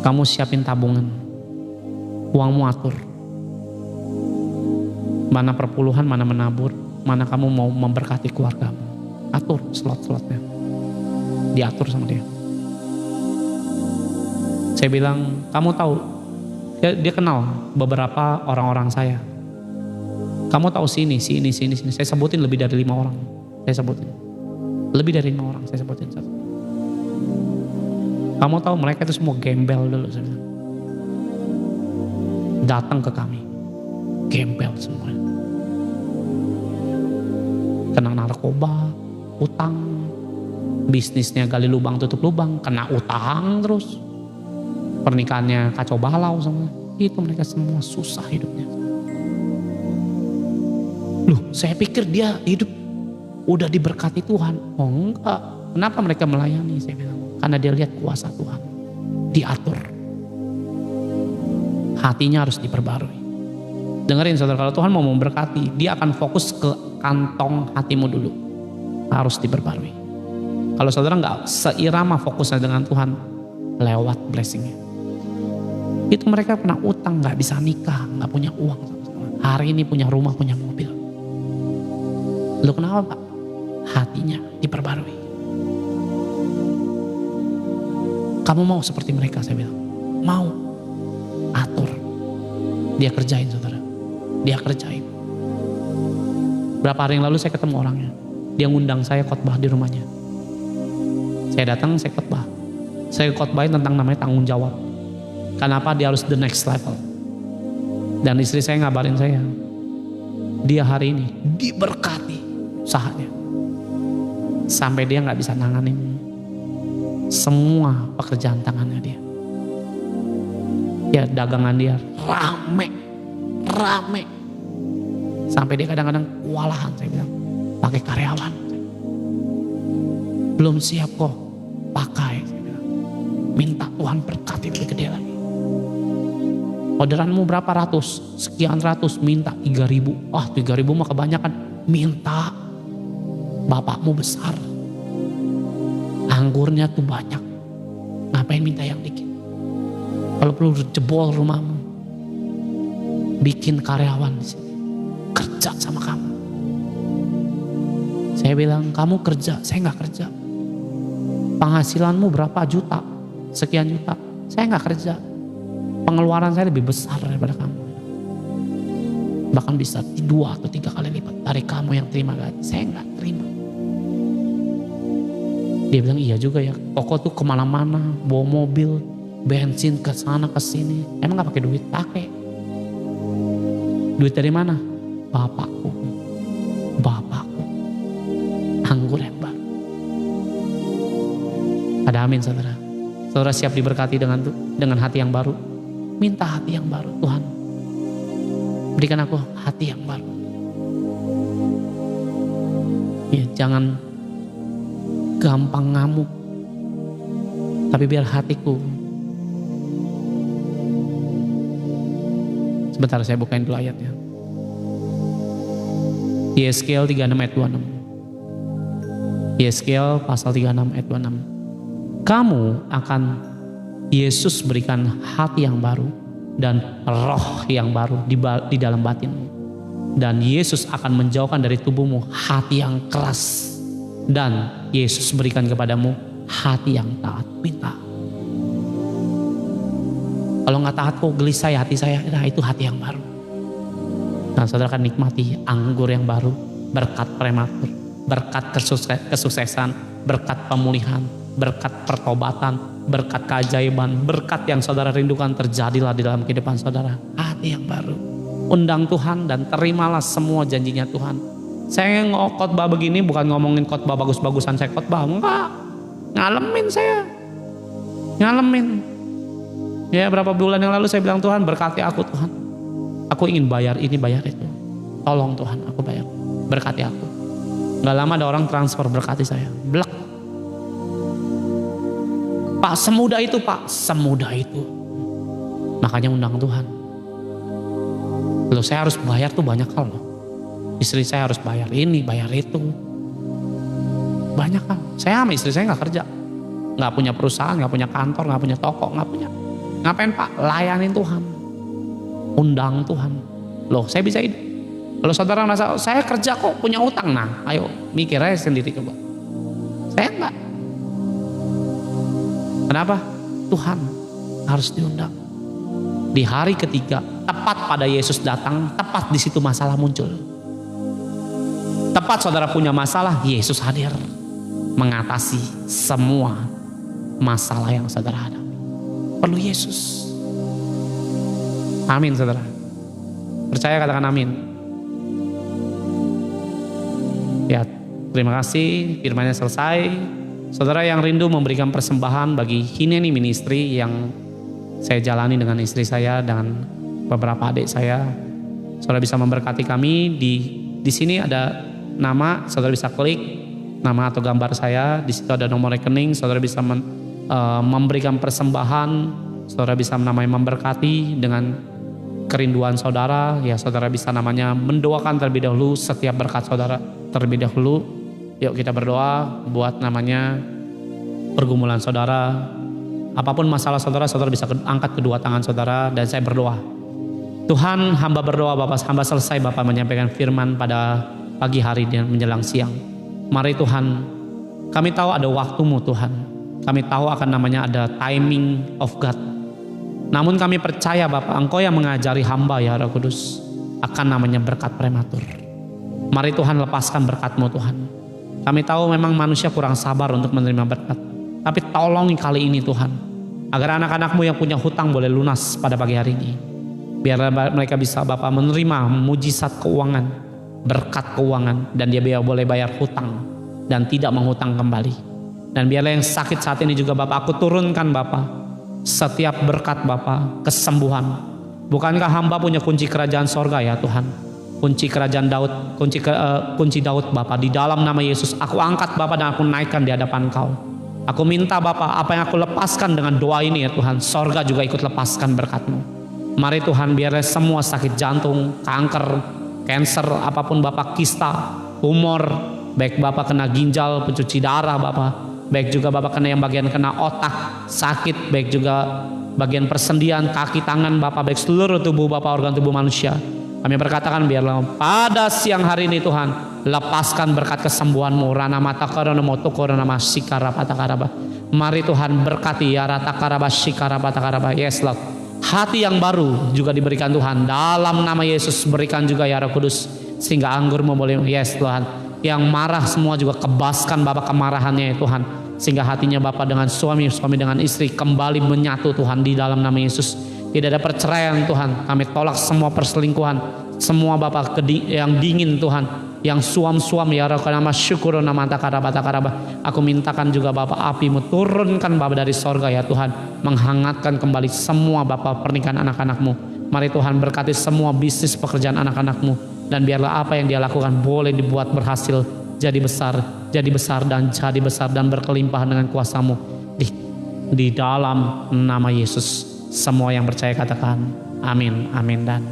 Kamu siapin tabungan, uangmu atur. Mana perpuluhan, mana menabur, mana kamu mau memberkati keluargamu. Atur slot-slotnya, diatur sama dia. Saya bilang, kamu tahu, dia kenal beberapa orang-orang saya. Kamu tahu sini. Saya sebutin lebih dari 5 orang. Lebih dari 5 orang saya sebutin. Kamu tahu mereka itu semua gembel dulu. Saya bilang, datang ke kami, gembel semua. Kena narkoba, utang, bisnisnya gali lubang tutup lubang, kena utang terus, pernikahannya kacau balau semua. Itu mereka semua susah hidupnya. Loh, saya pikir dia hidup udah diberkati Tuhan. Oh enggak, kenapa mereka melayani? Saya bilang, karena dia lihat kuasa Tuhan, diatur. Hatinya harus diperbarui. Dengerin saudara, kalau Tuhan mau memberkati, dia akan fokus ke kantong hatimu dulu. Harus diperbarui. Kalau saudara nggak seirama fokusnya dengan Tuhan, lewat blessingnya. Itu mereka pernah utang, nggak bisa nikah, nggak punya uang. Hari ini punya rumah, punya mobil. Lu kenapa Pak? Hatinya diperbarui. Kamu mau seperti mereka? Saya bilang, mau. Atur. Dia kerjain saudara. Dia kerjain. Berapa hari yang lalu saya ketemu orangnya. Dia ngundang saya khotbah di rumahnya. Saya datang, saya khotbah. Saya khotbahin tentang namanya tanggung jawab. Kenapa dia harus the next level. Dan istri saya ngabarin saya, dia hari ini diberkati usahanya. Sampai dia gak bisa nanganin semua pekerjaan tangannya dia. Ya dagangan dia rame. Sampai dia kadang-kadang kewalahan, saya bilang, pakai karyawan. Belum siap kok, pakai. Saya bilang, minta Tuhan berkati lebih gede lagi. Orderanmu berapa ratus? Sekian ratus, minta 3.000. 3.000 mah kebanyakan. Minta. Bapakmu besar. Anggurnya tuh banyak. Ngapain minta yang dikit? Kalau perlu jebol rumahmu, bikin karyawan di sini, kerja sama kamu. Saya bilang, kamu kerja, saya nggak kerja. Penghasilanmu berapa juta? Sekian juta. Saya nggak kerja. Pengeluaran saya lebih besar daripada kamu. Bahkan bisa 2 atau 3 kali lipat dari kamu yang terima gaji. Saya nggak terima. Dia bilang, iya juga ya. Koko tuh kemana-mana, bawa mobil, bensin ke sana ke sini. Emang nggak pakai duit? Pakai. Duit dari mana? Bapakku. Anggur yang baru. Ada amin saudara. Saudara siap diberkati dengan hati yang baru. Minta hati yang baru. Tuhan, berikan aku hati yang baru. Ya, jangan gampang ngamuk, tapi biar hatiku. Sebentar saya bukain dulu ayatnya. Yeskel 36 ayat 26. Yeskel pasal 36 ayat 26. Kamu akan Yesus berikan hati yang baru dan roh yang baru di dalam batinmu. Dan Yesus akan menjauhkan dari tubuhmu hati yang keras. Dan Yesus berikan kepadamu hati yang taat. Minta. Kalau nggak taat kok gelisah ya hati saya. Nah itu hati yang baru. Nah saudara akan nikmati anggur yang baru. Berkat prematur. Berkat kesuksesan. Berkat pemulihan. Berkat pertobatan. Berkat keajaiban. Berkat yang saudara rindukan terjadilah di dalam kehidupan saudara. Hati yang baru. Undang Tuhan dan terimalah semua janjinya Tuhan. Saya khotbah begini bukan ngomongin khotbah bagus-bagusan saya khotbah. Enggak. Ngalamin saya. Ngalamin. Ya berapa bulan yang lalu saya bilang Tuhan berkati aku Tuhan. Aku ingin bayar ini bayar itu. Tolong Tuhan aku bayar. Berkati aku. Gak lama ada orang transfer berkati saya. Blek. Pak semudah itu Pak. Semudah itu. Makanya undang Tuhan. Loh saya harus bayar tuh banyak hal loh. Istri saya harus bayar ini, bayar itu. Banyak hal. Saya sama istri saya gak kerja. Gak punya perusahaan, gak punya kantor, gak punya toko, gak punya. Ngapain Pak? Layanin Tuhan. Undang Tuhan. Loh saya bisa hidup. Kalau saudara merasa saya kerja kok punya utang. Nah ayo mikir aja sendiri coba. Saya enggak. Kenapa? Tuhan harus diundang. Di hari ketiga, tepat pada Yesus datang, tepat di situ masalah muncul. Tepat saudara punya masalah, Yesus hadir. Mengatasi semua masalah yang saudara hadapi. Perlu Yesus. Amin saudara. Percaya katakan amin. Ya terima kasih firmannya selesai. Saudara yang rindu memberikan persembahan bagi Hineni Ministry yang saya jalani dengan istri saya dan beberapa adik saya. Saudara bisa memberkati kami di sini ada nama, saudara bisa klik nama atau gambar saya. Di situ ada nomor rekening, saudara bisa memberikan persembahan. Saudara bisa namanya memberkati dengan kerinduan saudara. Ya saudara bisa namanya mendoakan terlebih dahulu setiap berkat saudara terlebih dahulu. Yuk kita berdoa buat namanya pergumulan saudara. Apapun masalah saudara, saudara bisa angkat kedua tangan saudara dan saya berdoa. Tuhan, hamba berdoa Bapak, hamba selesai Bapak menyampaikan firman pada pagi hari dan menjelang siang. Mari Tuhan, kami tahu ada waktumu Tuhan. Kami tahu akan namanya ada timing of God. Namun kami percaya Bapak, Engkau yang mengajari hamba ya Roh Kudus akan namanya berkat prematur. Mari Tuhan lepaskan berkat-Mu Tuhan. Kami tahu memang manusia kurang sabar untuk menerima berkat. Tapi tolongi kali ini Tuhan. Agar anak-anak-Mu yang punya hutang boleh lunas pada pagi hari ini. Biar mereka bisa Bapak menerima mujizat keuangan. Berkat keuangan. Dan dia boleh bayar hutang. Dan tidak menghutang kembali. Dan biarlah yang sakit saat ini juga Bapak aku turunkan Bapak. Setiap berkat Bapak. Kesembuhan. Bukankah hamba punya kunci kerajaan sorga ya Tuhan. Kunci kerajaan Daud. Kunci Daud Bapak. Di dalam nama Yesus. Aku angkat Bapak dan aku naikkan di hadapan Kau. Aku minta Bapak apa yang aku lepaskan dengan doa ini ya Tuhan. Sorga juga ikut lepaskan berkat-Mu. Mari Tuhan biarlah semua sakit jantung, kanker, cancer, apapun Bapak, kista, tumor. Baik Bapak kena ginjal, pencuci darah Bapak. Baik juga Bapak kena yang bagian kena otak, sakit. Baik juga bagian persendian, kaki, tangan Bapak. Baik seluruh tubuh Bapak, organ tubuh manusia. Kami berkatakan biarlah pada siang hari ini Tuhan. Lepaskan berkat kesembuhan-Mu. Rana mata karana moto karana masikara patakaraba. Mari Tuhan berkati ya rata karaba sikara patakaraba. Yes Lord. Hati yang baru juga diberikan Tuhan. Dalam nama Yesus berikan juga ya Roh Kudus. Sehingga anggur-Mu boleh. Yes Tuhan. Yang marah semua juga kebaskan Bapak kemarahannya ya Tuhan. Sehingga hatinya Bapak dengan suami dengan istri kembali menyatu Tuhan di dalam nama Yesus. Tidak ada perceraian Tuhan. Kami tolak semua perselingkuhan. Semua Bapak yang dingin Tuhan. Yang suam-suam ya Roh nama syukur nama takaraba. Aku mintakan juga Bapak api-Mu turunkan Bapak dari sorga ya Tuhan. Menghangatkan kembali semua Bapak pernikahan anak-anak-Mu. Mari Tuhan berkati semua bisnis pekerjaan anak-anak-Mu. Dan biarlah apa yang dia lakukan boleh dibuat berhasil. Jadi besar dan berkelimpahan dengan kuasa-Mu. Di dalam nama Yesus. Semua yang percaya katakan amin, amin dan